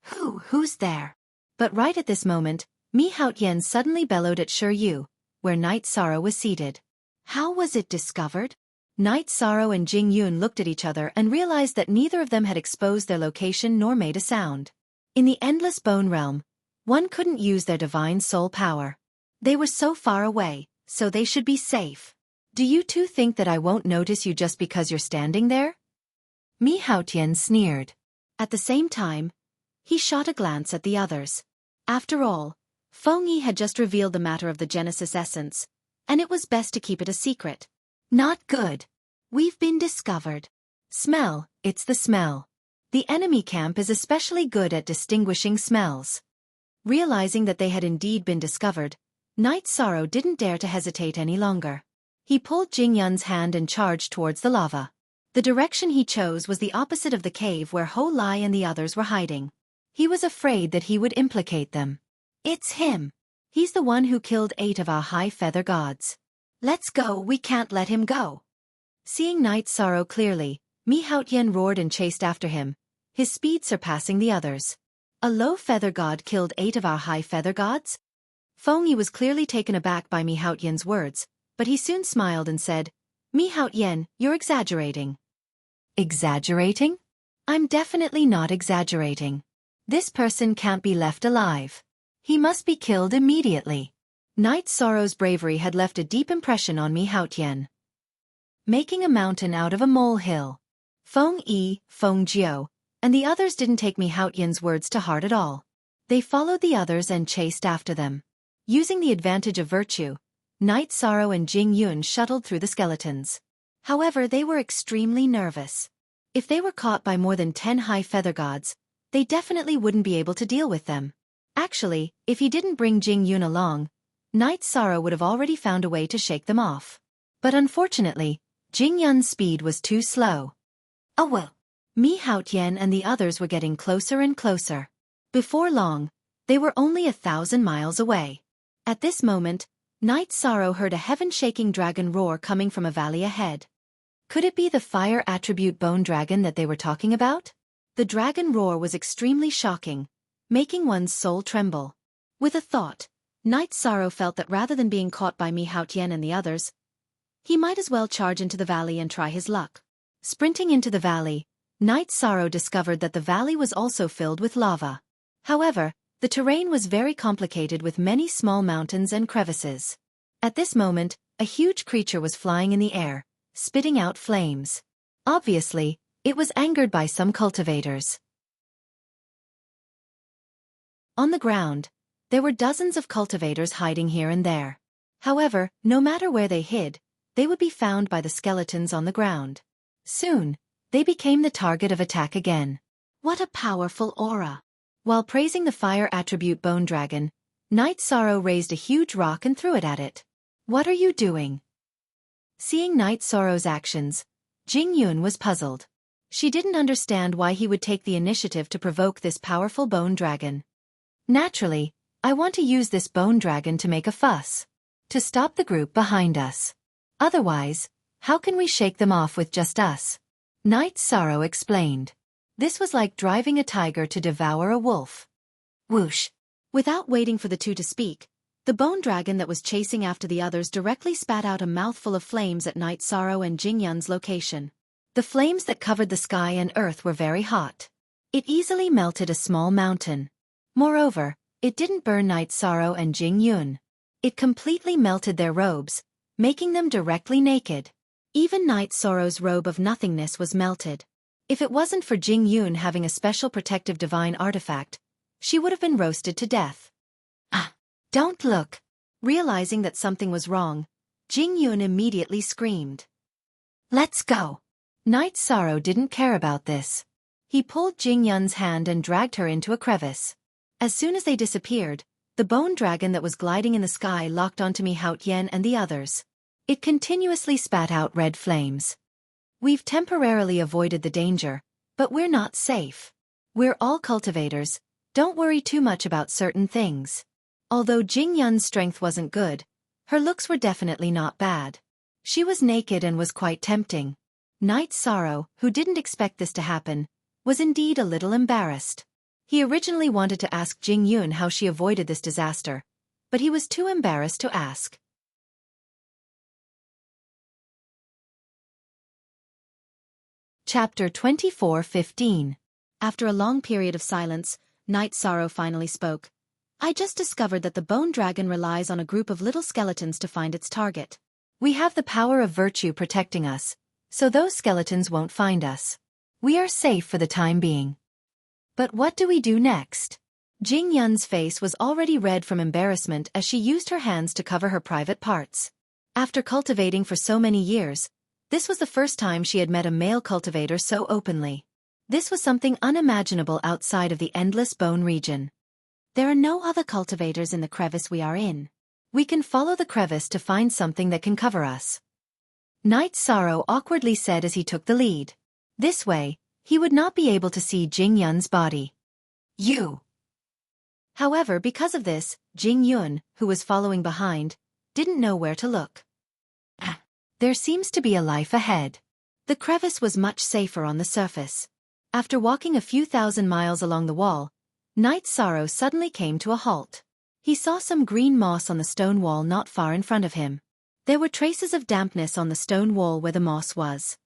Speaker 1: Who's there? But right at this moment, Mi Haotian suddenly bellowed at Shi Yu, where Knight Sorrow was seated. How was it discovered? Knight Sorrow and Jing Yun looked at each other and realized that neither of them had exposed their location nor made a sound. In the endless bone realm, one couldn't use their divine soul power. They were so far away, so they should be safe. Do you two think that I won't notice you just because you're standing there? Mi Haotian sneered. At the same time, he shot a glance at the others. After all, Feng Yi had just revealed the matter of the Genesis essence, and it was best to keep it a secret. Not good. We've been discovered. Smell, it's the smell. The enemy camp is especially good at distinguishing smells. Realizing that they had indeed been discovered, Knight Sorrow didn't dare to hesitate any longer. He pulled Jing Yun's hand and charged towards the lava. The direction he chose was the opposite of the cave where Ho Lai and the others were hiding. He was afraid that he would implicate them. It's him. He's the one who killed 8 of our high feather gods. Let's go, we can't let him go. Seeing Knight Sorrow clearly, Mi Haotian roared and chased after him, his speed surpassing the others. A low feather god killed 8 of our high feather gods? Feng Yi was clearly taken aback by Mi Haotian's words, but he soon smiled and said, Mi Haotian, you're exaggerating. Exaggerating? I'm definitely not exaggerating. This person can't be left alive. He must be killed immediately. Knight Sorrow's bravery had left a deep impression on Mi Haotian. Making a mountain out of a molehill. Feng Yi, Feng Jiao, and the others didn't take Mi Haotian's words to heart at all. They followed the others and chased after them. Using the advantage of virtue, Knight Sorrow and Jing Yun shuttled through the skeletons. However, they were extremely nervous. If they were caught by more than 10 high feather gods, they definitely wouldn't be able to deal with them. Actually, if he didn't bring Jing Yun along, Knight Sorrow would have already found a way to shake them off. But unfortunately, Jing Yun's speed was too slow. Oh well. Mi Haotian and the others were getting closer and closer. Before long, they were only 1,000 miles away. At this moment, Knight Sorrow heard a heaven-shaking dragon roar coming from a valley ahead. Could it be the fire attribute bone dragon that they were talking about? The dragon roar was extremely shocking, making one's soul tremble. With a thought, Knight Sorrow felt that rather than being caught by Mi Haotian and the others, he might as well charge into the valley and try his luck. Sprinting into the valley, Knight Sorrow discovered that the valley was also filled with lava. However, the terrain was very complicated with many small mountains and crevices. At this moment, a huge creature was flying in the air, spitting out flames. Obviously, it was angered by some cultivators. On the ground, there were dozens of cultivators hiding here and there. However, no matter where they hid, they would be found by the skeletons on the ground. Soon, they became the target of attack again. What a powerful aura! While praising the fire attribute bone dragon, Knight Sorrow raised a huge rock and threw it at it. What are you doing? Seeing Knight Sorrow's actions, Jing Yun was puzzled. She didn't understand why he would take the initiative to provoke this powerful bone dragon. Naturally, I want to use this bone dragon to make a fuss. To stop the group behind us. Otherwise, how can we shake them off with just us? Knight Sorrow explained. This was like driving a tiger to devour a wolf. Whoosh! Without waiting for the two to speak, the bone dragon that was chasing after the others directly spat out a mouthful of flames at Knight Sorrow and Jing Yun's location. The flames that covered the sky and earth were very hot. It easily melted a small mountain. Moreover, it didn't burn Knight Sorrow and Jing Yun. It completely melted their robes, making them directly naked. Even Knight Sorrow's robe of nothingness was melted. If it wasn't for Jing Yun having a special protective divine artifact, she would have been roasted to death. Ah! Don't look! Realizing that something was wrong, Jing Yun immediately screamed. Let's go! Knight Sorrow didn't care about this. He pulled Jing Yun's hand and dragged her into a crevice. As soon as they disappeared, the bone dragon that was gliding in the sky locked onto Miao Tian and the others. It continuously spat out red flames. We've temporarily avoided the danger, but we're not safe. We're all cultivators, don't worry too much about certain things. Although Jing Yun's strength wasn't good, her looks were definitely not bad. She was naked and was quite tempting. Knight Sorrow, who didn't expect this to happen, was indeed a little embarrassed. He originally wanted to ask Jing Yun how she avoided this disaster, but he was too embarrassed to ask. Chapter 24:15. After a long period of silence, Knight Sorrow finally spoke. I just discovered that the bone dragon relies on a group of little skeletons to find its target. We have the power of virtue protecting us, so those skeletons won't find us. We are safe for the time being. But what do we do next? Jing Yun's face was already red from embarrassment as she used her hands to cover her private parts. After cultivating for so many years, this was the first time she had met a male cultivator so openly. This was something unimaginable outside of the endless bone region. There are no other cultivators in the crevice we are in. We can follow the crevice to find something that can cover us. Knight Sorrow awkwardly said as he took the lead. This way, he would not be able to see Jing Yun's body. You! However, because of this, Jing Yun, who was following behind, didn't know where to look. There seems to be a life ahead. The crevice was much safer on the surface. After walking a few thousand miles along the wall, Knight Sorrow suddenly came to a halt. He saw some green moss on the stone wall not far in front of him. There were traces of dampness on the stone wall where the moss was.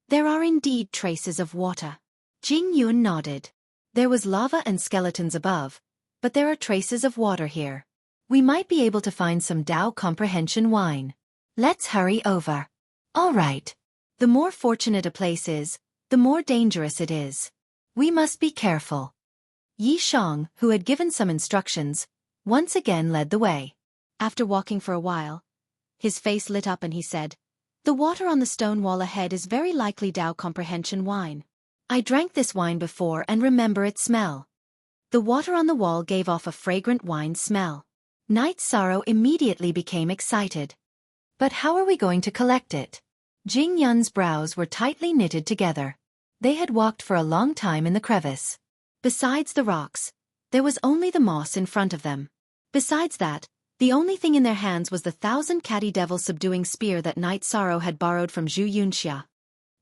Speaker 1: There are indeed traces of water. Jing Yun nodded. There was lava and skeletons above, but there are traces of water here. We might be able to find some Dao comprehension wine. Let's hurry over. All right. The more fortunate a place is, the more dangerous it is. We must be careful. Yi Shang, who had given some instructions, once again led the way. After walking for a while, his face lit up and he said, the water on the stone wall ahead is very likely Dao comprehension wine. I drank this wine before and remember its smell. The water on the wall gave off a fragrant wine smell. Knight Sorrow immediately became excited. But how are we going to collect it? Jing Yun's brows were tightly knitted together. They had walked for a long time in the crevice. Besides the rocks, there was only the moss in front of them. Besides that, the only thing in their hands was the 1,000 catty devil subduing spear that Knight Sorrow had borrowed from Zhu Yunxia.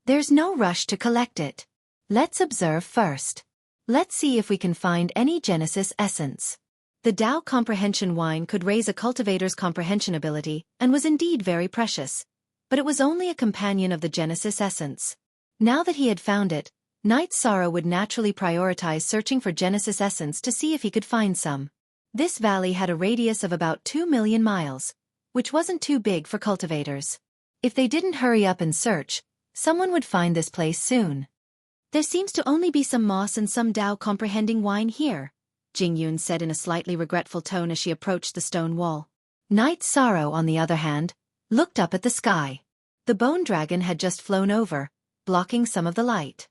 Speaker 1: There's no rush to collect it. Let's observe first. Let's see if we can find any Genesis essence. The Dao comprehension wine could raise a cultivator's comprehension ability and was indeed very precious, but it was only a companion of the Genesis essence. Now that he had found it, Knight Sorrow would naturally prioritize searching for Genesis essence to see if he could find some. This valley had a radius of about 2 million miles, which wasn't too big for cultivators. If they didn't hurry up and search, someone would find this place soon. There seems to only be some moss and some Dao comprehending wine here, Jing Yun said in a slightly regretful tone as she approached the stone wall. Knight Sorrow, on the other hand, looked up at the sky. The bone dragon had just flown over, blocking some of the light.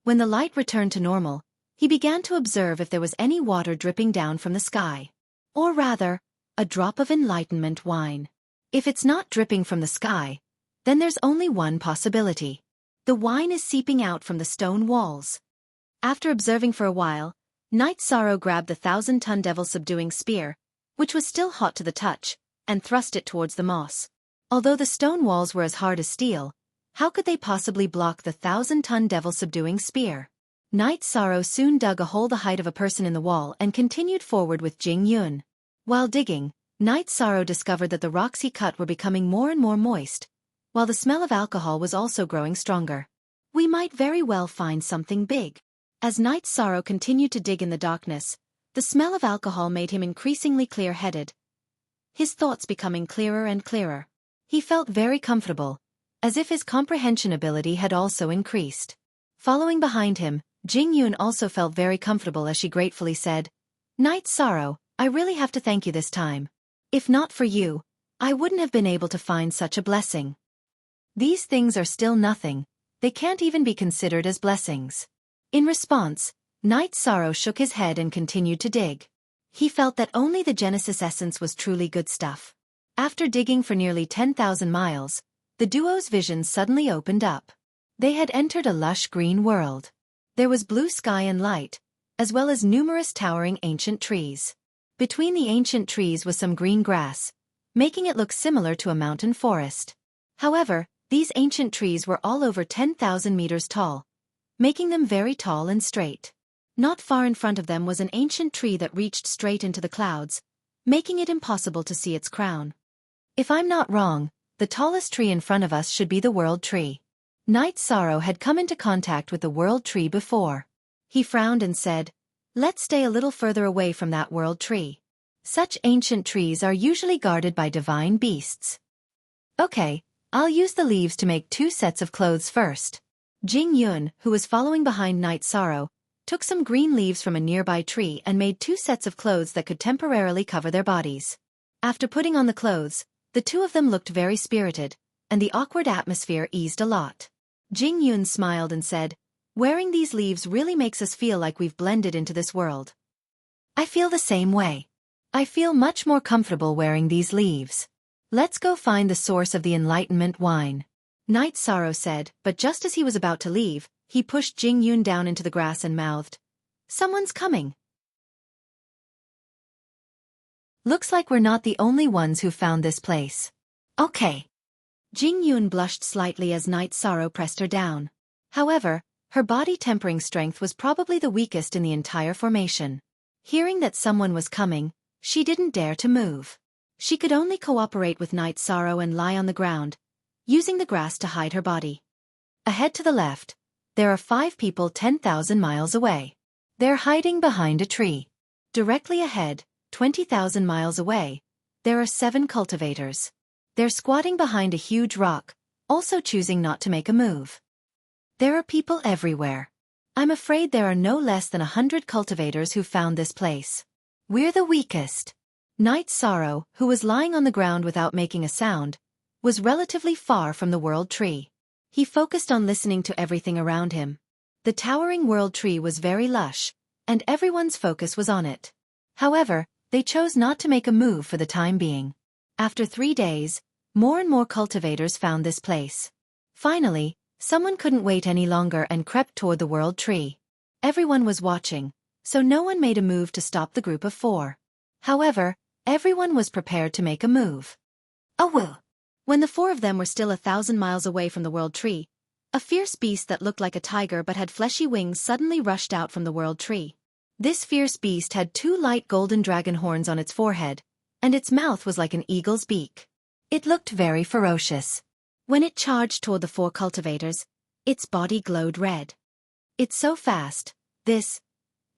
Speaker 1: When the light returned to normal, he began to observe if there was any water dripping down from the sky. Or rather, a drop of enlightenment wine. If it's not dripping from the sky, then there's only one possibility. The wine is seeping out from the stone walls. After observing for a while, Knight Sorrow grabbed the 1,000-ton devil subduing spear, which was still hot to the touch, and thrust it towards the moss. Although the stone walls were as hard as steel, how could they possibly block the 1,000-ton devil subduing spear? Knight Sorrow soon dug a hole the height of a person in the wall and continued forward with Jing Yun. While digging, Knight Sorrow discovered that the rocks he cut were becoming more and more moist, while the smell of alcohol was also growing stronger. We might very well find something big. As Knight Sorrow continued to dig in the darkness, the smell of alcohol made him increasingly clear-headed, his thoughts becoming clearer and clearer. He felt very comfortable, as if his comprehension ability had also increased. Following behind him, Jing Yun also felt very comfortable as she gratefully said, Knight Sorrow, I really have to thank you this time. If not for you, I wouldn't have been able to find such a blessing. These things are still nothing, They can't even be considered as blessings. In response, Knight Sorrow shook his head and continued to dig. He felt that only the Genesis essence was truly good stuff. After digging for nearly 10,000 miles, the duo's vision suddenly opened up. They had entered a lush green world. There was blue sky and light, as well as numerous towering ancient trees. Between the ancient trees was some green grass, making it look similar to a mountain forest. However, these ancient trees were all over 10,000 meters tall, making them very tall and straight. Not far in front of them was an ancient tree that reached straight into the clouds, making it impossible to see its crown. If I'm not wrong, the tallest tree in front of us should be the World Tree. Knight Sorrow had come into contact with the World Tree before. He frowned and said, "Let's stay a little further away from that World Tree. Such ancient trees are usually guarded by divine beasts." "Okay, I'll use the leaves to make 2 sets of clothes first." Jing Yun, who was following behind Knight Sorrow, took some green leaves from a nearby tree and made 2 sets of clothes that could temporarily cover their bodies. After putting on the clothes, the 2 of them looked very spirited, and the awkward atmosphere eased a lot. Jing Yun smiled and said, "Wearing these leaves really makes us feel like we've blended into this world." "I feel the same way. I feel much more comfortable wearing these leaves. Let's go find the source of the enlightenment wine," Knight Sorrow said, but just as he was about to leave, he pushed Jing Yun down into the grass and mouthed, "Someone's coming." "Looks like we're not the only ones who found this place." "Okay." Jing Yun blushed slightly as Knight Sorrow pressed her down. However, her body tempering strength was probably the weakest in the entire formation. Hearing that someone was coming, she didn't dare to move. She could only cooperate with Knight Sorrow and lie on the ground, using the grass to hide her body. Ahead to the left, there are 5 people 10,000 miles away. They're hiding behind a tree. Directly ahead, 20,000 miles away, there are 7 cultivators. They're squatting behind a huge rock, also choosing not to make a move. There are people everywhere. I'm afraid there are no less than 100 cultivators who found this place. We're the weakest. Knight Sorrow, who was lying on the ground without making a sound, was relatively far from the World Tree. He focused on listening to everything around him. The towering World Tree was very lush, and everyone's focus was on it. However, they chose not to make a move for the time being. After 3 days, more and more cultivators found this place. Finally, someone couldn't wait any longer and crept toward the World Tree. Everyone was watching, so no one made a move to stop the group of 4. However, everyone was prepared to make a move. "Oh well." When the 4 of them were still 1,000 miles away from the World Tree, a fierce beast that looked like a tiger but had fleshy wings suddenly rushed out from the World Tree. This fierce beast had 2 light golden dragon horns on its forehead, and its mouth was like an eagle's beak. It looked very ferocious. When it charged toward the 4 cultivators, its body glowed red. "It's so fast. This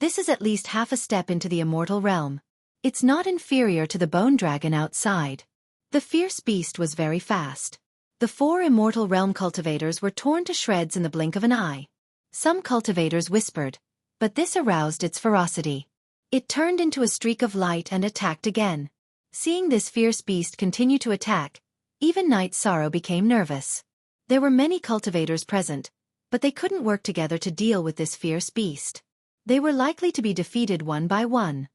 Speaker 1: is at least half a step into the immortal realm. It's not inferior to the bone dragon outside." The fierce beast was very fast. The 4 immortal realm cultivators were torn to shreds in the blink of an eye. Some cultivators whispered, but this aroused its ferocity. It turned into a streak of light and attacked again. Seeing this fierce beast continue to attack, even Knight Sorrow became nervous. There were many cultivators present, but they couldn't work together to deal with this fierce beast. They were likely to be defeated one by one.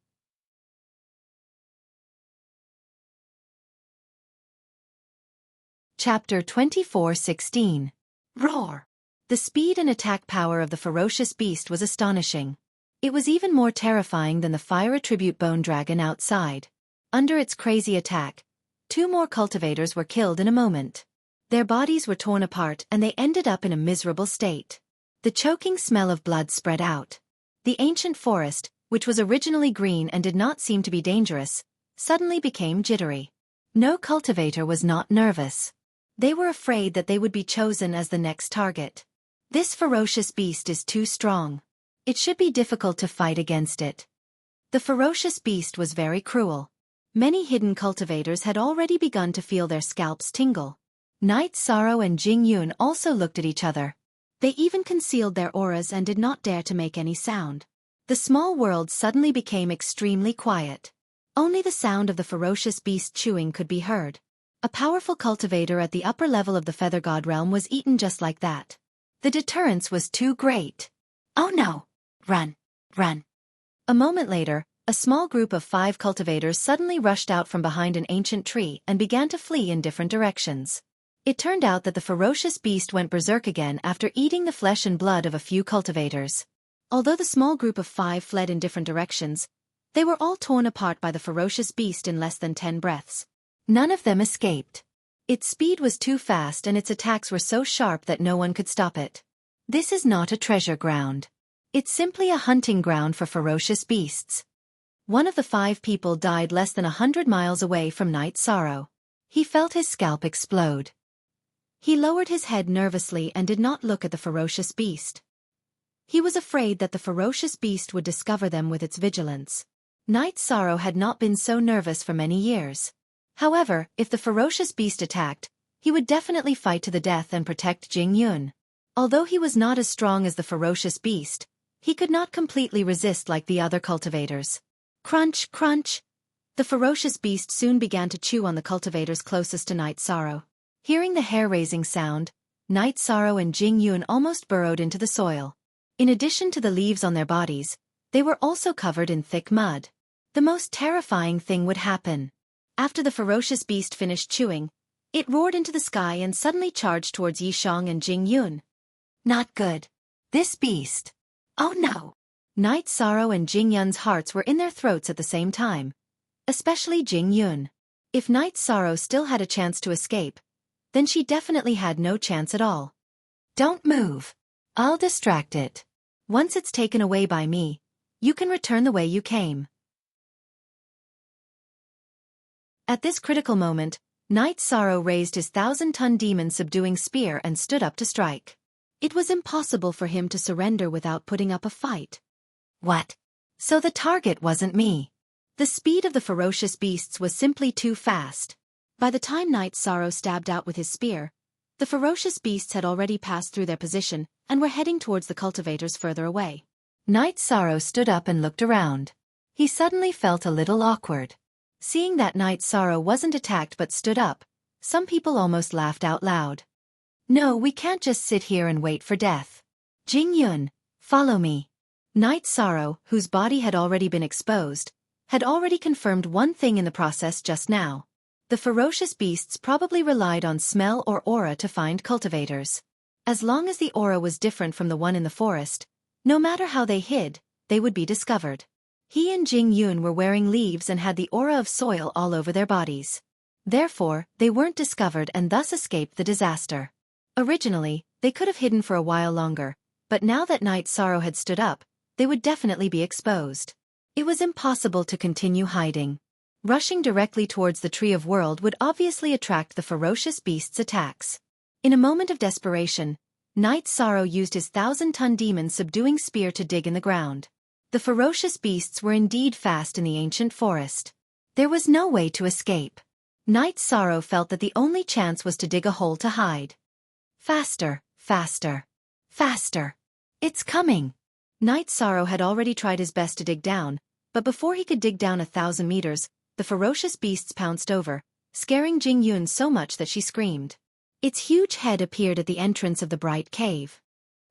Speaker 1: Chapter 24:16. Roar! The speed and attack power of the ferocious beast was astonishing. It was even more terrifying than the fire attribute bone dragon outside. Under its crazy attack, 2 more cultivators were killed in a moment. Their bodies were torn apart and they ended up in a miserable state. The choking smell of blood spread out. The ancient forest, which was originally green and did not seem to be dangerous, suddenly became jittery. No cultivator was not nervous. They were afraid that they would be chosen as the next target. This ferocious beast is too strong. It should be difficult to fight against it. The ferocious beast was very cruel. Many hidden cultivators had already begun to feel their scalps tingle. Knight Sorrow and Jing Yun also looked at each other. They even concealed their auras and did not dare to make any sound. The small world suddenly became extremely quiet. Only the sound of the ferocious beast chewing could be heard. A powerful cultivator at the upper level of the Feather God realm was eaten just like that. The deterrence was too great. Oh no! Run! Run! A moment later, a small group of 5 cultivators suddenly rushed out from behind an ancient tree and began to flee in different directions. It turned out that the ferocious beast went berserk again after eating the flesh and blood of a few cultivators. Although the small group of 5 fled in different directions, they were all torn apart by the ferocious beast in less than 10 breaths. None of them escaped. Its speed was too fast and its attacks were so sharp that no one could stop it. This is not a treasure ground. It's simply a hunting ground for ferocious beasts. One of the 5 people died less than 100 miles away from Night Sorrow. He felt his scalp explode. He lowered his head nervously and did not look at the ferocious beast. He was afraid that the ferocious beast would discover them with its vigilance. Night Sorrow had not been so nervous for many years. However, if the ferocious beast attacked, he would definitely fight to the death and protect Jing Yun. Although he was not as strong as the ferocious beast, he could not completely resist like the other cultivators. Crunch, crunch! The ferocious beast soon began to chew on the cultivators closest to Night Sorrow. Hearing the hair-raising sound, Night Sorrow and Jing Yun almost burrowed into the soil. In addition to the leaves on their bodies, they were also covered in thick mud. The most terrifying thing would happen. After the ferocious beast finished chewing, it roared into the sky and suddenly charged towards Yishang and Jing Yun. Not good. This beast. Oh no! Night Sorrow and Jing Yun's hearts were in their throats at the same time. Especially Jing Yun. If Night Sorrow still had a chance to escape, then she definitely had no chance at all. Don't move. I'll distract it. Once it's taken away by me, you can return the way you came. At this critical moment, Night Sorrow raised his 1,000-ton demon-subduing spear and stood up to strike. It was impossible for him to surrender without putting up a fight. What? So the target wasn't me. The speed of the ferocious beasts was simply too fast. By the time Night Sorrow stabbed out with his spear, the ferocious beasts had already passed through their position and were heading towards the cultivators further away. Night Sorrow stood up and looked around. He suddenly felt a little awkward. Seeing that Night Sorrow wasn't attacked but stood up, some people almost laughed out loud. No, we can't just sit here and wait for death. Jing Yun, follow me. Night Sorrow, whose body had already been exposed, had already confirmed one thing in the process just now. The ferocious beasts probably relied on smell or aura to find cultivators. As long as the aura was different from the one in the forest, no matter how they hid, they would be discovered. He and Jing Yun were wearing leaves and had the aura of soil all over their bodies. Therefore, they weren't discovered and thus escaped the disaster. Originally, they could have hidden for a while longer, but now that Night Sorrow had stood up, they would definitely be exposed. It was impossible to continue hiding. Rushing directly towards the Tree of World would obviously attract the ferocious beast's attacks. In a moment of desperation, Night Sorrow used his 1,000-ton demon-subduing spear to dig in the ground. The ferocious beasts were indeed fast in the ancient forest. There was no way to escape. Night Sorrow felt that the only chance was to dig a hole to hide. Faster, faster, faster. It's coming. Night Sorrow had already tried his best to dig down, but before he could dig down 1,000 meters, the ferocious beasts pounced over, scaring Jing Yun so much that she screamed. Its huge head appeared at the entrance of the bright cave.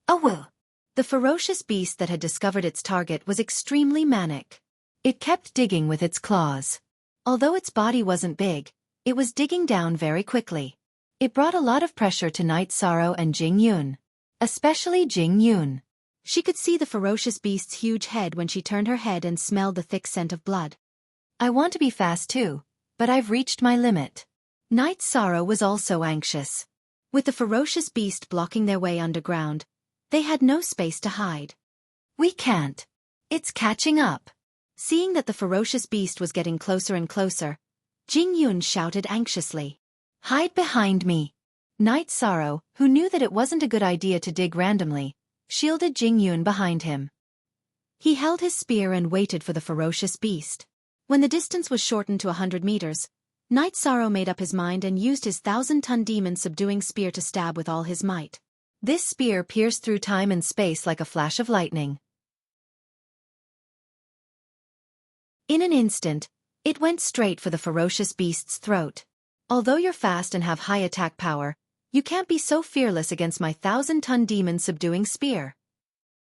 Speaker 1: Oh well! The ferocious beast that had discovered its target was extremely manic. It kept digging with its claws. Although its body wasn't big, it was digging down very quickly. It brought a lot of pressure to Night Sorrow and Jing Yun. Especially Jing Yun. She could see the ferocious beast's huge head when she turned her head and smelled the thick scent of blood. I want to be fast too, but I've reached my limit. Night Sorrow was also anxious. With the ferocious beast blocking their way underground, they had no space to hide. We can't. It's catching up. Seeing that the ferocious beast was getting closer and closer, Jing Yun shouted anxiously. Hide behind me. Night Sorrow, who knew that it wasn't a good idea to dig randomly, shielded Jing Yun behind him. He held his spear and waited for the ferocious beast. When the distance was shortened to 100 meters, Night Sorrow made up his mind and used his 1,000-ton demon-subduing spear to stab with all his might. This spear pierced through time and space like a flash of lightning. In an instant, it went straight for the ferocious beast's throat. Although you're fast and have high attack power, You can't be so fearless against my 1,000-ton demon-subduing spear.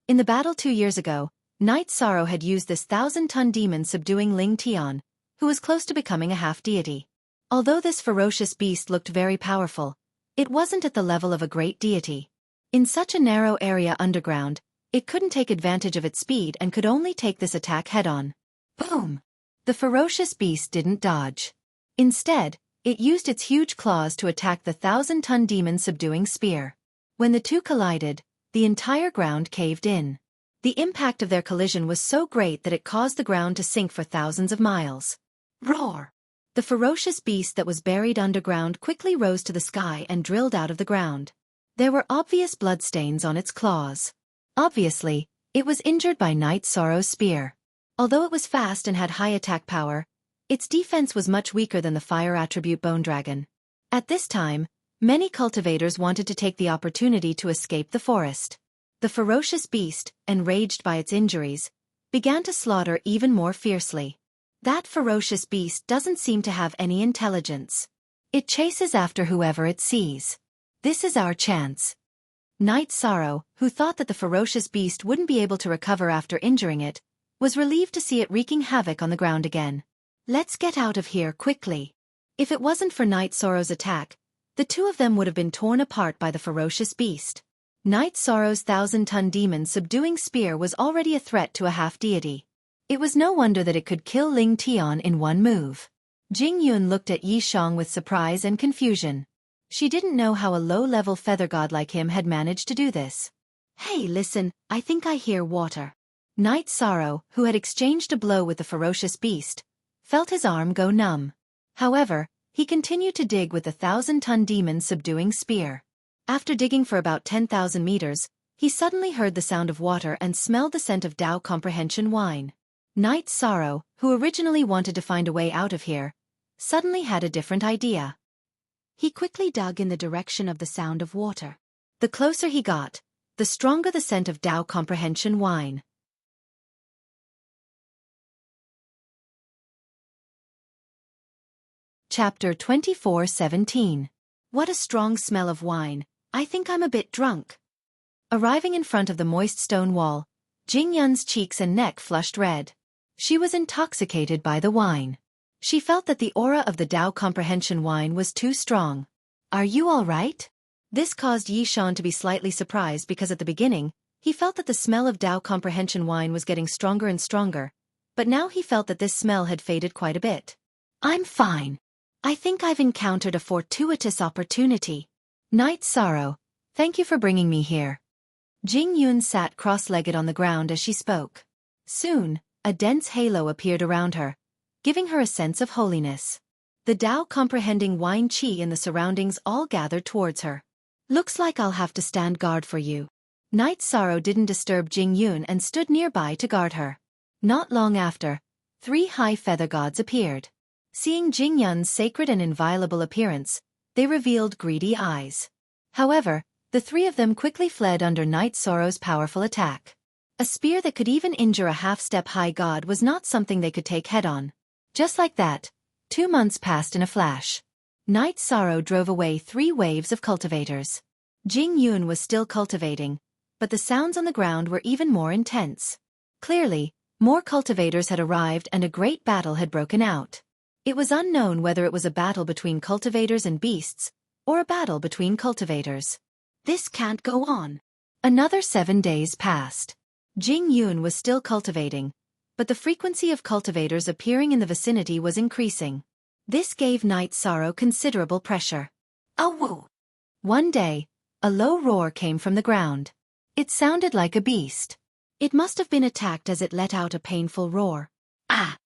Speaker 1: In the battle 2 years ago, Knight Sorrow had used this 1,000-ton demon subduing Ling Tian, who was close to becoming a half-deity. Although this ferocious beast looked very powerful, it wasn't at the level of a great deity. In such a narrow area underground, it couldn't take advantage of its speed and could only take this attack head-on. Boom! The ferocious beast didn't dodge. Instead, it used its huge claws to attack the 1,000-ton demon-subduing spear. When the two collided, the entire ground caved in. The impact of their collision was so great that it caused the ground to sink for thousands of miles. Roar! The ferocious beast that was buried underground quickly rose to the sky and drilled out of the ground. There were obvious bloodstains on its claws. Obviously, it was injured by Knight Sorrow's spear. Although it was fast and had high attack power, its defense was much weaker than the fire attribute Bone Dragon. At this time, many cultivators wanted to take the opportunity to escape the forest. The ferocious beast, enraged by its injuries, began to slaughter even more fiercely. That ferocious beast doesn't seem to have any intelligence. It chases after whoever it sees. This is our chance. Knight Sorrow, who thought that the ferocious beast wouldn't be able to recover after injuring it, was relieved to see it wreaking havoc on the ground again. Let's get out of here quickly. If it wasn't for Knight Sorrow's attack, the two of them would have been torn apart by the ferocious beast. Knight Sorrow's 1,000-ton demon-subduing spear was already a threat to a half-deity. It was no wonder that it could kill Ling Tian in one move. Jing Yun looked at Yi Shang with surprise and confusion. She didn't know how a low-level feather god like him had managed to do this. Hey, listen, I think I hear water. Knight Sorrow, who had exchanged a blow with the ferocious beast, felt his arm go numb. However, he continued to dig with the 1,000-ton demon-subduing spear. After digging for about 10,000 meters, he suddenly heard the sound of water and smelled the scent of Dao Comprehension wine. Knight Sorrow, who originally wanted to find a way out of here, suddenly had a different idea. He quickly dug in the direction of the sound of water. The closer he got, the stronger the scent of Dao Comprehension wine. Chapter 24:17. What a strong smell of wine. I think I'm a bit drunk. Arriving in front of the moist stone wall, Jing Yun's cheeks and neck flushed red. She was intoxicated by the wine. She felt that the aura of the Dao Comprehension wine was too strong. Are you all right? This caused Yi Shan to be slightly surprised because at the beginning, he felt that the smell of Dao Comprehension wine was getting stronger and stronger, but now he felt that this smell had faded quite a bit. I'm fine. I think I've encountered a fortuitous opportunity. Knight Sorrow, thank you for bringing me here. Jing Yun sat cross-legged on the ground as she spoke. Soon, a dense halo appeared around her, giving her a sense of holiness. The Dao comprehending wine qi in the surroundings all gathered towards her. Looks like I'll have to stand guard for you. Knight Sorrow didn't disturb Jing Yun and stood nearby to guard her. Not long after, 3 high feather gods appeared. Seeing Jing Yun's sacred and inviolable appearance, they revealed greedy eyes. However, the 3 of them quickly fled under Knight Sorrow's powerful attack. A spear that could even injure a half-step high god was not something they could take head-on. Just like that, 2 months passed in a flash. Knight Sorrow drove away 3 waves of cultivators. Jing Yun was still cultivating, but the sounds on the ground were even more intense. Clearly, more cultivators had arrived and a great battle had broken out. It was unknown whether it was a battle between cultivators and beasts, or a battle between cultivators. This can't go on. Another 7 days passed. Jing Yun was still cultivating, but the frequency of cultivators appearing in the vicinity was increasing. This gave Knight Sorrow considerable pressure. Oh woo! One day, a low roar came from the ground. It sounded like a beast. It must have been attacked as it let out a painful roar. Ah!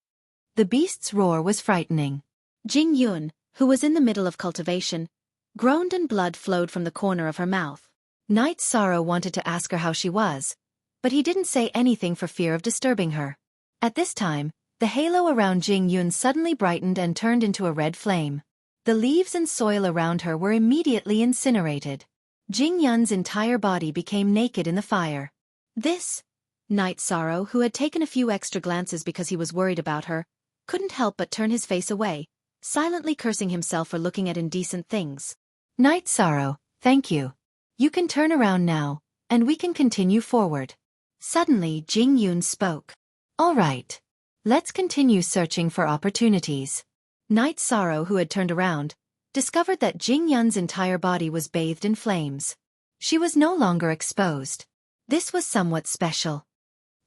Speaker 1: The beast's roar was frightening. Jing Yun, who was in the middle of cultivation, groaned and blood flowed from the corner of her mouth. Knight Sorrow wanted to ask her how she was, but he didn't say anything for fear of disturbing her. At this time, the halo around Jing Yun suddenly brightened and turned into a red flame. The leaves and soil around her were immediately incinerated. Jing Yun's entire body became naked in the fire. This, Knight Sorrow, who had taken a few extra glances because he was worried about her, couldn't help but turn his face away, silently cursing himself for looking at indecent things. Night Sorrow, thank you. You can turn around now, and we can continue forward. Suddenly Jing Yun spoke. All right. Let's continue searching for opportunities. Night Sorrow, who had turned around, discovered that Jing Yun's entire body was bathed in flames. She was no longer exposed. This was somewhat special.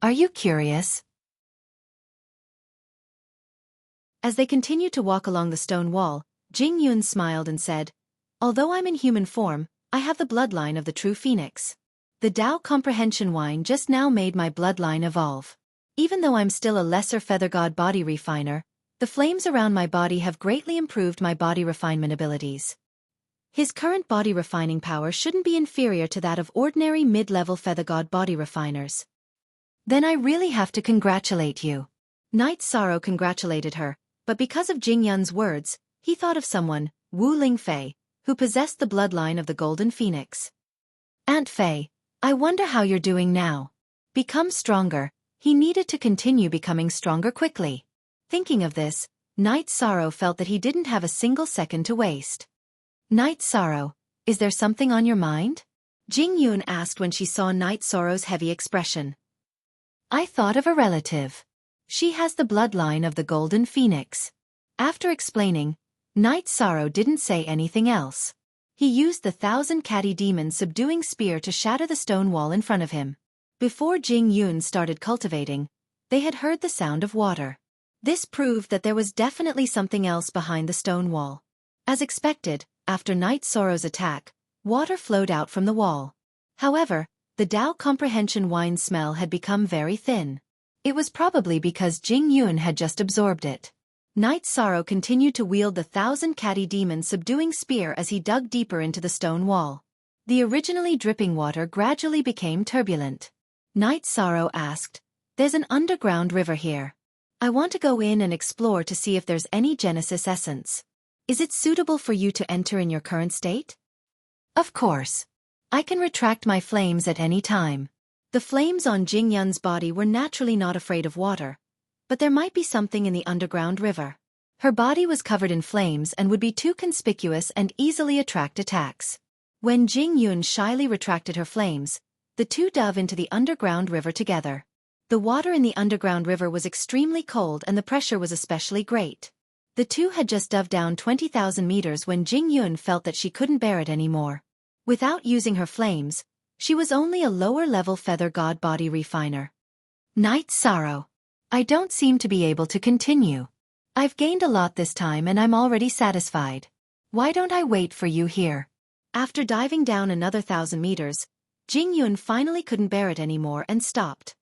Speaker 1: Are you curious? As they continued to walk along the stone wall, Jing Yun smiled and said, although I'm in human form, I have the bloodline of the true phoenix. The Tao comprehension wine just now made my bloodline evolve. Even though I'm still a lesser feather god body refiner, the flames around my body have greatly improved my body refinement abilities. His current body refining power shouldn't be inferior to that of ordinary mid-level feather god body refiners. Then I really have to congratulate you. Night Sorrow congratulated her, but because of Jing Yun's words, he thought of someone, Wu Lingfei, who possessed the bloodline of the Golden Phoenix. Aunt Fei, I wonder how you're doing now. Become stronger. He needed to continue becoming stronger quickly. Thinking of this, Night Sorrow felt that he didn't have a single second to waste. Night Sorrow, is there something on your mind? Jing Yun asked when she saw Night Sorrow's heavy expression. I thought of a relative. She has the bloodline of the Golden Phoenix. After explaining, Night Sorrow didn't say anything else. He used the 1,000 Catty Demon subduing spear to shatter the stone wall in front of him. Before Jing Yun started cultivating, they had heard the sound of water. This proved that there was definitely something else behind the stone wall. As expected, after Night Sorrow's attack, water flowed out from the wall. However, the Tao comprehension wine smell had become very thin. It was probably because Jing Yun had just absorbed it. Night Sorrow continued to wield the 1,000 Catty Demon subduing spear as he dug deeper into the stone wall. The originally dripping water gradually became turbulent. Night Sorrow asked, there's an underground river here. I want to go in and explore to see if there's any Genesis essence. Is it suitable for you to enter in your current state? Of course. I can retract my flames at any time. The flames on Jing Yun's body were naturally not afraid of water, but there might be something in the underground river. Her body was covered in flames and would be too conspicuous and easily attract attacks. When Jing Yun shyly retracted her flames, the two dove into the underground river together. The water in the underground river was extremely cold and the pressure was especially great. The two had just dove down 20,000 meters when Jing Yun felt that she couldn't bear it anymore. Without using her flames, she was only a lower-level feather god body refiner. Night Sorrow. I don't seem to be able to continue. I've gained a lot this time and I'm already satisfied. Why don't I wait for you here? After diving down another 1,000 meters, Jing Yun finally couldn't bear it anymore and stopped.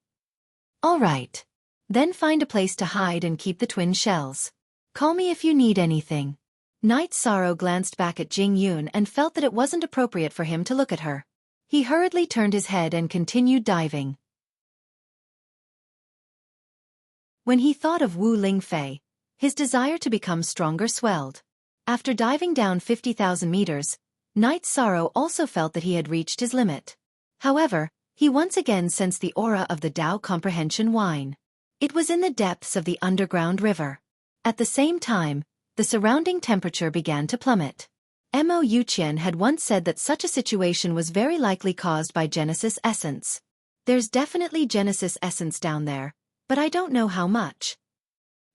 Speaker 1: All right. Then find a place to hide and keep the twin shells. Call me if you need anything. Night Sorrow glanced back at Jing Yun and felt that it wasn't appropriate for him to look at her. He hurriedly turned his head and continued diving. When he thought of Wu Lingfei, his desire to become stronger swelled. After diving down 50,000 meters, Night Sorrow also felt that he had reached his limit. However, he once again sensed the aura of the Tao comprehension wine. It was in the depths of the underground river. At the same time, the surrounding temperature began to plummet. Mo Yuqian had once said that such a situation was very likely caused by Genesis essence. There's definitely Genesis essence down there, but I don't know how much.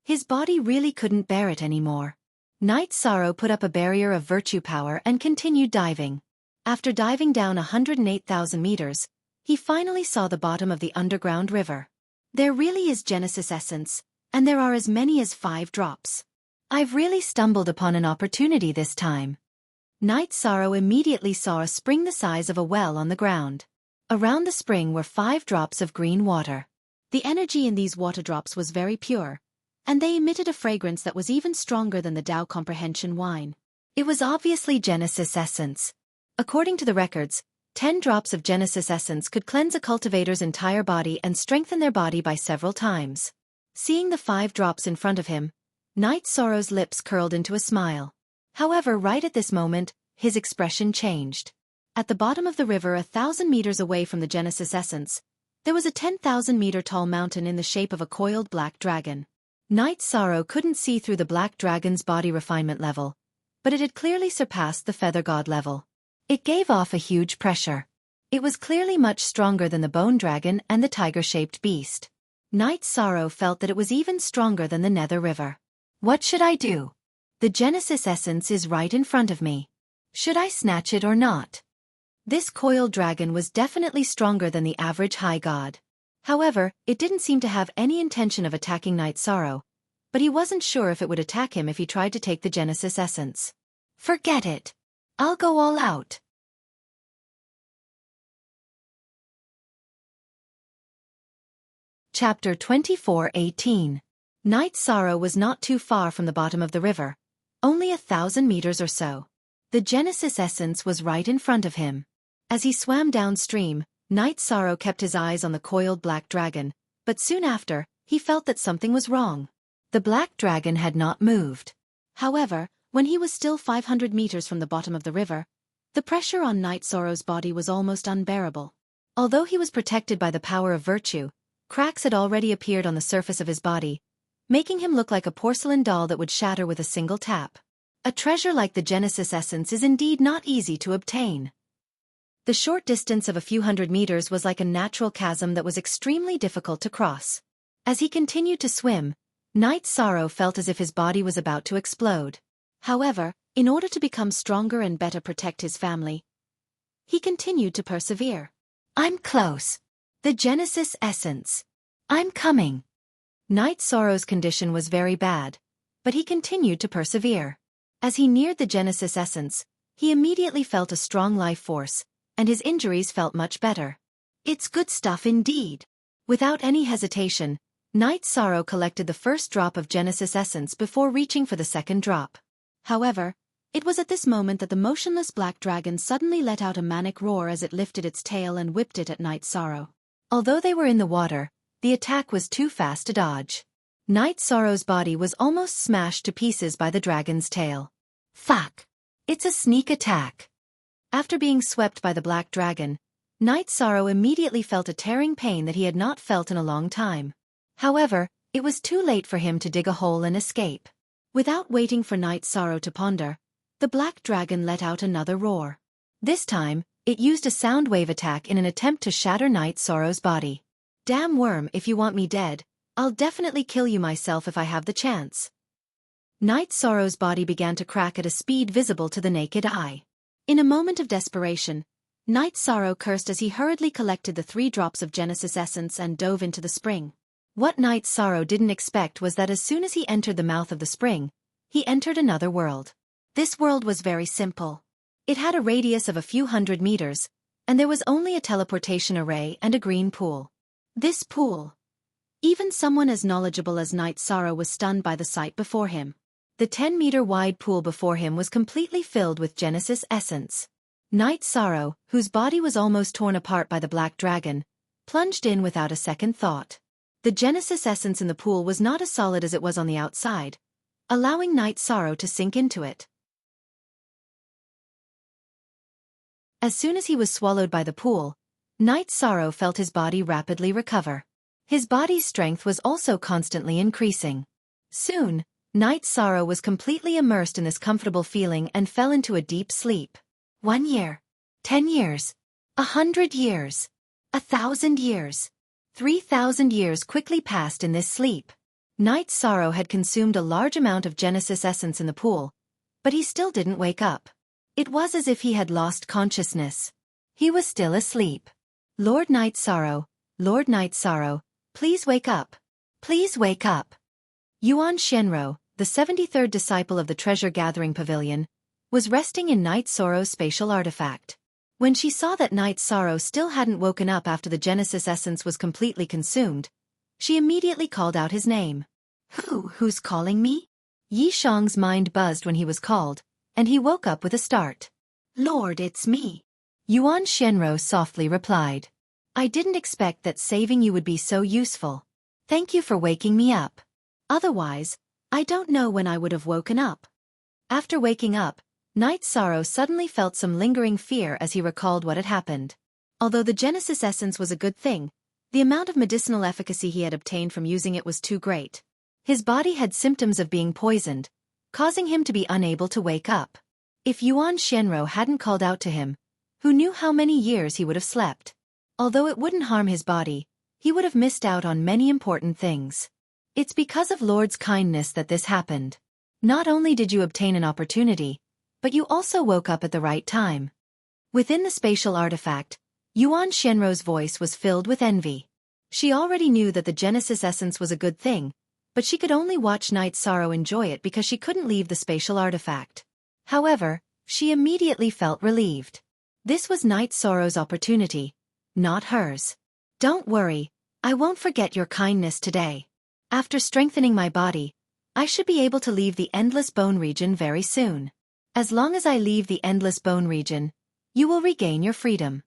Speaker 1: His body really couldn't bear it anymore. Night Sorrow put up a barrier of virtue power and continued diving. After diving down 108,000 meters, he finally saw the bottom of the underground river. There really is Genesis essence, and there are as many as 5 drops. I've really stumbled upon an opportunity this time. Night Sorrow immediately saw a spring the size of a well on the ground. Around the spring were 5 drops of green water. The energy in these water drops was very pure, and they emitted a fragrance that was even stronger than the Tao comprehension wine. It was obviously Genesis essence. According to the records, 10 drops of Genesis essence could cleanse a cultivator's entire body and strengthen their body by several times. Seeing the 5 drops in front of him, Night Sorrow's lips curled into a smile. However, right at this moment, his expression changed. At the bottom of the river 1,000 meters away from the Genesis essence, there was a 10,000-meter tall mountain in the shape of a coiled black dragon. Night Sorrow couldn't see through the black dragon's body refinement level, but it had clearly surpassed the feather god level. It gave off a huge pressure. It was clearly much stronger than the bone dragon and the tiger-shaped beast. Knight Sorrow felt that it was even stronger than the Nether River. What should I do? The Genesis essence is right in front of me. Should I snatch it or not? This coiled dragon was definitely stronger than the average high god. However, it didn't seem to have any intention of attacking Knight Sorrow, but he wasn't sure if it would attack him if he tried to take the Genesis essence. Forget it. I'll go all out. Chapter 24:18. Knight Sorrow was not too far from the bottom of the river, only 1,000 meters or so. The Genesis essence was right in front of him. As he swam downstream, Knight Sorrow kept his eyes on the coiled black dragon, but soon after, he felt that something was wrong. The black dragon had not moved. However, when he was still 500 meters from the bottom of the river, the pressure on Knight Sorrow's body was almost unbearable. Although he was protected by the power of virtue, cracks had already appeared on the surface of his body, making him look like a porcelain doll that would shatter with a single tap. A treasure like the Genesis essence is indeed not easy to obtain. The short distance of a few hundred meters was like a natural chasm that was extremely difficult to cross. As he continued to swim, Knight Sorrow felt as if his body was about to explode. However, in order to become stronger and better protect his family, he continued to persevere. I'm close. The Genesis essence. I'm coming. Knight Sorrow's condition was very bad, but he continued to persevere. As he neared the Genesis essence, he immediately felt a strong life force, and his injuries felt much better. It's good stuff indeed. Without any hesitation, Knight Sorrow collected the first drop of Genesis essence before reaching for the second drop. However, it was at this moment that the motionless black dragon suddenly let out a manic roar as it lifted its tail and whipped it at Knight Sorrow. Although they were in the water, the attack was too fast to dodge. Knight Sorrow's body was almost smashed to pieces by the dragon's tail. Fuck! It's a sneak attack. After being swept by the black dragon, Knight Sorrow immediately felt a tearing pain that he had not felt in a long time. However, it was too late for him to dig a hole and escape. Without waiting for Knight Sorrow to ponder, the black dragon let out another roar. This time, it used a sound wave attack in an attempt to shatter Knight Sorrow's body. Damn worm, if you want me dead, I'll definitely kill you myself if I have the chance. Knight Sorrow's body began to crack at a speed visible to the naked eye. In a moment of desperation, Knight Sorrow cursed as he hurriedly collected the 3 drops of Genesis essence and dove into the spring. What Knight Sorrow didn't expect was that as soon as he entered the mouth of the spring, he entered another world. This world was very simple. It had a radius of a few hundred meters, and there was only a teleportation array and a green pool. This pool. Even someone as knowledgeable as Knight Sorrow was stunned by the sight before him. The 10-meter-wide pool before him was completely filled with Genesis essence. Knight Sorrow, whose body was almost torn apart by the black dragon, plunged in without a second thought. The Genesis essence in the pool was not as solid as it was on the outside, allowing Knight Sorrow to sink into it. As soon as he was swallowed by the pool, Knight Sorrow felt his body rapidly recover. His body's strength was also constantly increasing. Soon, Knight Sorrow was completely immersed in this comfortable feeling and fell into a deep sleep. 1 year. 10 years. 100 years. 1,000 years. 3,000 years quickly passed in this sleep. Knight Sorrow had consumed a large amount of Genesis essence in the pool, but he still didn't wake up. It was as if he had lost consciousness. He was still asleep. Lord Knight Sorrow, please wake up. Please wake up. Yuan Shenro, the 73rd disciple of the treasure-gathering pavilion, was resting in Knight Sorrow's spatial artifact. When she saw that Knight Sorrow still hadn't woken up after the Genesis essence was completely consumed, she immediately called out his name. Who's calling me? Yi Shang's mind buzzed when he was called, and he woke up with a start. Lord, it's me. Yuan Shenro softly replied. I didn't expect that saving you would be so useful. Thank you for waking me up. Otherwise, I don't know when I would have woken up. After waking up, Knight Sorrow suddenly felt some lingering fear as he recalled what had happened. Although the Genesis essence was a good thing, the amount of medicinal efficacy he had obtained from using it was too great. His body had symptoms of being poisoned, causing him to be unable to wake up. If Yuan Shenrou hadn't called out to him, who knew how many years he would have slept? Although it wouldn't harm his body, he would have missed out on many important things. It's because of Lord's kindness that this happened. Not only did you obtain an opportunity, but you also woke up at the right time. Within the spatial artifact, Yuan Shenrou's voice was filled with envy. She already knew that the Genesis essence was a good thing, but she could only watch Night Sorrow enjoy it because she couldn't leave the spatial artifact. However, she immediately felt relieved. This was Night Sorrow's opportunity, not hers. Don't worry, I won't forget your kindness today. After strengthening my body, I should be able to leave the Endless Bone region very soon. As long as I leave the Endless Bone region, you will regain your freedom.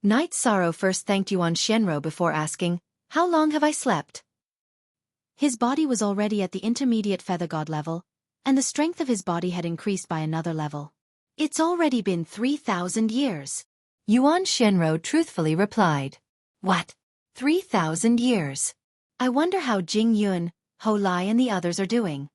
Speaker 1: Night Sorrow first thanked Yuan Shenrou before asking, "How long have I slept?" His body was already at the intermediate feather god level, and the strength of his body had increased by another level. It's already been 3,000 years. Yuan Shenrou truthfully replied. What? 3,000 years? I wonder how Jing Yun, Ho Lai and the others are doing.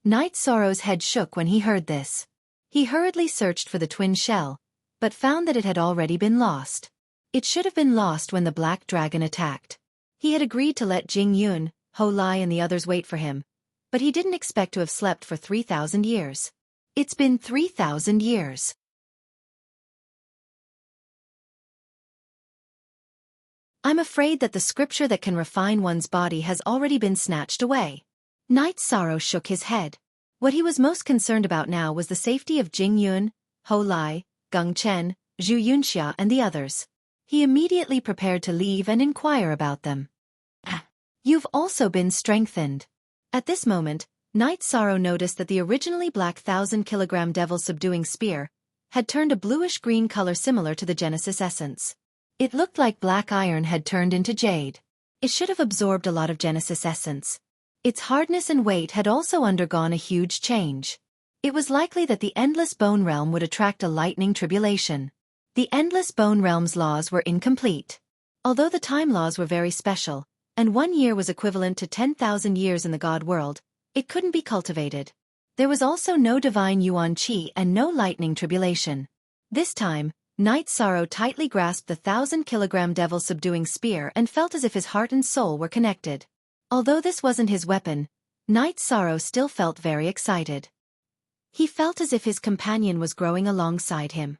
Speaker 1: Night Sorrow's head shook when he heard this. He hurriedly searched for the twin shell, but found that it had already been lost. It should have been lost when the black dragon attacked. He had agreed to let Jing Yun, Ho Lai and the others wait for him, but he didn't expect to have slept for 3,000 years. It's been 3,000 years. I'm afraid that the scripture that can refine one's body has already been snatched away. Night Sorrow shook his head. What he was most concerned about now was the safety of Jing Yun, Ho Lai, Geng Chen, Zhu Yunxia and the others. He immediately prepared to leave and inquire about them. You've also been strengthened. At this moment, Night Sorrow noticed that the originally black 1,000-kilogram devil subduing spear had turned a bluish-green color similar to the Genesis essence. It looked like black iron had turned into jade. It should have absorbed a lot of Genesis essence. Its hardness and weight had also undergone a huge change. It was likely that the Endless Bone Realm would attract a lightning tribulation. The Endless Bone Realm's laws were incomplete. Although the time laws were very special, and 1 year was equivalent to 10,000 years in the God world, it couldn't be cultivated. There was also no divine Yuan Qi and no lightning tribulation. This time, Night Sorrow tightly grasped the 1,000-kilogram devil subduing spear and felt as if his heart and soul were connected. Although this wasn't his weapon, Night Sorrow still felt very excited. He felt as if his companion was growing alongside him.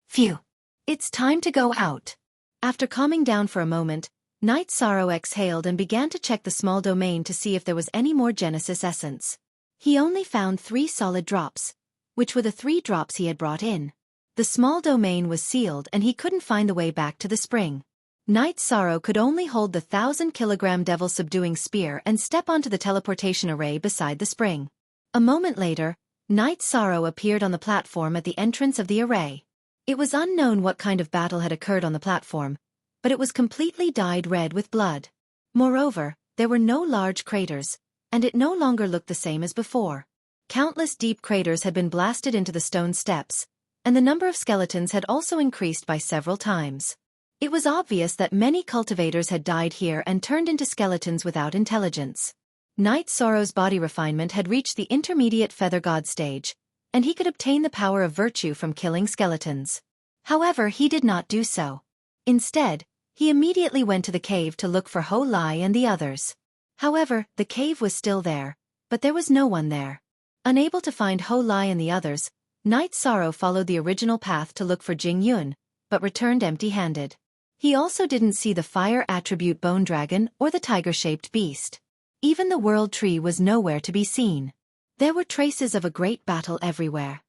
Speaker 1: Phew! It's time to go out. After calming down for a moment, Night Sorrow exhaled and began to check the small domain to see if there was any more Genesis essence. He only found 3 solid drops, which were the 3 drops he had brought in. The small domain was sealed and he couldn't find the way back to the spring. Night Sorrow could only hold the 1,000-kilogram devil subduing spear and step onto the teleportation array beside the spring. A moment later, Night Sorrow appeared on the platform at the entrance of the array. It was unknown what kind of battle had occurred on the platform, but it was completely dyed red with blood. Moreover, there were no large craters, and it no longer looked the same as before. Countless deep craters had been blasted into the stone steps, and the number of skeletons had also increased by several times. It was obvious that many cultivators had died here and turned into skeletons without intelligence. Night Sorrow's body refinement had reached the intermediate feather god stage, and he could obtain the power of virtue from killing skeletons. However, he did not do so. Instead, he immediately went to the cave to look for Ho Lai and the others. However, the cave was still there, but there was no one there. Unable to find Ho Lai and the others, Night Sorrow followed the original path to look for Jing Yun, but returned empty-handed. He also didn't see the fire attribute bone dragon or the tiger-shaped beast. Even the world tree was nowhere to be seen. There were traces of a great battle everywhere.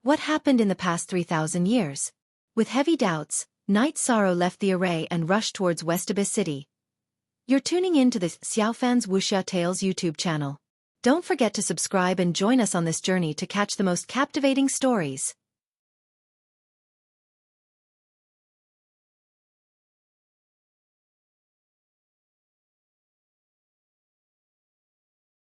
Speaker 1: What happened in the past 3,000 years? With heavy doubts, Night Sorrow left the array and rushed towards West Abyss City. You're tuning in to the Xiaofan's Wuxia Tales YouTube channel. Don't forget to subscribe and join us on this journey to catch the most captivating stories.